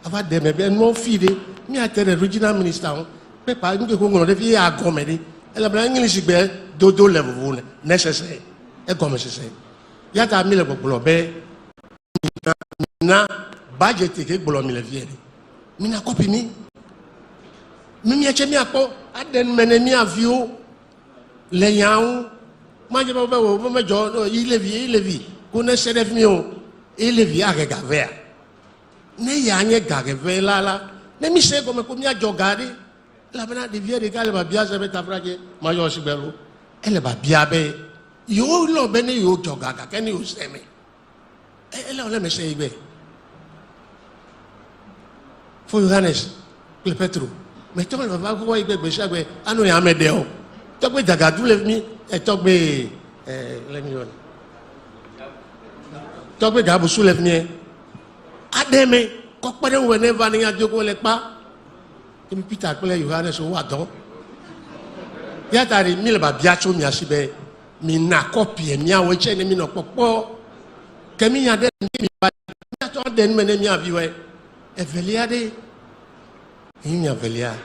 ava de me be no fide mi atere regional minister on pe pa nge ko ngoro de fi agomede ele bra English gbe dodo level wo necessary e go necessary yata mi le gbogbo be na budget ke gbolo mi le viere mi na copy mi mimi eche mi akpo aden mene mi avio le yaun ma je ba wo mejo E-levy ko ne sedef mi o E-levy age gavea ne ya nye gave la ne mi se ko me ko mi ajo gade la bena de vie de gale ba bia se be tafraje ma yo sigbelo ele ba bia be yo lo be ne yo jo gaga ke ni o se me ele o le me se igbe for Johannes le Petro mais tu vas voir quoi il peut chaque anu ya medeo to pe dagadu le mi e to pe le mi on to pe gabu su le mi ademe ko pere we ne va ni ajoko le pa ki mi Peter pe le Johannes o wa don ya tari mi le ba bia cho mi asibe mi na copy mi awo che ni mi no popo ke mi ya de mi ba ya to de me ne mi aviwe e veliade inya velia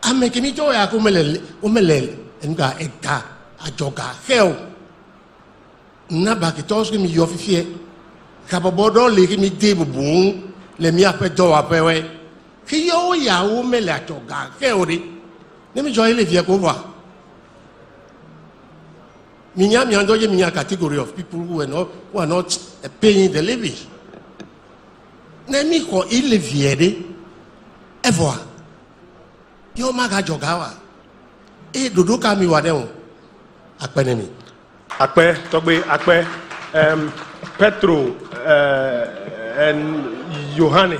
ame kini to ya ko mele nga eka ajoga hell na ba ki to so mi yo fifie ka bobo le ki mi de bubu le mi ape do ape we ki yo ya wo mele ajoga hell ri ne mi jo E-levy ko wa minya mi ando je minya category of people who are not paying the levy ne mi ko E-levy de ever yo maga jogawa e dodo ka mi wa de o apene mi akpe togbe akpe Petro and Yohane,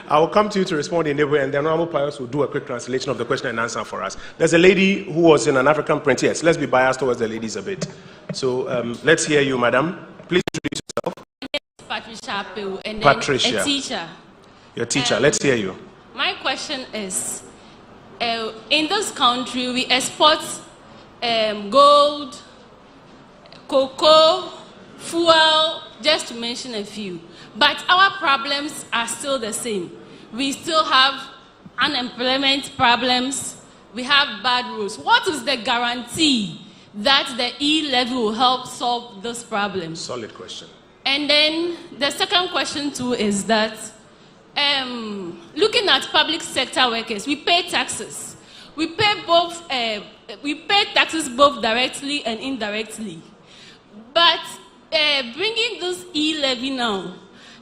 I will come to you to respond in Hebrew, and then Honorable Pius will do a quick translation of the question and answer for us. There's a lady who was in an African print. Yes, let's be biased towards the ladies a bit. So let's hear you, madam. Please introduce yourself. My name is Patricia Peu, and then Patricia. a teacher. Your teacher. Let's hear you. My question is, in this country, we export gold, cocoa, fuel, just to mention a few. But our problems are still the same. We still have unemployment problems. We have bad roads. What is the guarantee that the E-levy will help solve this problem? Solid question. And then the second question too is that looking at public sector workers, we pay taxes. We pay taxes both directly and indirectly. But bringing this E-levy now,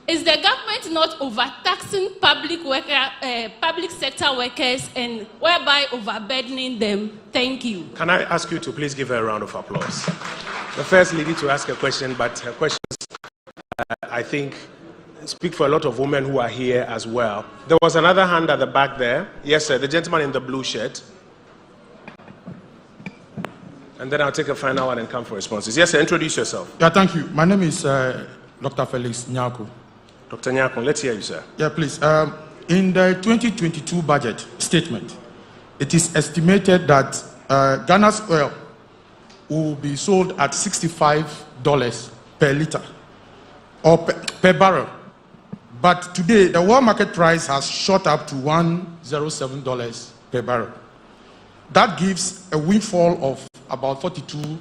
is the government not overtaxing public sector workers and whereby overburdening them? Thank you. Can I ask you to please give her a round of applause? The first lady to ask a question, but her questions think, speak for a lot of women who are here as well. There was another hand at the back there. Yes, sir, the gentleman in the blue shirt. And then I'll take a final one and come for responses. Yes, sir, introduce yourself. Yeah, thank you. My name is Dr. Felix Nyako. Dr. Nyako, let's hear you, sir. Yeah, please. In the 2022 budget statement, it is estimated that Ghana's oil will be sold at $65 per liter or per barrel. But today, the world market price has shot up to $107 per barrel. That gives a windfall of about $42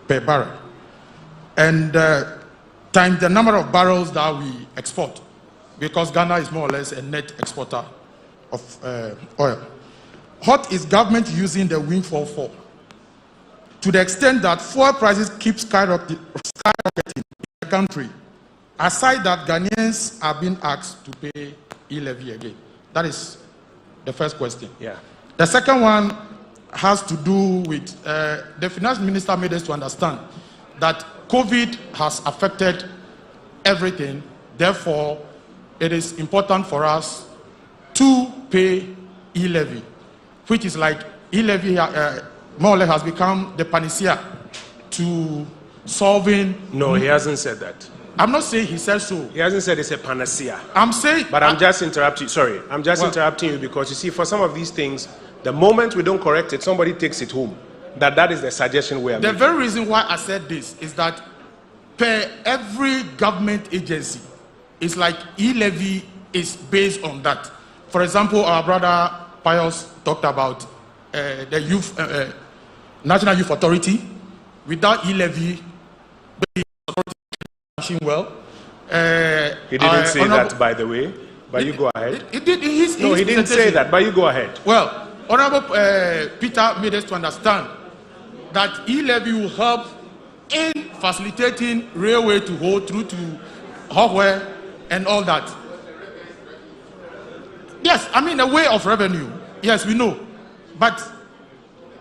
per barrel. And times the number of barrels that we export, because Ghana is more or less a net exporter of oil. What is government using the windfall for? To the extent that fuel prices keep skyrocketing in the country, aside that, Ghanaians are being asked to pay E-levy again. That is the first question. Yeah. The second one has to do with the finance minister made us to understand that COVID has affected everything. Therefore, it is important for us to pay E-levy, which is like E-levy more or less has become the panacea to solving. No, he hasn't said that. I'm not saying he said so. He hasn't said it's a panacea. I'm saying. But I'm just interrupting. Sorry, I'm just interrupting you because you see, for some of these things, the moment we don't correct it, somebody takes it home. That is the suggestion we are making. The very reason why I said this is that per every government agency, it's like E-levy is based on that. For example, our brother Pius talked about the youth, National Youth Authority. Without E-levy, the authority functioning well. He didn't say that, by the way. But you go ahead. He did. No, he didn't say that. But you go ahead. Well, Honorable Peter made us to understand that E-levy will help in facilitating railway to go through to Hogware and all that. Yes, I mean a way of revenue. Yes, we know. But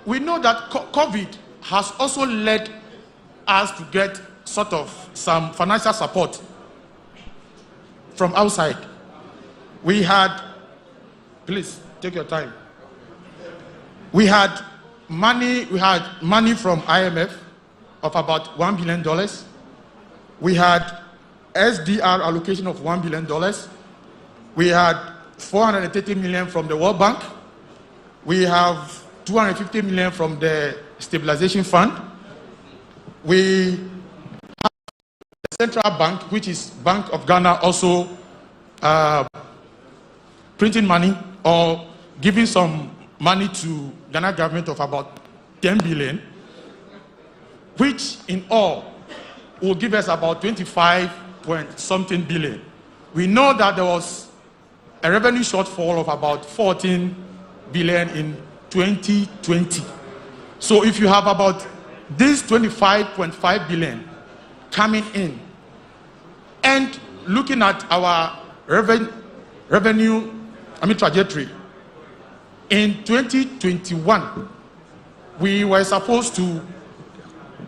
we know that COVID has also led us to get sort of some financial support from outside. We had, please take your time. We had money from IMF of about $1 billion. We had SDR allocation of $1 billion. We had 430 million from the World Bank. We have 250 million from the Stabilization Fund. We have the Central Bank, which is Bank of Ghana, also printing money or giving some money to Ghana government of about 10 billion, which in all will give us about 25 point something billion. We know that there was a revenue shortfall of about 14 billion in 2020. So if you have about this 25.5 billion coming in and looking at our revenue trajectory, in 2021, we were supposed to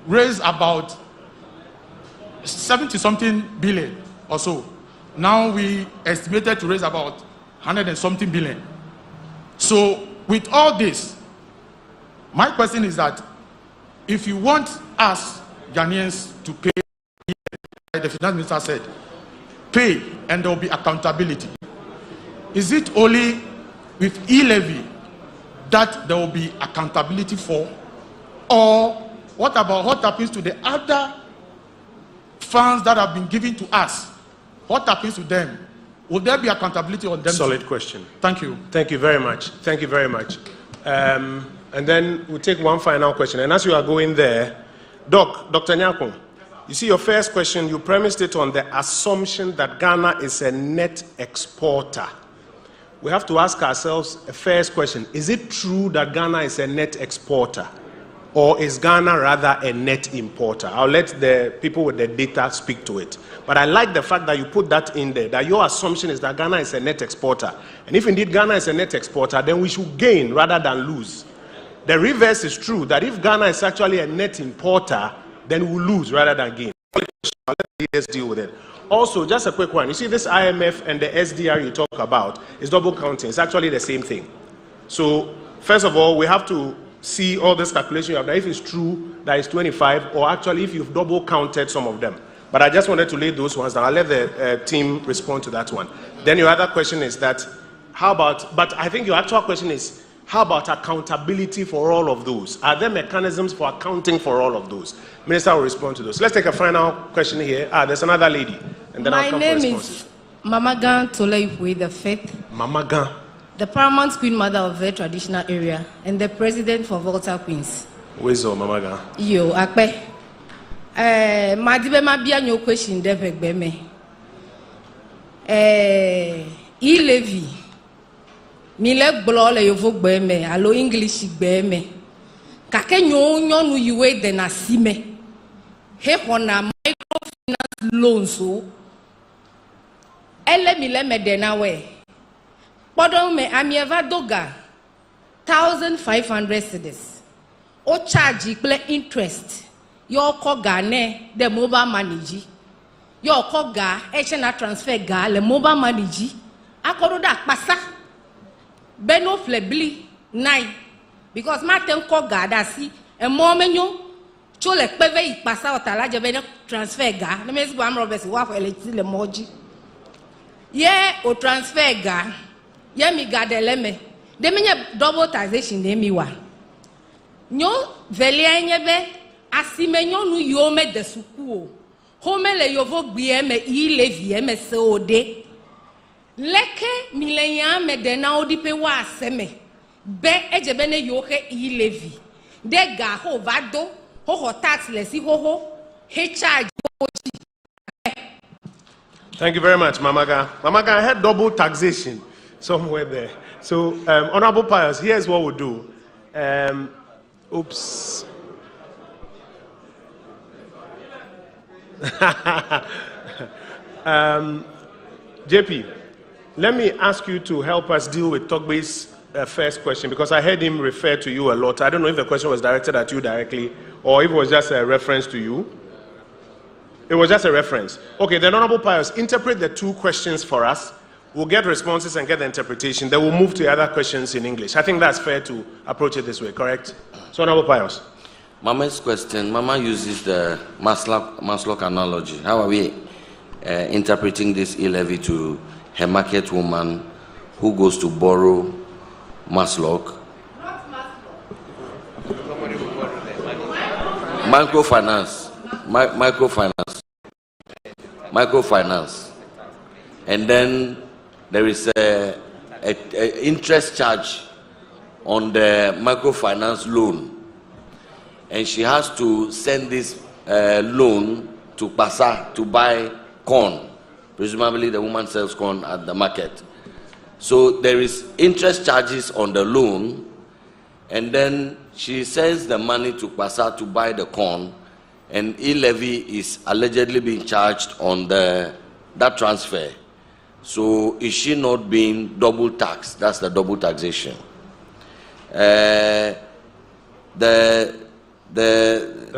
raise about 70-something billion or so. Now we estimated to raise about 100 and something billion. So with all this, my question is that if you want us Ghanaians to pay, like the finance minister said, pay and there will be accountability. Is it only with E-levy that there will be accountability for? Or what about what happens to the other funds that have been given to us? What happens to them? Will there be accountability on them? Solid question. Thank you. Thank you very much. Thank you very much. And then we'll take one final question. And as you are going there, Dr. Nyako, you see your first question, you premised it on the assumption that Ghana is a net exporter. We have to ask ourselves a first question. Is it true that Ghana is a net exporter? Or is Ghana rather a net importer? I'll let the people with the data speak to it. But I like the fact that you put that in there, that your assumption is that Ghana is a net exporter. And if indeed Ghana is a net exporter, then we should gain rather than lose. The reverse is true, that if Ghana is actually a net importer, then we'll lose rather than gain. leaders deal with it. Also, just a quick one. You see, this IMF and the SDR you talk about is double counting. It's actually the same thing. So, first of all, we have to see all this calculation you have done. If it's true that it's 25, or actually if you've double counted some of them. But I just wanted to lay those ones down. I'll let the team respond to that one. Then your other question is that, how about, but I think your actual question is, how about accountability for all of those? Are there mechanisms for accounting for all of those? Minister will respond to those. Let's take a final question here. There's another lady. And then My I'll come name for is Mama Gan Toleipwe the Fifth. Mama Gan. The paramount queen mother of the traditional area and the president for Volta Queens. Where's Mama Gan? Yo, akpe. Madibe mabia no question devek beme. E-levy. Mile blo le yovo beme, alo English beme. Kake nyo nu yuwe de na sime. He hona microfinance loans o. Ele mile me de na we. Podon me amieva doga 1,500 cedis. O charge play interest. Yo ko gane the mobile money. Yo ko ga na transfer ga le mobile money. Akodo da pasa. Beno flebli nine. Because Martin ko ga da si e mo menyo chole peve ipasa otalaje beno transfer ga. Na mezi gwa amro besi wa for eleti le moji. Ye o transfer ga. Ye mi gadeleme. De menye double taxation de mi wa. Nyo velia nyebe asimenyo nu yome de sukuo. Home le yovo gbiye me E-levy me se ode. Leke milenya me de na odipe wa aseme. Be ejebe ne yoke E-levy. De ga ho vado ho tax le si ho he charge. Thank you very much, Mamaga. Mamaga, I had double taxation somewhere there. So, Honorable Pius, here's what we'll do. Oops. JP, let me ask you to help us deal with Togbe's first question, because I heard him refer to you a lot. I don't know if the question was directed at you directly or if it was just a reference to you. It was just a reference. Okay, then Honorable Pius, interpret the two questions for us. We'll get responses and get the interpretation. Then we'll move to the other questions in English. I think that's fair to approach it this way, correct? So, Honorable Pius. Mama's question, Mama uses the Maslow analogy. How are we interpreting this E-levy to a market woman who goes to borrow Maslow? Microfinance. And then there is a interest charge on the microfinance loan. And she has to send this loan to Pasa to buy corn. Presumably the woman sells corn at the market. So there is interest charges on the loan, and then she sends the money to Pasa to buy the corn, and E-levy is allegedly being charged on that transfer. So is she not being double taxed? That's the double taxation. The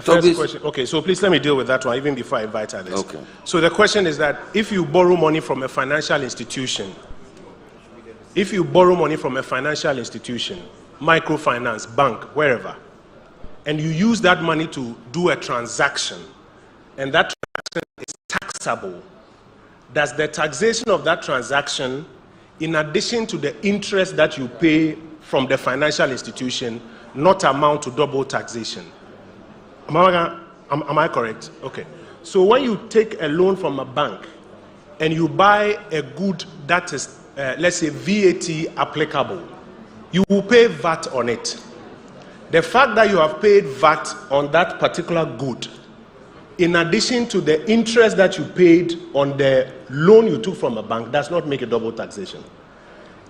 first question, okay, so please let me deal with that one even before I invite others. Okay. So the question is that if you borrow money from a financial institution, microfinance, bank, wherever, and you use that money to do a transaction, and that transaction is taxable, does the taxation of that transaction, in addition to the interest that you pay from the financial institution, not amount to double taxation? Am I correct? Okay. So when you take a loan from a bank and you buy a good that is, let's say, VAT applicable, you will pay VAT on it. The fact that you have paid VAT on that particular good, in addition to the interest that you paid on the loan you took from a bank, does not make a double taxation.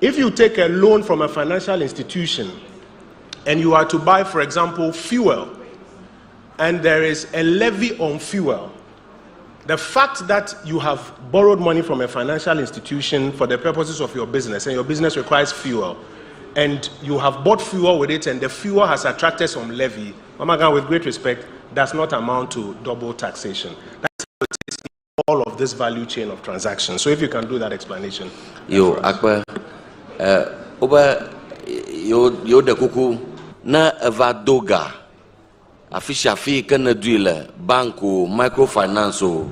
If you take a loan from a financial institution and you are to buy, for example, fuel, and there is a levy on fuel, the fact that you have borrowed money from a financial institution for the purposes of your business, and your business requires fuel, and you have bought fuel with it, and the fuel has attracted some levy, Mamaga, with great respect, does not amount to double taxation. That's how it is of this value chain of transactions. So if you can do that explanation. Yo, Akbar, over yo de kuku na evadoga afisha fi kana duile banko microfinance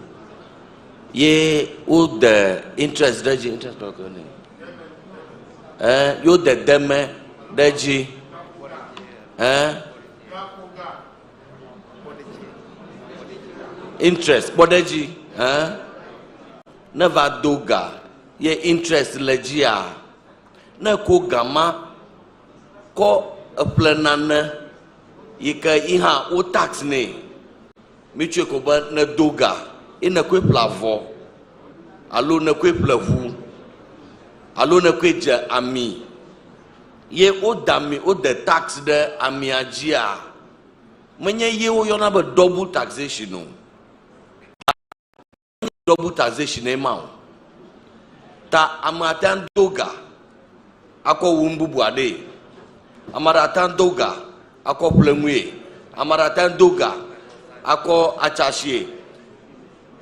ye o the interest deji interest yo de deme deji interest bodeji never doga ye interest legia na ko gama ko planane yika iha o tax ne miche ko ba na doga ina ko plavo alo na ko plavu alo na ko je ami ye o dami o the tax de ami agia menye ye o yona ba double taxation no double taxation amount ta amatan doga ako wumbubu ade amaratan doga ako plemwe amaratan doga ako achashie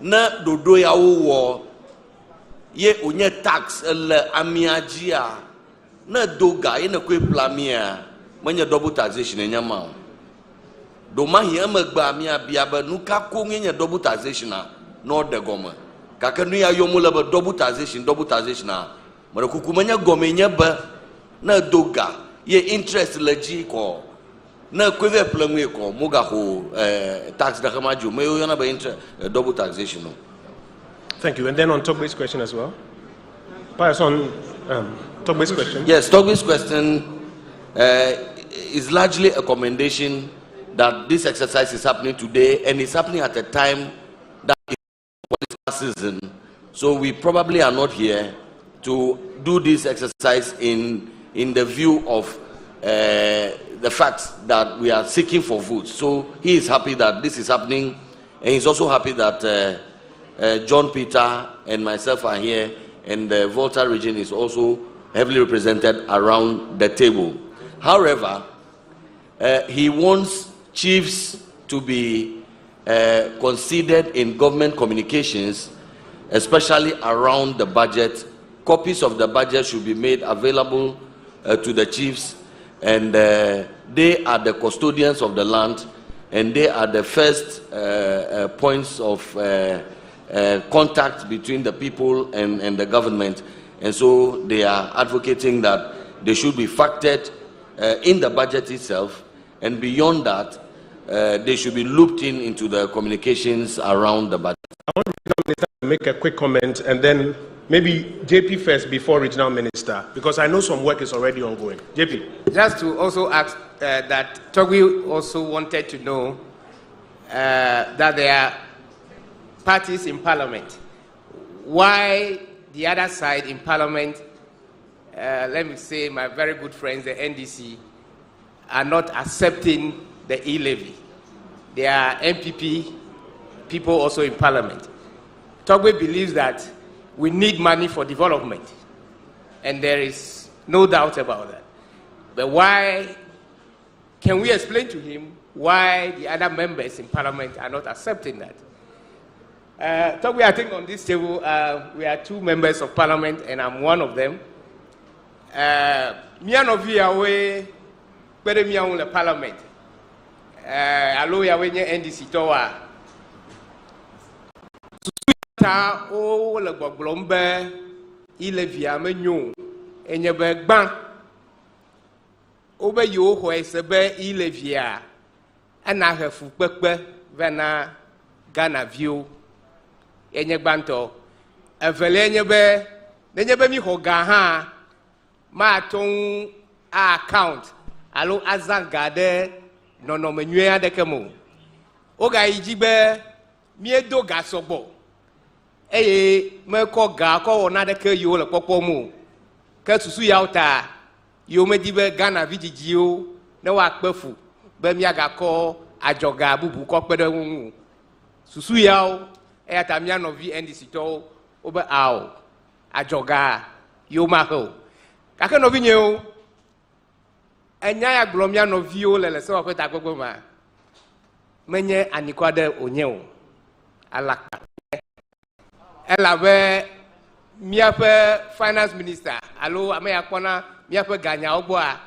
na dodo ya wo ye onye tax le amiagia na doga ina kwe plamia menye double taxation enyama do mahi amagba amia biaba nuka ko nye double taxation na no de goma kakanu ya yomula ba double taxation na mara kukumanya gome nyaba na doga ye interest leji ko na kweve plamwe ko muga ho tax da kamaju me yo na ba interest double taxation no. Thank you. And then on Togbe's question as well. Pass on Togbe's question. Yes, Togbe's question is largely a commendation that this exercise is happening today, and it's happening at a time that is political season. So we probably are not here to do this exercise in the view of the fact that we are seeking for votes. So he is happy that this is happening, and he's also happy that John Peter and myself are here, and the Volta region is also heavily represented around the table. However, he wants chiefs to be considered in government communications, especially around the budget. Copies of the budget should be made available to the chiefs, and they are the custodians of the land, and they are the first points of contact between the people and the government. And so they are advocating that they should be factored in the budget itself, and beyond that, they should be looped into the communications around the budget. I want the regional minister to make a quick comment, and then maybe JP first before regional minister, because I know some work is already ongoing. JP. Just to also ask that Togwe also wanted to know that there are parties in parliament. Why the other side in parliament, let me say my very good friends, the NDC, are not accepting the E-levy. There are MPP people also in parliament. Togwe believes that we need money for development, and there is no doubt about that. But why, can we explain to him why the other members in parliament are not accepting that? Togwe, I think on this table, we are 2 members of parliament, and I'm one of them. Mianovi awe, bere miaun le parliament. Alo ya wenye NDC towa. Ta o le gbogbombe E-levy amenyo enye be gban. Obe yo ho esebe E-levy a ana hefu pepe vena Ghana view enye gbanto evele enye be mi ho ga ha ma ton account alo azangade nono menwe adekemo oga ijibe mi edo ga sobo eye me ko ga ko wona de ke yo le popo mu ke susu yauta yo me dibe Ghana vigigio ne wa pefu be mi aga ko ajoga bubu ko pedo wu susu yau e ata mi anovi NDC to obe aw ajoga yo ma ho ka ke no vi nyeo enya ya glomia no vi o lele so kweta gbogbo ma menye anikwade onye o alaka Elle avait miape finance minister. Allo ame akona miape ganya ogboa.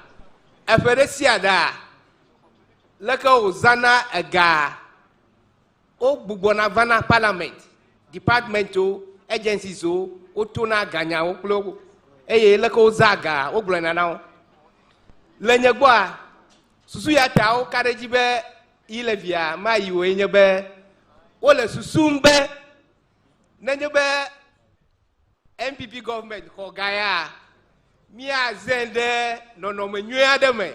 Efere siada. Leka ozana ega. O bugbona vana parliament. Departmental agencies o tona ganya o klo. Eye leka ozaga o glona now. Lenyegboa susu ya ta o karejibe E-levy ma yiwe nyebe o le susumbe nenyebe MPP government ko gaya mia zende no menwe ademe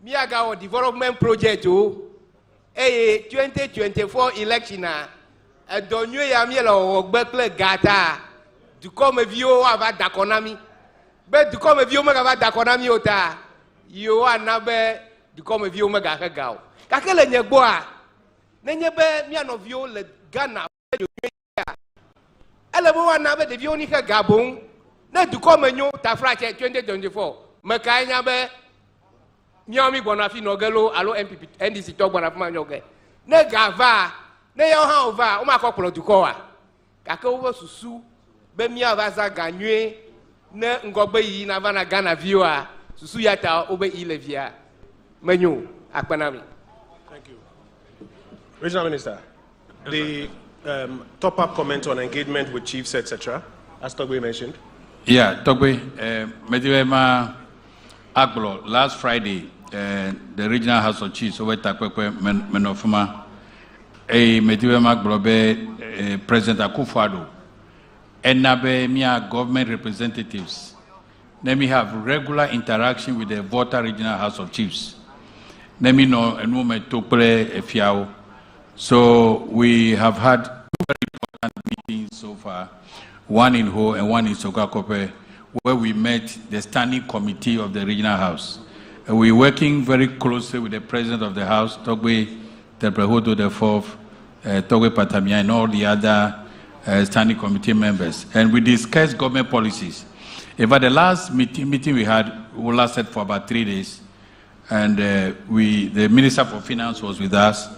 mia ga o development project o 2024 election a donwe ya mi lo ogbeple gata du comme vio ava dakonami be du comme vio me ga dakonami ota yo anabe du comme vio me ga gao kakele nyegboa nenyebe mia no vio le Ghana elle va n'avoir de vieux ni que Gabon ne du comme nous ta frère 2024 me kanya be miami bonafi nogelo allo MPP NDC to bonafi manyoge ne gava ne yo ha ova o ma ko polo du ko wa kaka wo susu be mia va za ganwe ne ngogbe yi na vana Ghana viewer susu yata obe E-levy menyu akpanami. Thank you. Regional Minister, the top-up comment on engagement with chiefs, etc., as Togbe mentioned. Yeah, Togbe, Mediwema Aglo, last Friday, the Regional House of Chiefs over Takwekwe Menofuma, Mediwema Aglobe, President Akufo-Addo, and Nabe Mia government representatives. Let me have regular interaction with the Volta Regional House of Chiefs. Let me know a moment to play a fiao. So we have had two very important meetings so far, one in Ho and one in Sokakope, where we met the standing committee of the regional house. And we're working very closely with the president of the house, Togbe Teprehodo IV, Togbe Patamia, and all the other standing committee members. And we discussed government policies. In fact, the last meeting we had lasted for about 3 days, and the Minister for Finance was with us.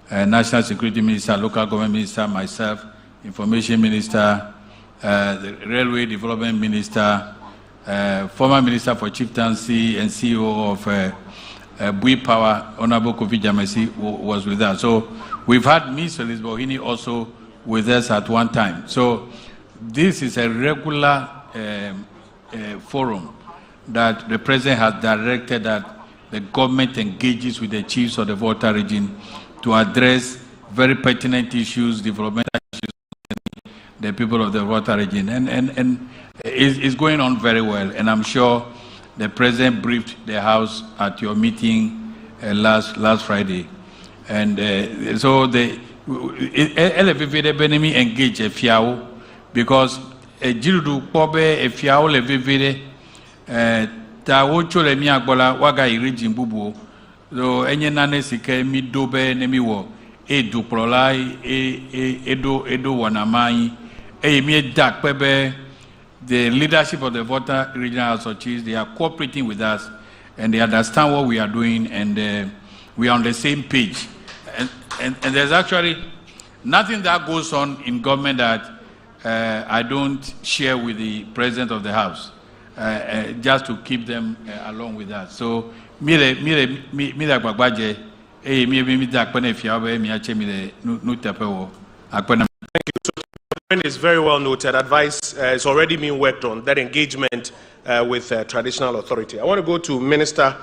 National Security Minister, Local Government Minister, myself, Information Minister, the Railway Development Minister, former Minister for Chieftaincy and CEO of Bui Power, Honorable Kofi Jamesi, was with us. So we've had Ms. Elizabeth Ohini also with us at one time. So this is a regular forum that the President has directed that the government engages with the chiefs of the Volta region to address very pertinent issues, developmental issues, the people of the Volta region. And it's going on very well. And I'm sure the President briefed the House at your meeting last Friday. And so the LFVD engage a fiao because a jirudu pobe a fiao levivide ta wocho le mi agbola waga iriji mbubu. So enye nane sike mi dobe nemi wo edu prola edo wanamai mi dak pebe. The leadership of the Volta Regional House of Chiefs, they are cooperating with us and they understand what we are doing, and we are on the same page. And there's actually nothing that goes on in government that I don't share with the President of the House, just to keep them along with us. So, thank you. Is very well noted. Advice is already being worked on, that engagement with traditional authority. I want to go to Minister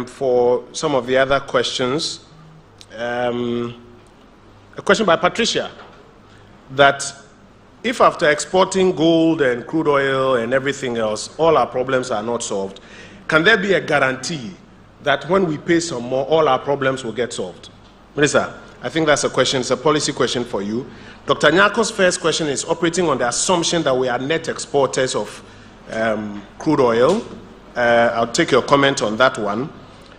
for some of the other questions. A question by Patricia, that if after exporting gold and crude oil and everything else, all our problems are not solved, can there be a guarantee that when we pay some more, all our problems will get solved? Minister, I think that's a question, it's a policy question for you. Dr. Nyako's first question is operating on the assumption that we are net exporters of crude oil. I'll take your comment on that one.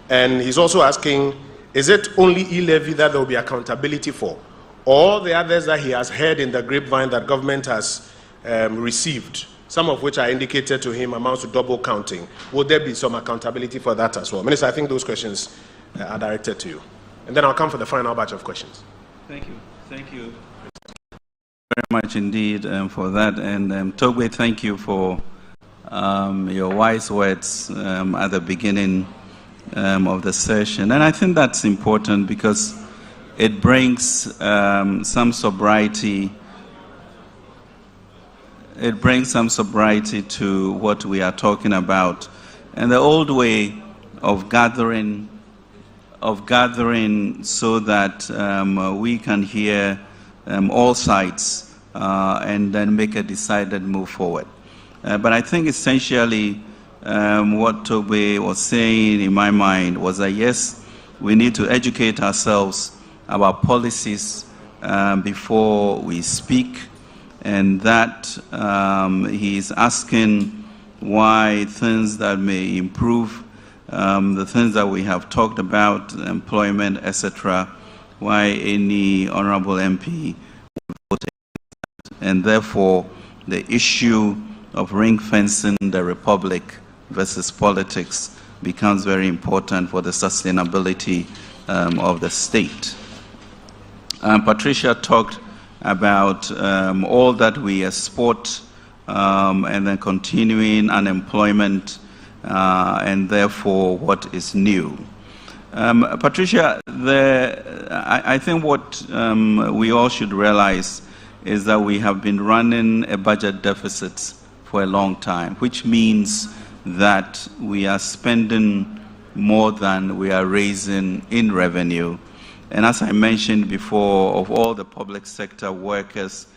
And he's also asking, is it only E-levy that there will be accountability for? Or the others that he has heard in the grapevine that government has received, some of which are indicated to him amounts to double counting. Will there be some accountability for that as well? Minister, I think those questions are directed to you. And then I'll come for the final batch of questions. Thank you. Thank you. very much indeed for that. And Togbe, thank you for your wise words at the beginning of the session. And I think that's important because it brings some sobriety. It brings some sobriety to what we are talking about. And the old way of gathering so that we can hear all sides and then make a decided move forward. But I think essentially what Tobe was saying in my mind was that yes, we need to educate ourselves about policies before we speak, and that he is asking why things that may improve, the things that we have talked about, employment, etc., why any honorable MP voted, and therefore the issue of ring fencing the republic versus politics becomes very important for the sustainability of the state. Patricia talked about all that we export and then continuing unemployment and therefore what is new. Patricia, I think what we all should realize is that we have been running a budget deficit for a long time, which means that we are spending more than we are raising in revenue. And as I mentioned before, of all the public sector workers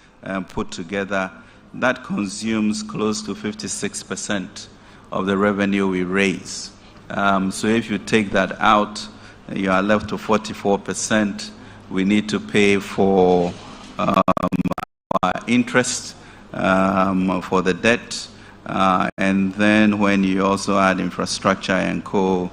put together, that consumes close to 56% of the revenue we raise. So if you take that out, you are left to 44%. We need to pay for our interest, for the debt, and then when you also add infrastructure and co,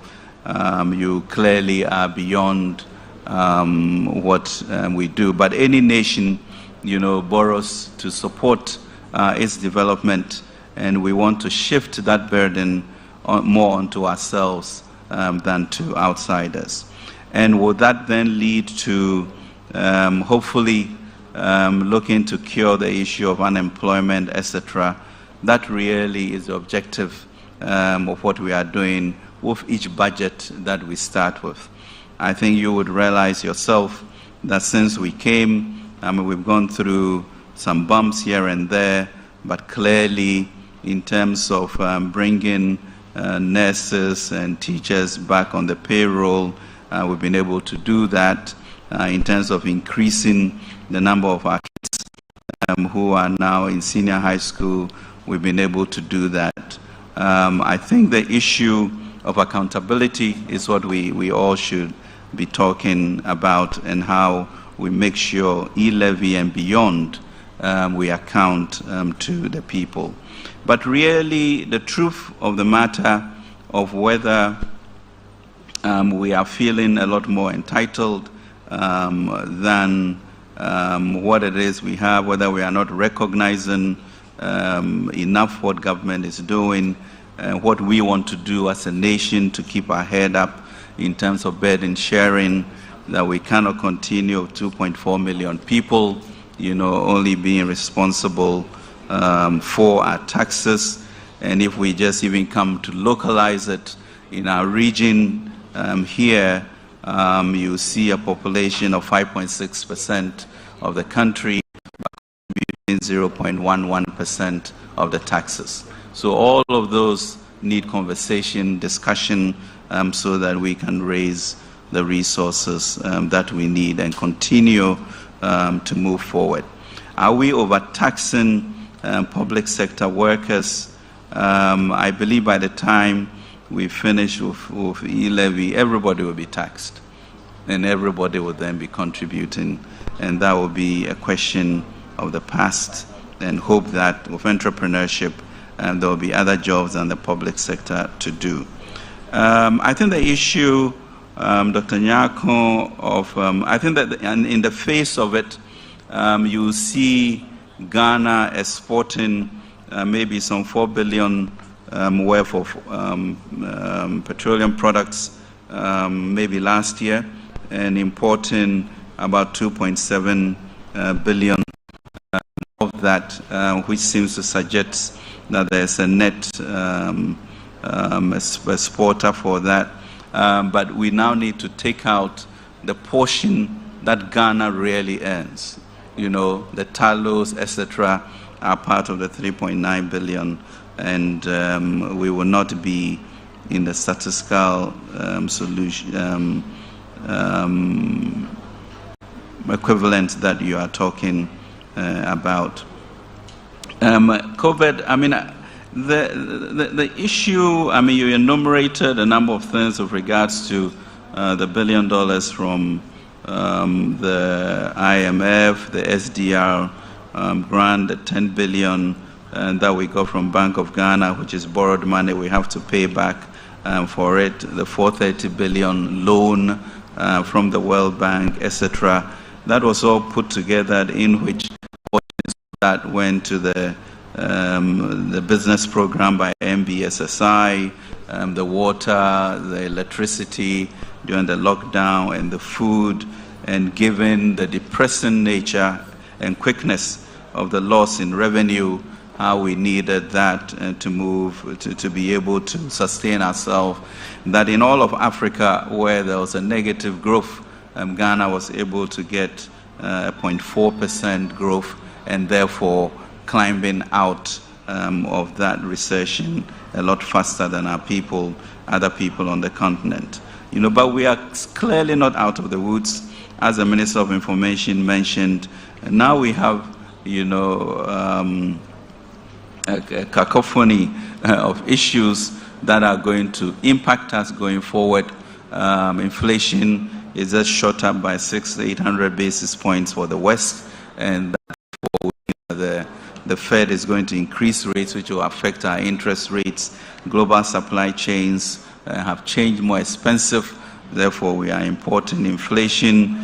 you clearly are beyond what we do. But any nation, borrows to support its development, and we want to shift that burden more onto ourselves than to outsiders. And will that then lead to hopefully looking to cure the issue of unemployment, etc.? That really is the objective of what we are doing with each budget that we start with. I think you would realize yourself that since we came, we've gone through some bumps here and there, but clearly in terms of bringing nurses and teachers back on the payroll, we've been able to do that. In terms of increasing the number of our kids who are now in senior high school, we've been able to do that. I think the issue of accountability is what we all should be talking about, and how we make sure E-levy and beyond we account to the people. But really, the truth of the matter of whether we are feeling a lot more entitled than what it is we have, whether we are not recognizing enough what government is doing, what we want to do as a nation to keep our head up in terms of burden sharing, that we cannot continue 2.4 million people, only being responsible for our taxes. And if we just even come to localize it in our region here, you see a population of 5.6% of the country, contributing 0.11% of the taxes. So all of those need conversation, discussion, so that we can raise the resources that we need and continue to move forward. Are we overtaxing public sector workers? I believe by the time we finish with E-levy, everybody will be taxed, and everybody will then be contributing, and that will be a question of the past, and hope that with entrepreneurship there will be other jobs than the public sector to do. I think the issue, Dr. Nyako, of I think that in the face of it, you see Ghana exporting maybe some 4 billion worth of petroleum products maybe last year, and importing about 2.7 billion of that, which seems to suggest that there's a net exporter for that. But we now need to take out the portion that Ghana really earns. You know, the tallows, etc., are part of the 3.9 billion, and we will not be in the statistical solution equivalent that you are talking about. COVID, I mean, the issue, I mean, you enumerated a number of things with regards to the $1 billion from the IMF, the SDR grant, the 10 billion that we got from Bank of Ghana, which is borrowed money we have to pay back for it, the 430 billion loan from the World Bank, etc. That was all put together, in which that went to the business program by MBSSI, the water, the electricity during the lockdown, and the food. And given the depressing nature and quickness of the loss in revenue, how we needed that to move, to be able to sustain ourselves, that in all of Africa where there was a negative growth, Ghana was able to get 0.4% growth, and therefore climbing out of that recession a lot faster than other people on the continent. You know, but we are clearly not out of the woods. As the Minister of Information mentioned, now we have, you know, a cacophony of issues that are going to impact us going forward. Inflation is just shot up by 600 to 800 basis points for the West, and therefore the Fed is going to increase rates, which will affect our interest rates. Global supply chains have changed, more expensive. Therefore, we are importing. Inflation,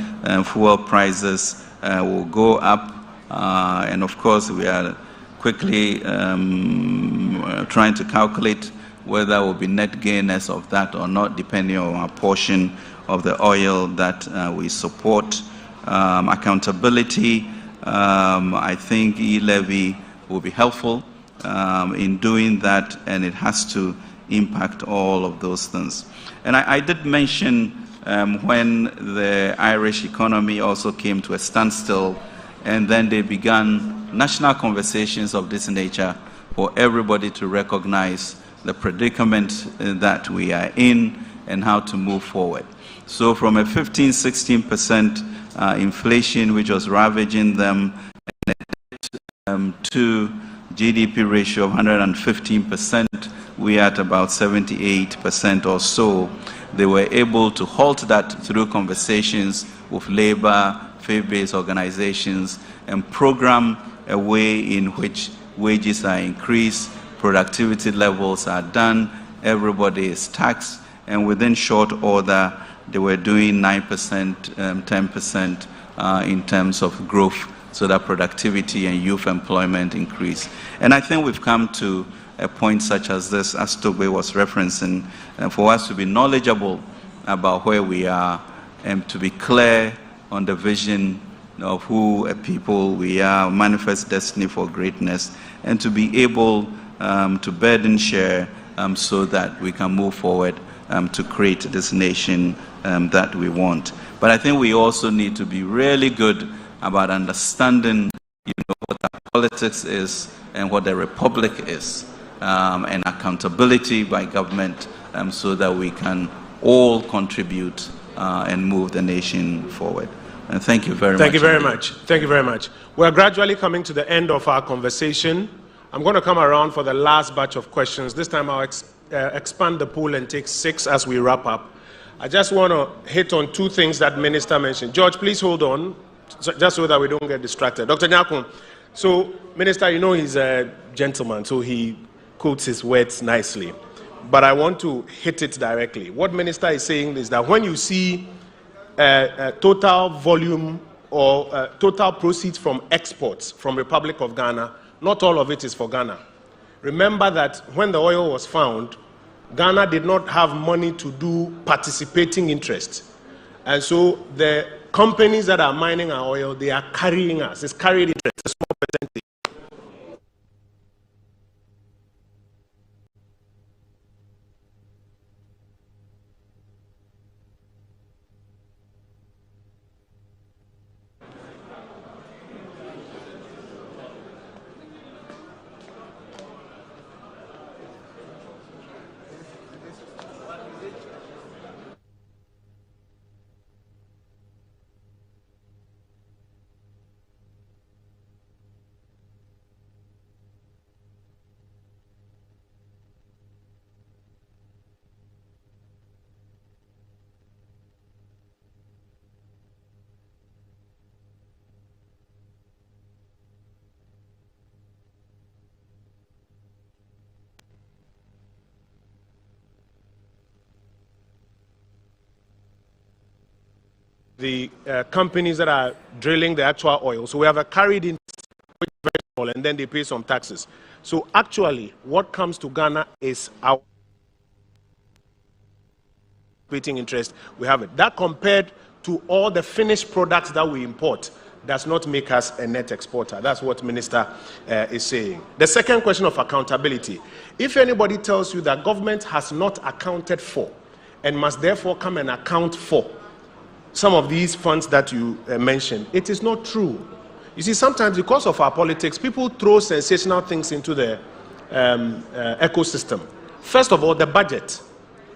fuel prices will go up, and of course, we are quickly trying to calculate whether we'll be net gainers of that or not, depending on our portion of the oil that we support. Accountability, I think E-levy will be helpful in doing that, and it has to impact all of those things. And I did mention when the Irish economy also came to a standstill, and then they began national conversations of this nature for everybody to recognize the predicament that we are in and how to move forward. So from a 15-16% inflation, which was ravaging them, to GDP ratio of 115%, we are at about 78% or so. They were able to halt that through conversations with labor, faith-based organizations, and program a way in which wages are increased, productivity levels are done, everybody is taxed, and within short order, they were doing 9%, 10% in terms of growth, so that productivity and youth employment increase. And I think we've come to a point such as this, as Togbe was referencing, for us to be knowledgeable about where we are and to be clear on the vision of who a people we are, manifest destiny for greatness, and to be able to burden share so that we can move forward to create this nation that we want. But I think we also need to be really good about understanding, you know, what our politics is and what the republic is, and accountability by government, so that we can all contribute and move the nation forward. And thank you very much. Thank you very much. Thank you very much. We're gradually coming to the end of our conversation. I'm going to come around for the last batch of questions. This time I'll expand the pool and take 6 as we wrap up. I just want to hit on 2 things that Minister mentioned. George, please hold on, just so that we don't get distracted. Dr. Nyakun, so Minister, you know he's a gentleman, so he quotes his words nicely. But I want to hit it directly. What Minister is saying is that when you see total volume or total proceeds from exports from Republic of Ghana, not all of it is for Ghana. Remember that when the oil was found, Ghana did not have money to do participating interest. And so the companies that are mining our oil, they are carrying us. It's carried interest, a small percentage. the companies that are drilling the actual oil. So we have a carried interest, which is very small, and then they pay some taxes. So actually, what comes to Ghana is our operating interest. We have it. That compared to all the finished products that we import does not make us a net exporter. That's what Minister is saying. The second question of accountability. If anybody tells you that government has not accounted for and must therefore come and account for some of these funds that you mentioned, it is not true. You see, sometimes because of our politics, people throw sensational things into the ecosystem. First of all, the budget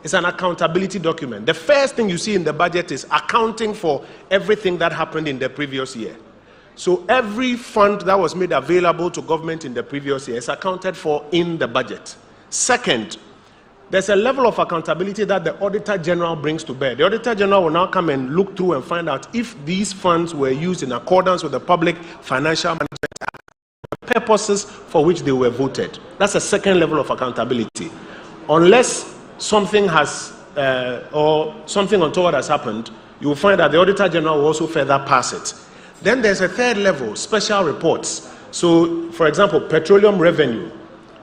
is an accountability document. The first thing you see in the budget is accounting for everything that happened in the previous year. So every fund that was made available to government in the previous year is accounted for in the budget. Second, there's a level of accountability that the Auditor General brings to bear. The Auditor General will now come and look through and find out if these funds were used in accordance with the public financial management act, the purposes for which they were voted. That's a second level of accountability. Unless something has or something untoward has happened, you will find that the Auditor General will also further pass it. Then there's a third level, special reports. So, for example, petroleum revenue.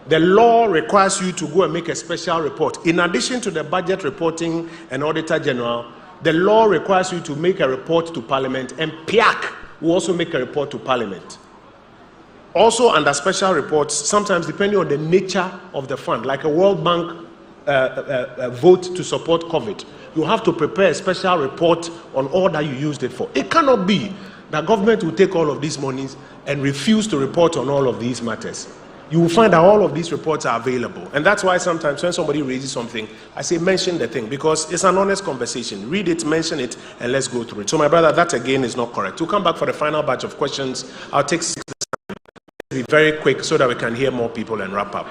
The law requires you to go and make a special report. In addition to the budget reporting and Auditor General, the law requires you to make a report to Parliament, and PIAC will also make a report to Parliament. Also, under special reports, sometimes depending on the nature of the fund, like a World Bank vote to support COVID, you have to prepare a special report on all that you used it for. It cannot be that government will take all of these monies and refuse to report on all of these matters. You will find that all of these reports are available. And that's why sometimes when somebody raises something, I say mention the thing, because it's an honest conversation. Read it, mention it, and let's go through it. So my brother, that again is not correct. We'll come back for the final batch of questions. I'll take 6 this time. Be very quick so that we can hear more people and wrap up.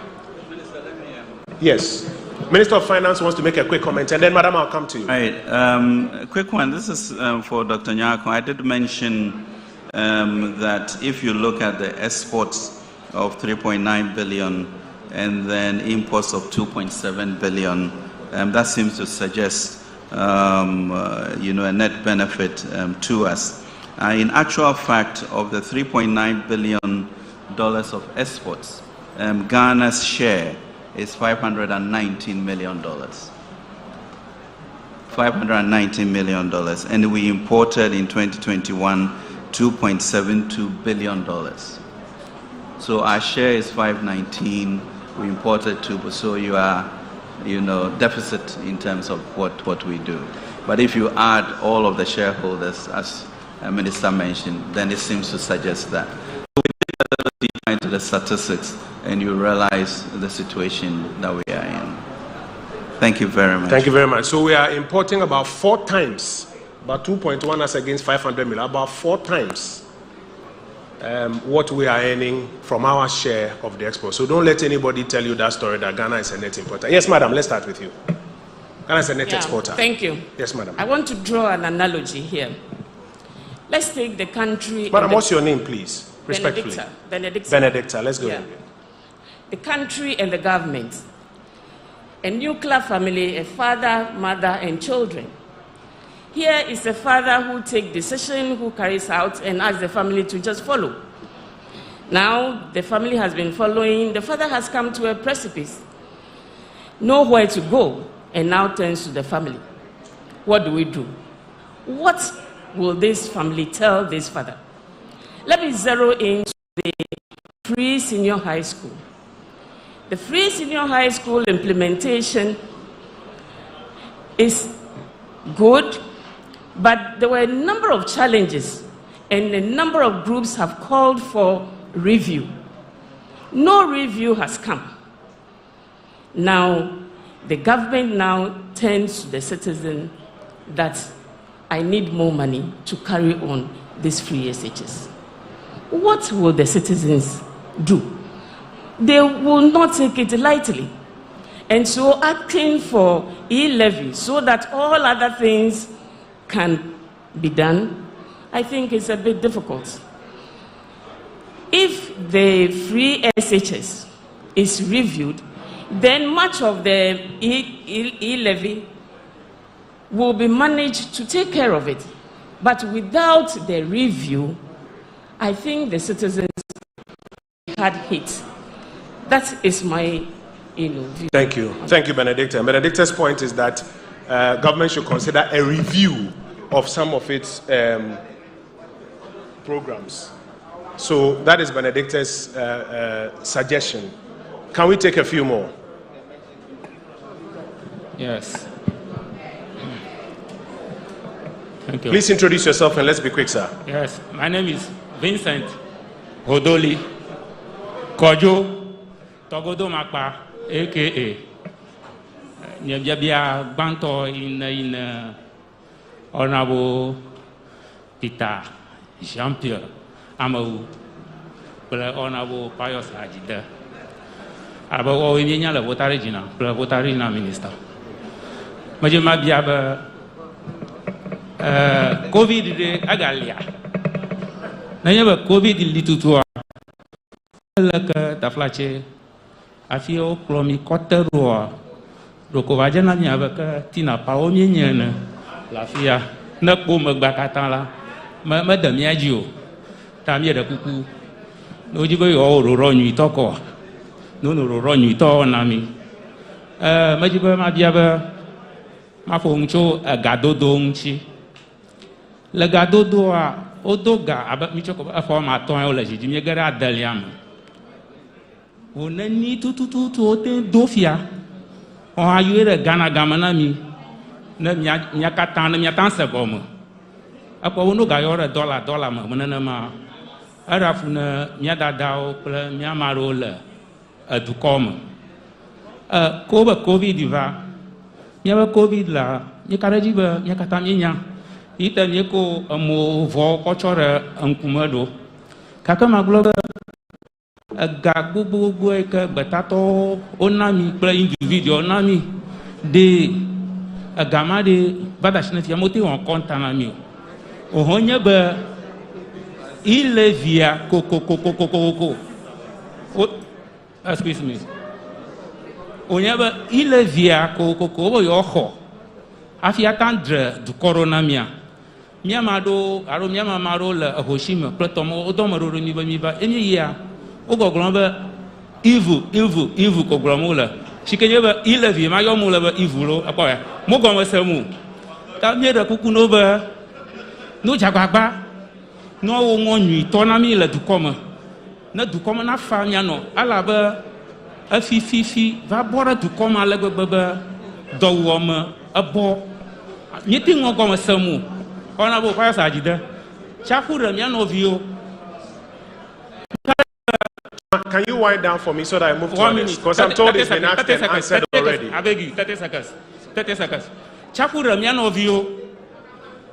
Yes. Minister of Finance wants to make a quick comment, and then Madam, I'll come to you. Right. A quick one. This is for Dr. Nyako. I did mention that if you look at the exports of 3.9 billion and then imports of 2.7 billion, that seems to suggest a net benefit to us. In actual fact, of the $3.9 billion of exports, Ghana's share is $519 million. $519 million, and we imported in 2021 $2.72 billion. So our share is 519. We imported 2, so you are, deficit in terms of what we do. But if you add all of the shareholders, as a minister mentioned, then it seems to suggest that. So we dig a little deeper into the statistics, and you realize the situation that we are in. Thank you very much. Thank you very much. So we are importing about 4 times, about 2.1 as against 500 million, about 4 times what we are earning from our share of the export. So don't let anybody tell you that story that Ghana is a net importer. Yes, madam, let's start with you. Ghana is a net exporter. Thank you. Yes, madam. I want to draw an analogy here. Let's take the country... Madam, what's your name, please? Respectfully. Benedicta. Benedicta, let's go. Yeah. The country and the government. A nuclear family, a father, mother, and children. Here is a father who takes decision, who carries out, and asks the family to just follow. Now, the family has been following. The father has come to a precipice. Nowhere to go, and now turns to the family. What do we do? What will this family tell this father? Let me zero in to the free senior high school. The free senior high school implementation is good, but there were a number of challenges, and a number of groups have called for review. No review has come. Now, the government now turns to the citizen that I need more money to carry on this free SHS. What will the citizens do? They will not take it lightly. And so acting for E-levy so that all other things can be done, I think it's a bit difficult. If the free SHS is reviewed, then much of the E-levy will be managed to take care of it. But without the review, I think the citizens had hit. That is my view. Thank you. Thank you, Benedicta. Benedicta's point is that government should consider a review of some of its programs. So that is Benedicta's suggestion. Can we take a few more? Yes. Thank you. Please introduce yourself and let's be quick, sir. Yes, my name is Vincent Hodoli Kojo Togodo Makpa, aka Nyabia Banto in Honorable Peter Jean-Pierre Amau, Honorable Pius Ajida. About in the Votarigina, Votarina Minister. Majima Biaba COVID de Agalia. Nayaba COVID litutua. Like Taflache, I feel Clomi Cotteroa, Rokovajana Yabaka, Tina Paomian, Lafia, Nakuma Bakatala, Madame Yagio, Tamia the Cuckoo, no Jibo or Ronu Toko, no Ronu To Nami, Majiba Mabiaba, Mafoncho, a Gado Donchi, Lagado Doa, Odoga, about Michoko, a former toilet, Jimmy Gara Deliam. On need to dofia. Or are you a Ghana Gamanami? Nyakatan, Nyatansa Gomo. Upon no guy or a dollar, Manama. Arafuna, Nyadadao, Nyamarola, a Ducom. Coba COVID diva. Nyaba COVID la, Nyakarajiba, Nyakataminya. Ita Nyeko, a mo vo, Kochora, Unkumado. Kakama Glover. Gabu Bueka, Batato, Onami, play individual Nami, de a gamma de Badashnet Yamoti on Contanami. Ohonyaba E-levy, Coco. Excuse me. Onyaba E-levy, Coco, Yoho. Afiatandre du Coronamia. Miamado, Aromiama Marola, a Hoshima, Platomo, Odomaro, Miba, any year. Ogo glomba evil ko glomola shikenyeba E-levy ma yo mula ba evil apoya mo go mo semu ta mi da kuku no ba no jagbagba no wo ngonyu to na mi le dukoma na dukoma na fa nya no ala ba afififi va bora dukoma le gbegbe do wo mo abo nyeti ngo go mo semu ona bo pa sa jide chafu re mi no vio. Can you wind down for me so that I move to others? Because I'm told it's been asked and answered already. I beg you, 30 seconds. 30 seconds. Chapura miano vio.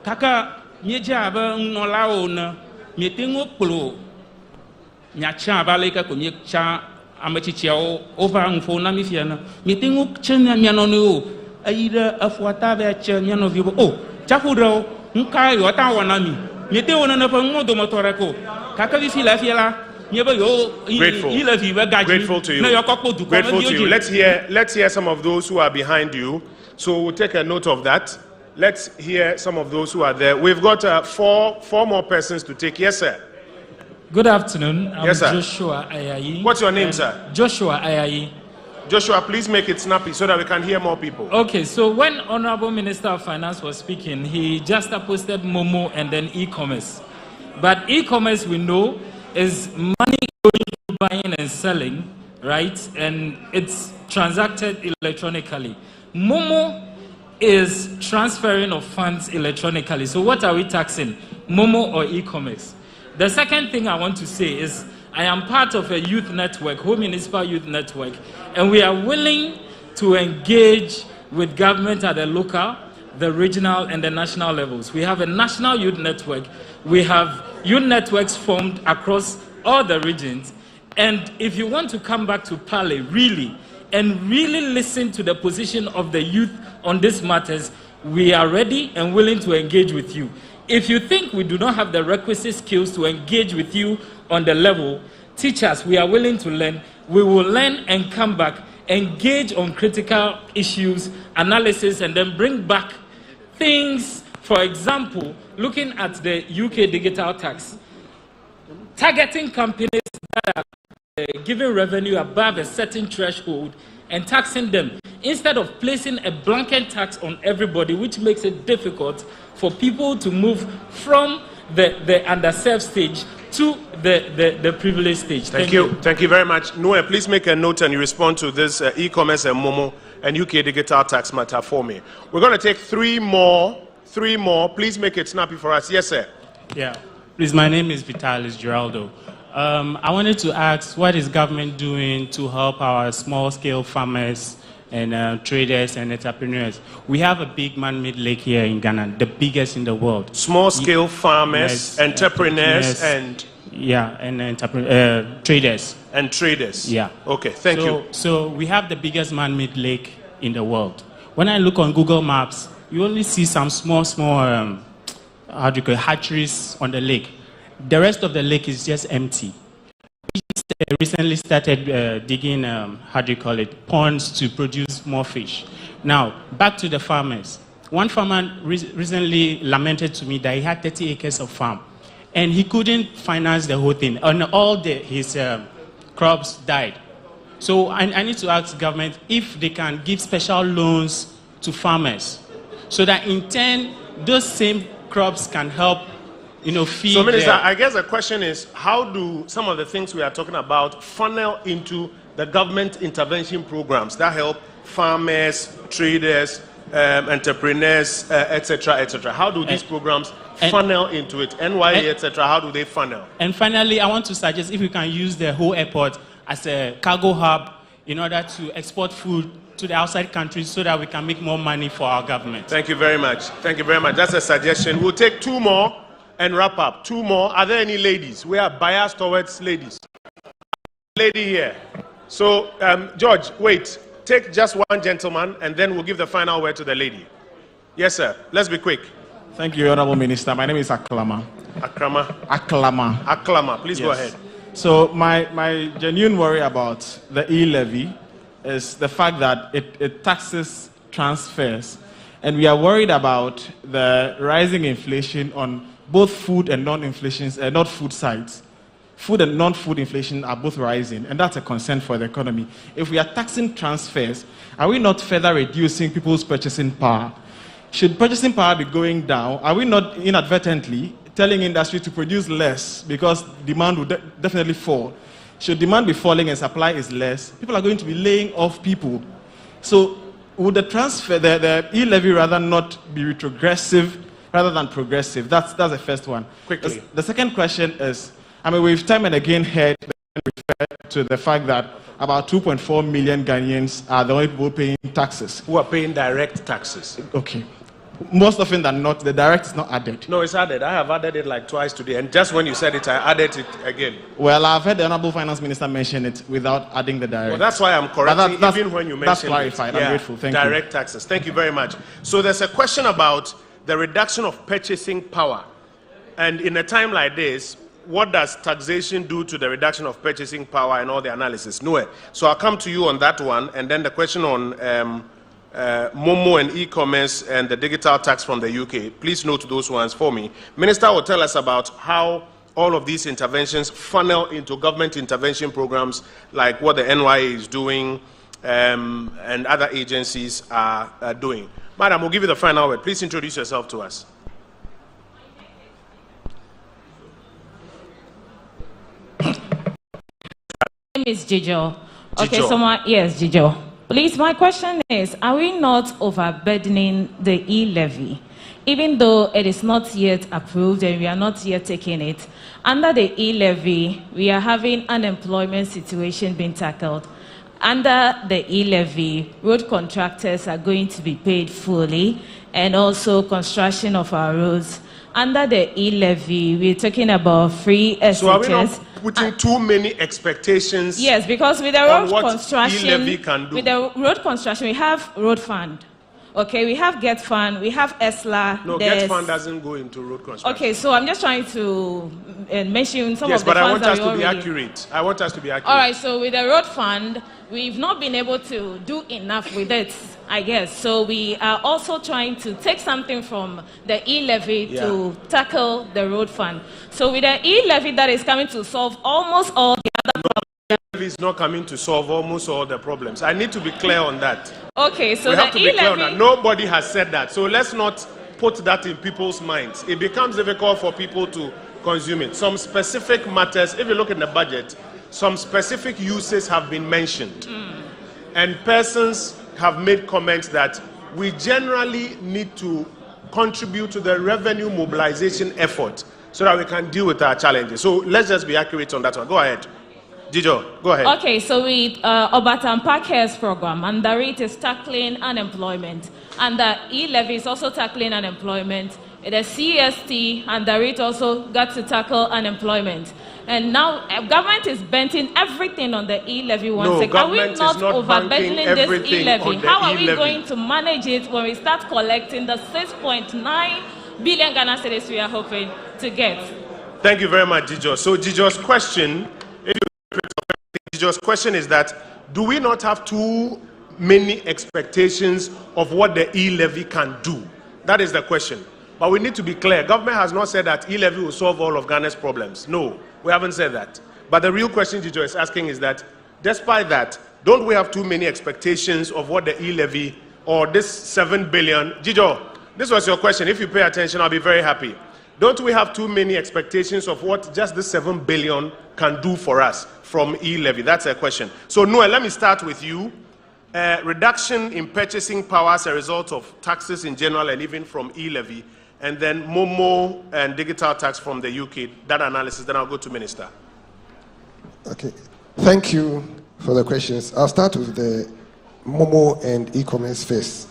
Kaka mieja ba nolao na mietingo plo. Nyacha baleka ko miecha amachichao over unfo na mifiana. Mietingo chenya miano no. Aida afuata ba che miano vio. Oh, chapura nka yo ta wanami. Miete wona na fa ngodo motoreko. Kaka vi fila fiela. Grateful to you. Let's hear some of those who are behind you. So we'll take a note of that. Let's hear some of those who are there. We've got four more persons to take. Yes, sir. Good afternoon. I'm yes, sir. Joshua Ayayi. What's your name, sir? Joshua Ayayi. Joshua, please make it snappy so that we can hear more people. Okay, so when Honorable Minister of Finance was speaking, he just posted Momo and then e-commerce. But e-commerce, we know, is money going to buying and selling, right? And it's transacted electronically. Momo is transferring of funds electronically. So what are we taxing? Momo or e-commerce? The second thing I want to say is I am part of a youth network, Home Municipal Youth Network, and we are willing to engage with government at the local, the regional, and the national levels. We have a national youth network. We have youth networks formed across all the regions. And if you want to come back to Pale, really listen to the position of the youth on these matters, we are ready and willing to engage with you. If you think we do not have the requisite skills to engage with you on the level, teach us. We are willing to learn. We will learn and come back, engage on critical issues, analysis, and then bring back things For example, looking at the UK digital tax, targeting companies that are giving revenue above a certain threshold and taxing them, instead of placing a blanket tax on everybody, which makes it difficult for people to move from the underserved stage to the privileged stage. Thank you. Thank you very much. Noah, please make a note and you respond to this e-commerce and Momo and UK digital tax matter for me. We're going to take three more. Please make it snappy for us. Yes, sir. Yeah. Please, my name is Vitalis Geraldo. I wanted to ask, what is government doing to help our small-scale farmers and traders and entrepreneurs? We have a big man-made lake here in Ghana, the biggest in the world. Small-scale farmers, entrepreneurs, and... Yeah, and traders. And traders. Yeah. Okay, thank you. So we have the biggest man-made lake in the world. When I look on Google Maps, you only see some small, hatcheries on the lake. The rest of the lake is just empty. We recently started digging, ponds to produce more fish. Now, back to the farmers. One farmer recently lamented to me that he had 30 acres of farm, and he couldn't finance the whole thing, and all his crops died. So I need to ask government if they can give special loans to farmers, so that in turn, those same crops can help, feed. So, Minister, I guess the question is, how do some of the things we are talking about funnel into the government intervention programs that help farmers, traders, entrepreneurs, etc., etc.? How do these programs funnel into it? NYA, etc., how do they funnel? And finally, I want to suggest if we can use the whole airport as a cargo hub in order to export food to the outside countries so that we can make more money for our government. Thank you very much. Thank you very much. That's a suggestion. We'll take two more and wrap up. Two more. Are there any ladies? We are biased towards ladies. Lady here. So, George, wait. Take just one gentleman and then we'll give the final word to the lady. Yes, sir. Let's be quick. Thank you, Honorable Minister. My name is Aklama. Aklama. Please go ahead. So my genuine worry about the E-levy is the fact that it taxes transfers. And we are worried about the rising inflation on both food and non-inflation, not food sides. Food and non-food inflation are both rising, and that's a concern for the economy. If we are taxing transfers, are we not further reducing people's purchasing power? Should purchasing power be going down? Are we not inadvertently telling industry to produce less because demand will definitely fall? Should demand be falling and supply is less, people are going to be laying off people. So would the transfer, the E-levy rather not be retrogressive rather than progressive? That's the first one. Quickly. The second question is, we've time and again heard to the fact that about 2.4 million Ghanaians are the only people paying taxes. Who are paying direct taxes? Okay. Most often than not, the direct is not added. No, it's added. I have added it like twice today, and just when you said it, I added it again. Well, I've heard the Honorable Finance Minister mention it without adding the direct. Well, that's why I'm correcting, even when you mentioned that's clarified. It. I'm grateful. Thank you. Direct taxes. Thank you very much. So there's a question about the reduction of purchasing power. And in a time like this, what does taxation do to the reduction of purchasing power and all the analysis? No. So I'll come to you on that one, and then the question on Momo and e-commerce and the digital tax from the UK. Please note those ones for me. Minister will tell us about how all of these interventions funnel into government intervention programs like what the NYA is doing and other agencies are doing. Madam, we'll give you the final word. Please introduce yourself to us. My name is Jijo. Okay, yes, Jijo. Please, my question is, are we not overburdening the E-levy? Even though it is not yet approved and we are not yet taking it, under the E-levy, we are having unemployment situation being tackled. Under the E-levy, road contractors are going to be paid fully, and also construction of our roads. Under the E-levy, we're talking about free SHS. So are we not putting too many expectations? Yes, because with the road what construction, E-levy can do? with the road construction, we have road fund. Okay, we have Get Fund, we have ESLA. No, Get Fund doesn't go into road construction. Okay, so I'm just trying to mention some yes, of the funds that Yes, but I want us to be accurate. I want us to be accurate. All right, so with the road fund, we've not been able to do enough with it, I guess. So we are also trying to take something from the E-levy to tackle the road fund. So with the E-levy that is coming to solve almost all the other problems. E-levy is not coming to solve almost all the problems. I need to be clear on that. Okay, so we the have to be clear on that. Nobody has said that. So let's not put that in people's minds. It becomes difficult for people to consume it. Some specific matters, if you look at the budget, some specific uses have been mentioned. And persons have made comments that we generally need to contribute to the revenue mobilization effort so that we can deal with our challenges. So let's just be accurate on that one. Go ahead. Jijo, go ahead. Okay, so with Obatan Parkers program, and the rate is tackling unemployment, and the E-levy is also tackling unemployment. The CST and the rate also got to tackle unemployment. And now government is benting everything on the E-levy once again. Are we not overburdening this E-levy? How are we going to manage it when we start collecting the 6.9 billion Ghana cedis we are hoping to get? Thank you very much, Jijo. So Jijo's question is that, do we not have too many expectations of what the E-levy can do? That is the question. But we need to be clear. Government has not said that E-levy will solve all of Ghana's problems. No, we haven't said that. But the real question Jijo is asking is that, despite that, don't we have too many expectations of what the E-levy or this 7 billion... Jijo, this was your question. If you pay attention, I'll be very happy. Don't we have too many expectations of what just this 7 billion can do for us from E-levy? That's a question. So, Noel, let me start with you. Reduction in purchasing power as a result of taxes in general and even from E-levy, and then Momo and digital tax from the UK. That analysis, then I'll go to Minister. Okay. Thank you for the questions. I'll start with the Momo and e-commerce first.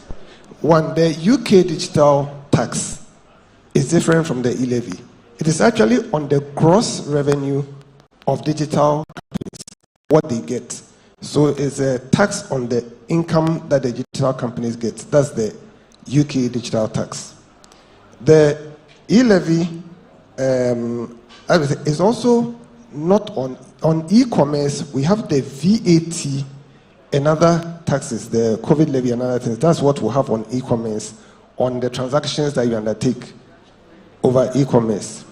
One, the UK digital tax is different from the E-levy. It is actually on the gross revenue of digital companies, what they get. So it's a tax on the income that the digital companies get. That's the UK digital tax. The E-levy is also not on e-commerce. We have the VAT and other taxes, the COVID levy and other things. That's what we have on e-commerce, on the transactions that you undertake over e-commerce.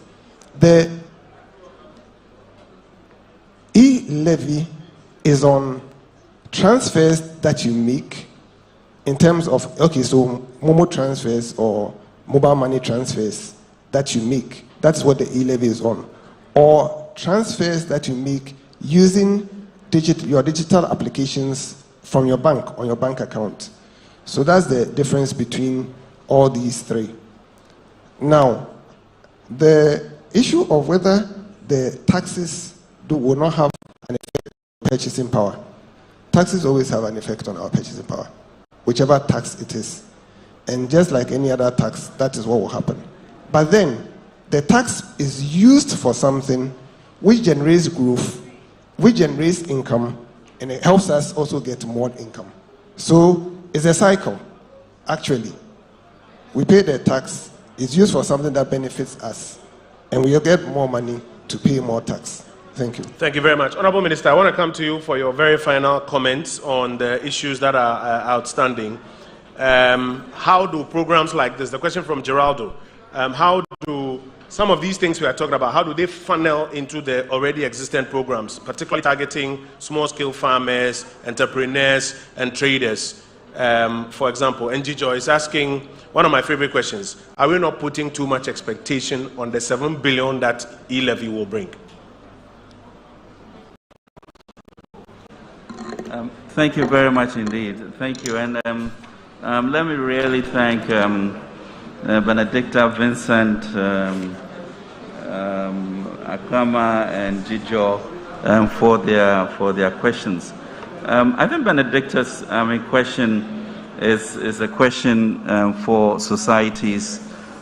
The E-levy is on transfers that you make in terms of, okay, so Momo transfers or mobile money transfers that you make. That's what the E-levy is on. Or transfers that you make using your digital applications from your bank, on your bank account. So that's the difference between all these three. Now, the issue of whether the taxes will not have an effect on purchasing power. Taxes always have an effect on our purchasing power, whichever tax it is. And just like any other tax, that is what will happen. But then, the tax is used for something which generates growth, which generates income, and it helps us also get more income. So, it's a cycle, actually. We pay the tax, it's used for something that benefits us, and we'll get more money to pay more tax. Thank you. Thank you very much. Honorable Minister, I want to come to you for your very final comments on the issues that are outstanding. How do programs like this, the question from Geraldo, how do some of these things we are talking about, how do they funnel into the already existing programs, particularly targeting small-scale farmers, entrepreneurs, and traders, for example? And Jijo is asking, one of my favorite questions, are we not putting too much expectation on the 7 billion that E-levy will bring? Thank you very much indeed. Thank you. And let me really thank Benedicta, Vincent, Akama, and Jijo for their questions. I think Benedicta's question is a question for societies,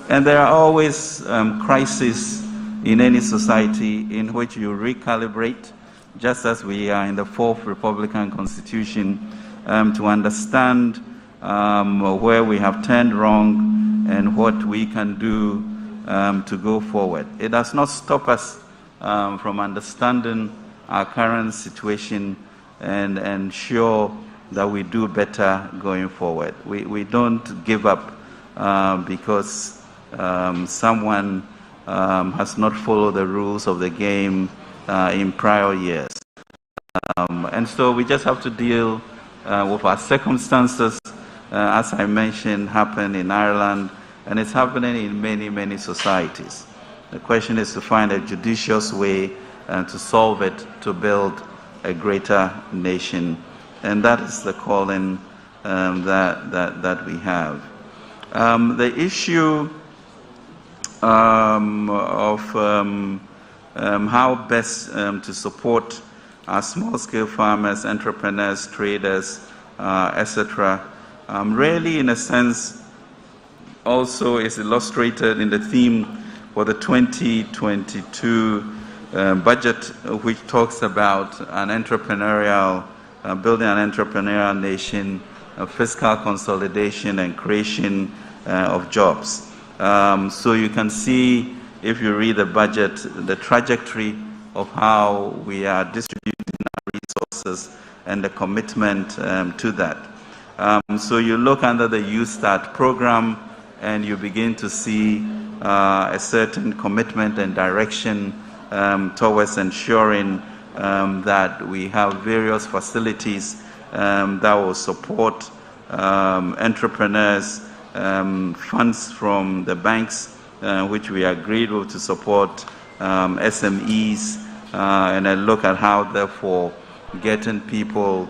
and there are always crises in any society in which you recalibrate, just as we are in the 4th Republican Constitution, to understand where we have turned wrong and what we can do to go forward. It does not stop us from understanding our current situation and ensure that we do better going forward. We don't give up because someone has not followed the rules of the game in prior years. And so we just have to deal with our circumstances, as I mentioned, happened in Ireland, and it's happening in many, many societies. The question is to find a judicious way to solve it, to build a greater nation. And that is the calling that we have. The issue of how best to support our small-scale farmers, entrepreneurs, traders, etc., really, in a sense, also is illustrated in the theme for the 2022 budget, which talks about an entrepreneurial, building an entrepreneurial nation, fiscal consolidation, and creation of jobs. So you can see, if you read the budget, the trajectory of how we are distributing our resources and the commitment to that. So you look under the Youth Start program and you begin to see a certain commitment and direction towards ensuring that we have various facilities that will support entrepreneurs, funds from the banks, which we agreed with to support SMEs, and I look at how, therefore, getting people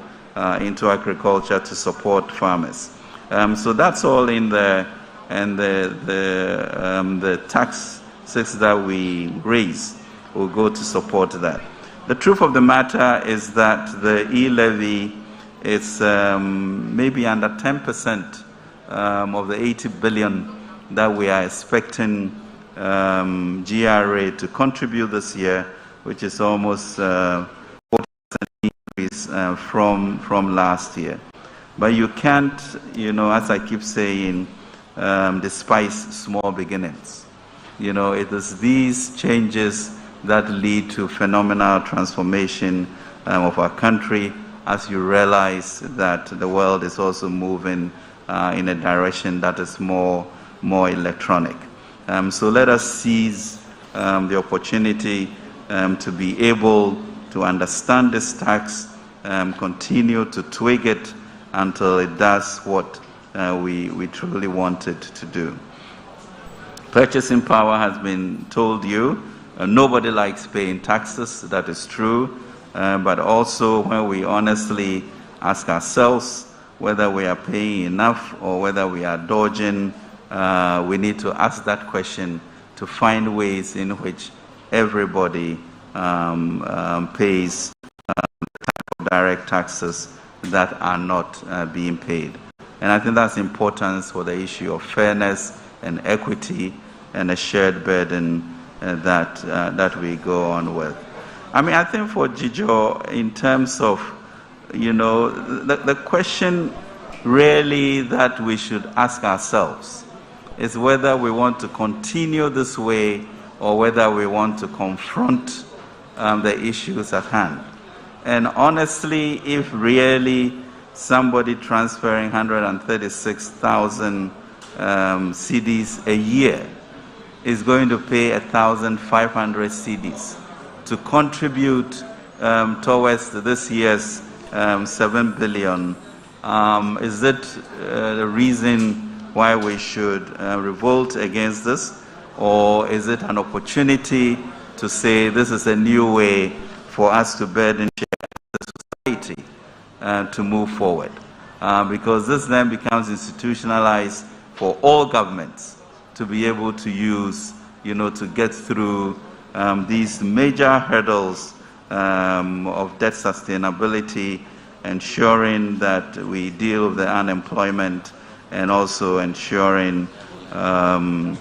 into agriculture to support farmers. So that's all in the taxes that we raise will go to support that. The truth of the matter is that the E-levy is maybe under 10% of the 80 billion that we are expecting GRA to contribute this year, which is almost 40% increase from last year. But you can't, as I keep saying, despise small beginnings. It is these changes that lead to phenomenal transformation of our country, as you realize that the world is also moving in a direction that is more electronic. So let us seize the opportunity to be able to understand this tax, continue to tweak it until it does what we truly want it to do. Purchasing power has been told you. Nobody likes paying taxes, that is true. But also, when we honestly ask ourselves whether we are paying enough or whether we are dodging, we need to ask that question to find ways in which everybody pays direct taxes that are not being paid. And I think that's important for the issue of fairness and equity and a shared burden that we go on with. I think for Jijo, in terms of, the question really that we should ask ourselves is whether we want to continue this way or whether we want to confront the issues at hand. And honestly, if really somebody transferring 136,000 CDs a year is going to pay 1,500 CDs to contribute towards this year's 7 billion, is it the reason why we should revolt against this? Or is it an opportunity to say this is a new way for us to burden share the society to move forward? Because this then becomes institutionalized for all governments to be able to use, to get through these major hurdles of debt sustainability, ensuring that we deal with the unemployment, and also ensuring that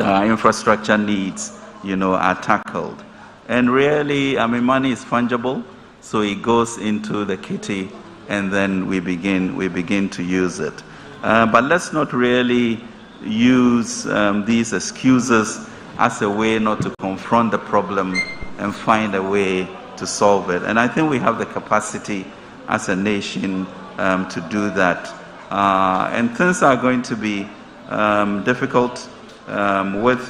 our infrastructure needs, are tackled. And really, money is fungible, so it goes into the kitty and then we begin to use it. But let's not really use these excuses as a way not to confront the problem and find a way to solve it. And I think we have the capacity as a nation to do that. And things are going to be difficult with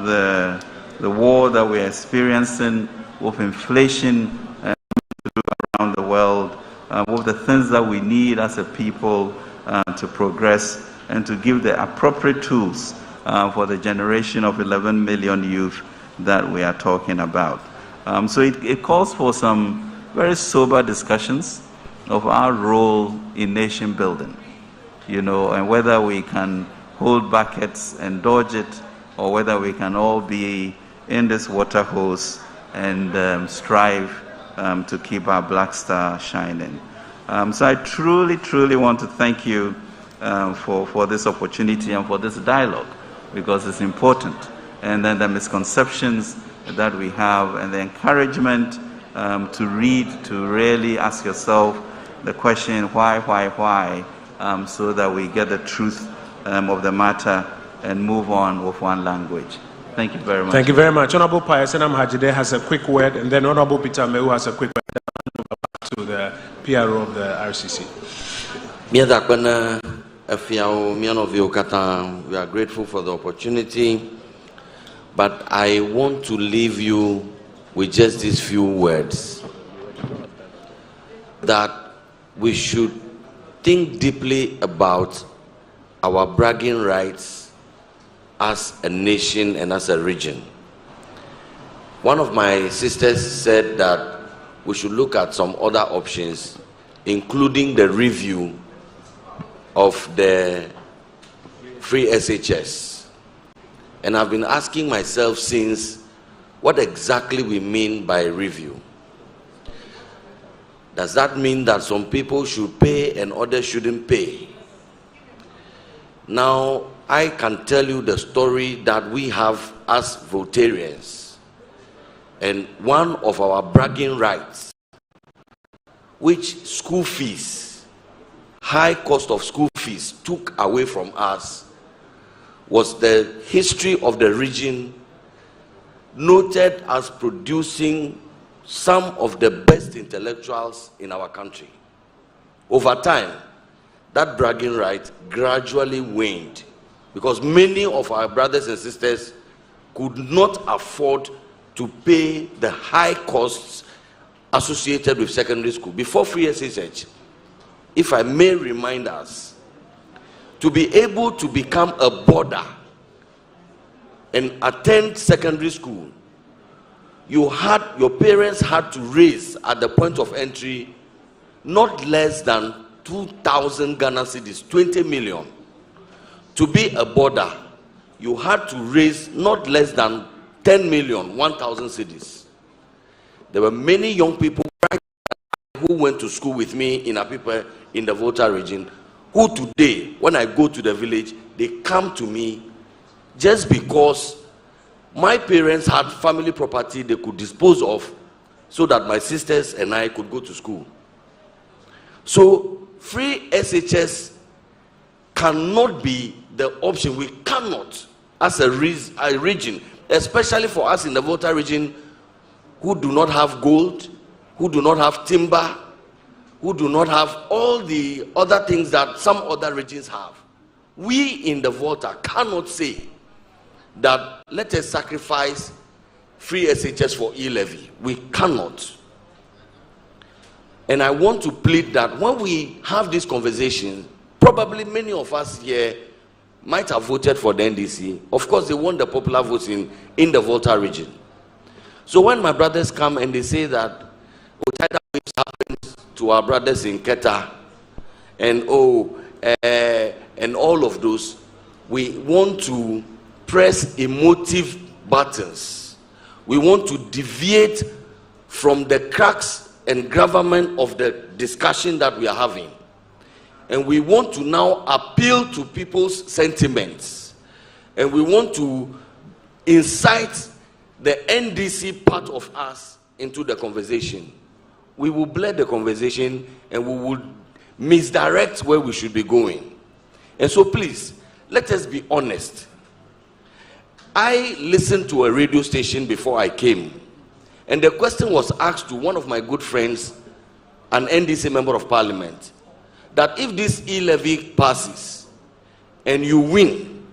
the war that we're experiencing, with inflation around the world, with the things that we need as a people to progress and to give the appropriate tools for the generation of 11 million youth that we are talking about. So it calls for some very sober discussions of our role in nation building, and whether we can hold buckets and dodge it, or whether we can all be in this water hose and strive to keep our black star shining. So I truly, truly want to thank you for this opportunity and for this dialogue, because it's important. And then the misconceptions that we have and the encouragement to read, to really ask yourself the question, why, so that we get the truth of the matter and move on with one language. Thank you very much. Thank you very much. Honorable Payasenam Hajide has a quick word, and then Honorable Peter Mewu has a quick word to the PRO of the RCC. We are grateful for the opportunity, but I want to leave you with just these few words, that we should think deeply about our bragging rights as a nation and as a region. One of my sisters said that we should look at some other options, including the review of the free SHS. And I've been asking myself since, what exactly we mean by review? Does that mean that some people should pay and others shouldn't pay? Now, I can tell you the story that we have as Voltarians. And one of our bragging rights, which school fees, high cost of school fees took away from us, was the history of the region, noted as producing some of the best intellectuals in our country. Over time, that bragging right gradually waned, because many of our brothers and sisters could not afford to pay the high costs associated with secondary school. Before free SSH, if I may remind us, to be able to become a boarder and attend secondary school, your parents had to raise at the point of entry not less than 2,000 Ghana cedis, 20 million. To be a boarder, you had to raise not less than 10 million, 1,000 cedis. There were many young people who went to school with me in Apipa in the Volta region, who today, when I go to the village, they come to me just because my parents had family property they could dispose of so that my sisters and I could go to school. So free SHS cannot be the option. We cannot, as a region, especially for us in the Volta region, who do not have gold, who do not have timber, who do not have all the other things that some other regions have. We in the Volta cannot say that let us sacrifice free SHS for E-levy. We cannot. And I want to plead that when we have this conversation, probably many of us here might have voted for the NDC. Of course, they won the popular votes in the Volta region. So when my brothers come and they say that tidal waves happened to our brothers in Keta, and and all of those, we want to press emotive buttons. We want to deviate from the cracks and gravamen of the discussion that we are having. And we want to now appeal to people's sentiments. And we want to incite the NDC part of us into the conversation. We will blend the conversation and we will misdirect where we should be going. And so please, let us be honest. I listened to a radio station before I came, and the question was asked to one of my good friends, an NDC member of parliament, that if this E-levy passes and you win,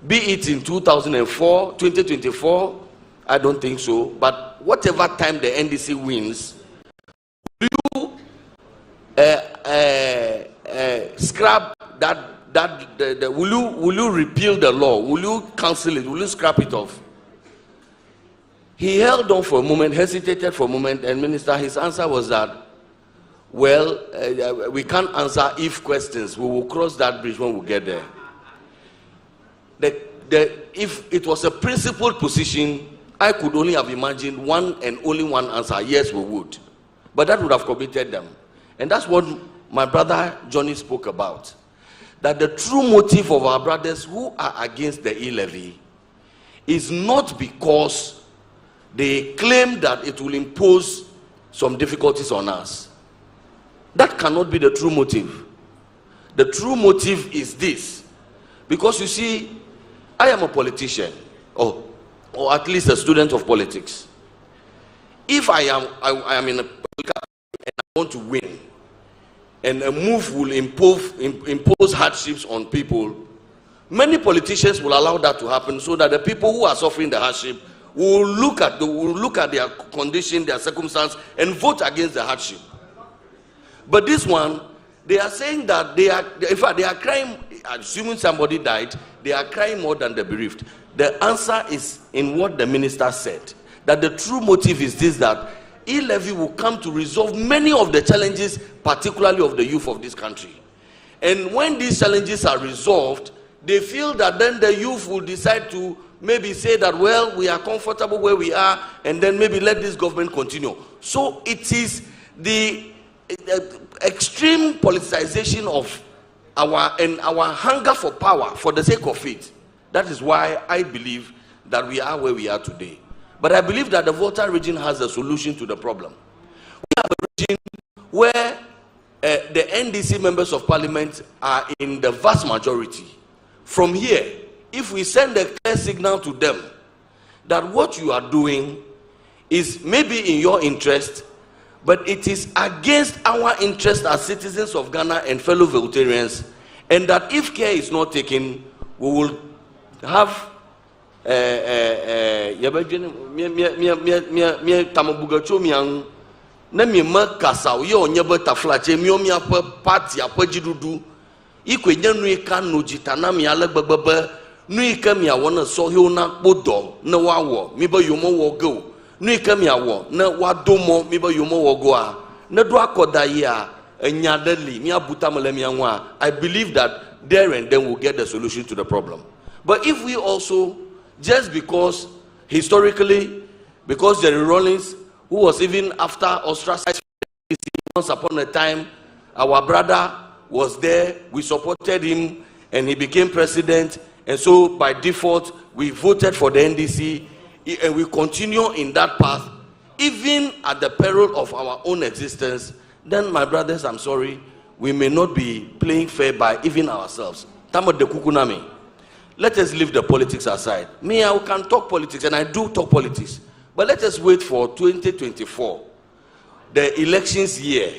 be it in 2004, 2024, I don't think so, but whatever time the NDC wins, will you scrap will you repeal the law? Will you cancel it? Will you scrap it off? He held on for a moment, hesitated for a moment, and Minister, his answer was that, well, we can't answer if questions. We will cross that bridge when we get there. If it was a principled position, I could only have imagined one and only one answer: yes, we would. But that would have committed them. And that's what my brother Johnny spoke about. That the true motive of our brothers who are against the E-levy is not because they claim that it will impose some difficulties on us. That cannot be the true motive. The true motive is this. Because you see, I am a politician, or at least a student of politics. If I am in a political and I want to win, and a move will impose hardships on people, many politicians will allow that to happen so that the people who are suffering the hardship will look at their condition, their circumstance, and vote against the hardship. But this one, they are saying that in fact, they are crying, assuming somebody died, they are crying more than the bereaved. The answer is in what the minister said, that the true motive is this, that E-levy will come to resolve many of the challenges, particularly of the youth of this country. And when these challenges are resolved, they feel that then the youth will decide to maybe say that, well, we are comfortable where we are, and then maybe let this government continue. So it is the extreme politicization of our hunger for power for the sake of it. That is why I believe that we are where we are today. But I believe that the Volta region has a solution to the problem. We have a region where the NDC members of parliament are in the vast majority. From here, if we send a clear signal to them that what you are doing is maybe in your interest, but it is against our interest as citizens of Ghana and fellow Voltarians, and that if care is not taken, we will have I believe that there and then we'll get the solution to the problem. But if we also, just because historically, because Jerry Rawlings, who was even after ostracized once upon a time, our brother was there, we supported him, and he became president, and so by default, we voted for the NDC, and we continue in that path, even at the peril of our own existence, then my brothers, I'm sorry, we may not be playing fair by even ourselves. Tamo de kukunami. Let us leave the politics aside. Me, I can talk politics, and I do talk politics. But let us wait for 2024, the elections year.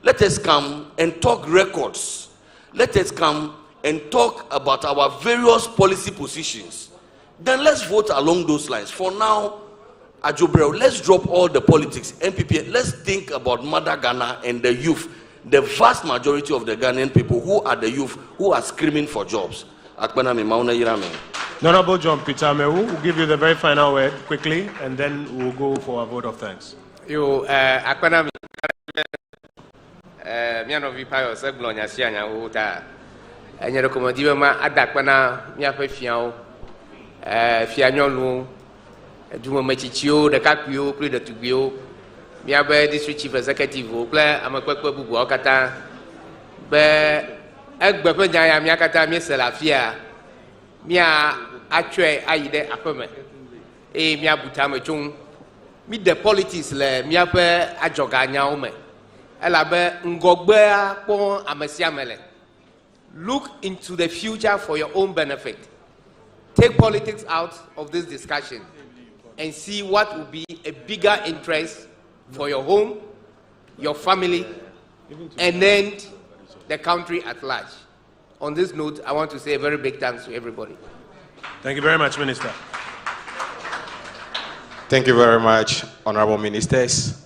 Let us come and talk records. Let us come and talk about our various policy positions. Then let's vote along those lines. For now, Ajobreo, let's drop all the politics. MPP, let's think about Mother Ghana and the youth. The vast majority of the Ghanaian people who are the youth, who are screaming for jobs. Honorable John Peter Mewu will give you the very final word quickly, and then we'll go for a vote of thanks. You, Akwana, Mianovi Pios, Glonia Siana, Uta, and Yerocomodiva, Adakwana, Miafiao, Fianolu, Duma Machichio, the Capio, Prida Tubio, Miabe, District Chief Executive, Oakla, Amakwa Buakata, Be. Egbepenya miakata miselafia mia atwe ayide akome mia butame chung mi the politics le mia pe ajoga nya ome Look into the future for your own benefit. Take politics out of this discussion and see what will be a bigger interest for your home, your family, and then the country at large. On this note, I want to say a very big thanks to everybody. Thank you very much, Minister. Thank you very much, honorable ministers.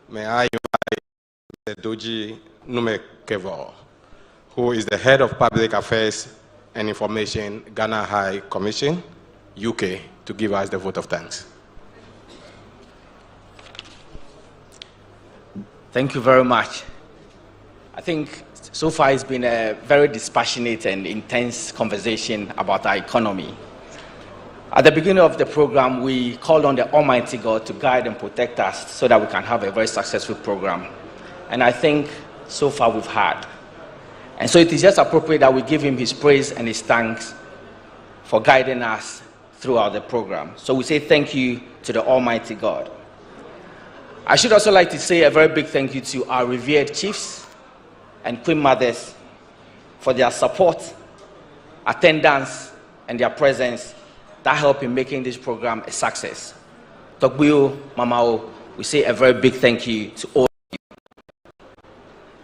May I invite Mr. Doji Numekevo, who is the head of Public Affairs and Information, Ghana High Commission, UK, to give us the vote of thanks. Thank you very much. I think so far it's been a very dispassionate and intense conversation about our economy. At the beginning of the program, we called on the Almighty God to guide and protect us so that we can have a very successful program. And I think so far we've had. And so it is just appropriate that we give him his praise and his thanks for guiding us throughout the program. So we say thank you to the Almighty God. I should also like to say a very big thank you to our revered chiefs and queen mothers for their support, attendance, and their presence that help in making this program a success. Tokbuyo, Mamao, we say a very big thank you to all of you.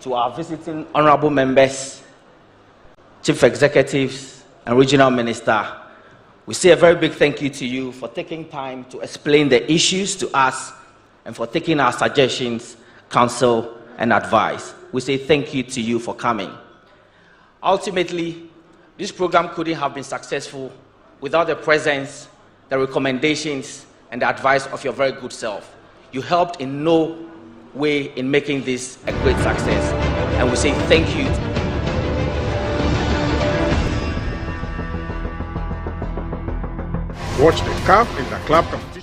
To our visiting honorable members, chief executives, and regional minister, we say a very big thank you to you for taking time to explain the issues to us and for taking our suggestions, counsel, and advice. We say thank you to you for coming. Ultimately, this program couldn't have been successful without the presence, the recommendations, and the advice of your very good self. You helped in no way in making this a great success. And we say thank you. Watch the CAF in the club competition.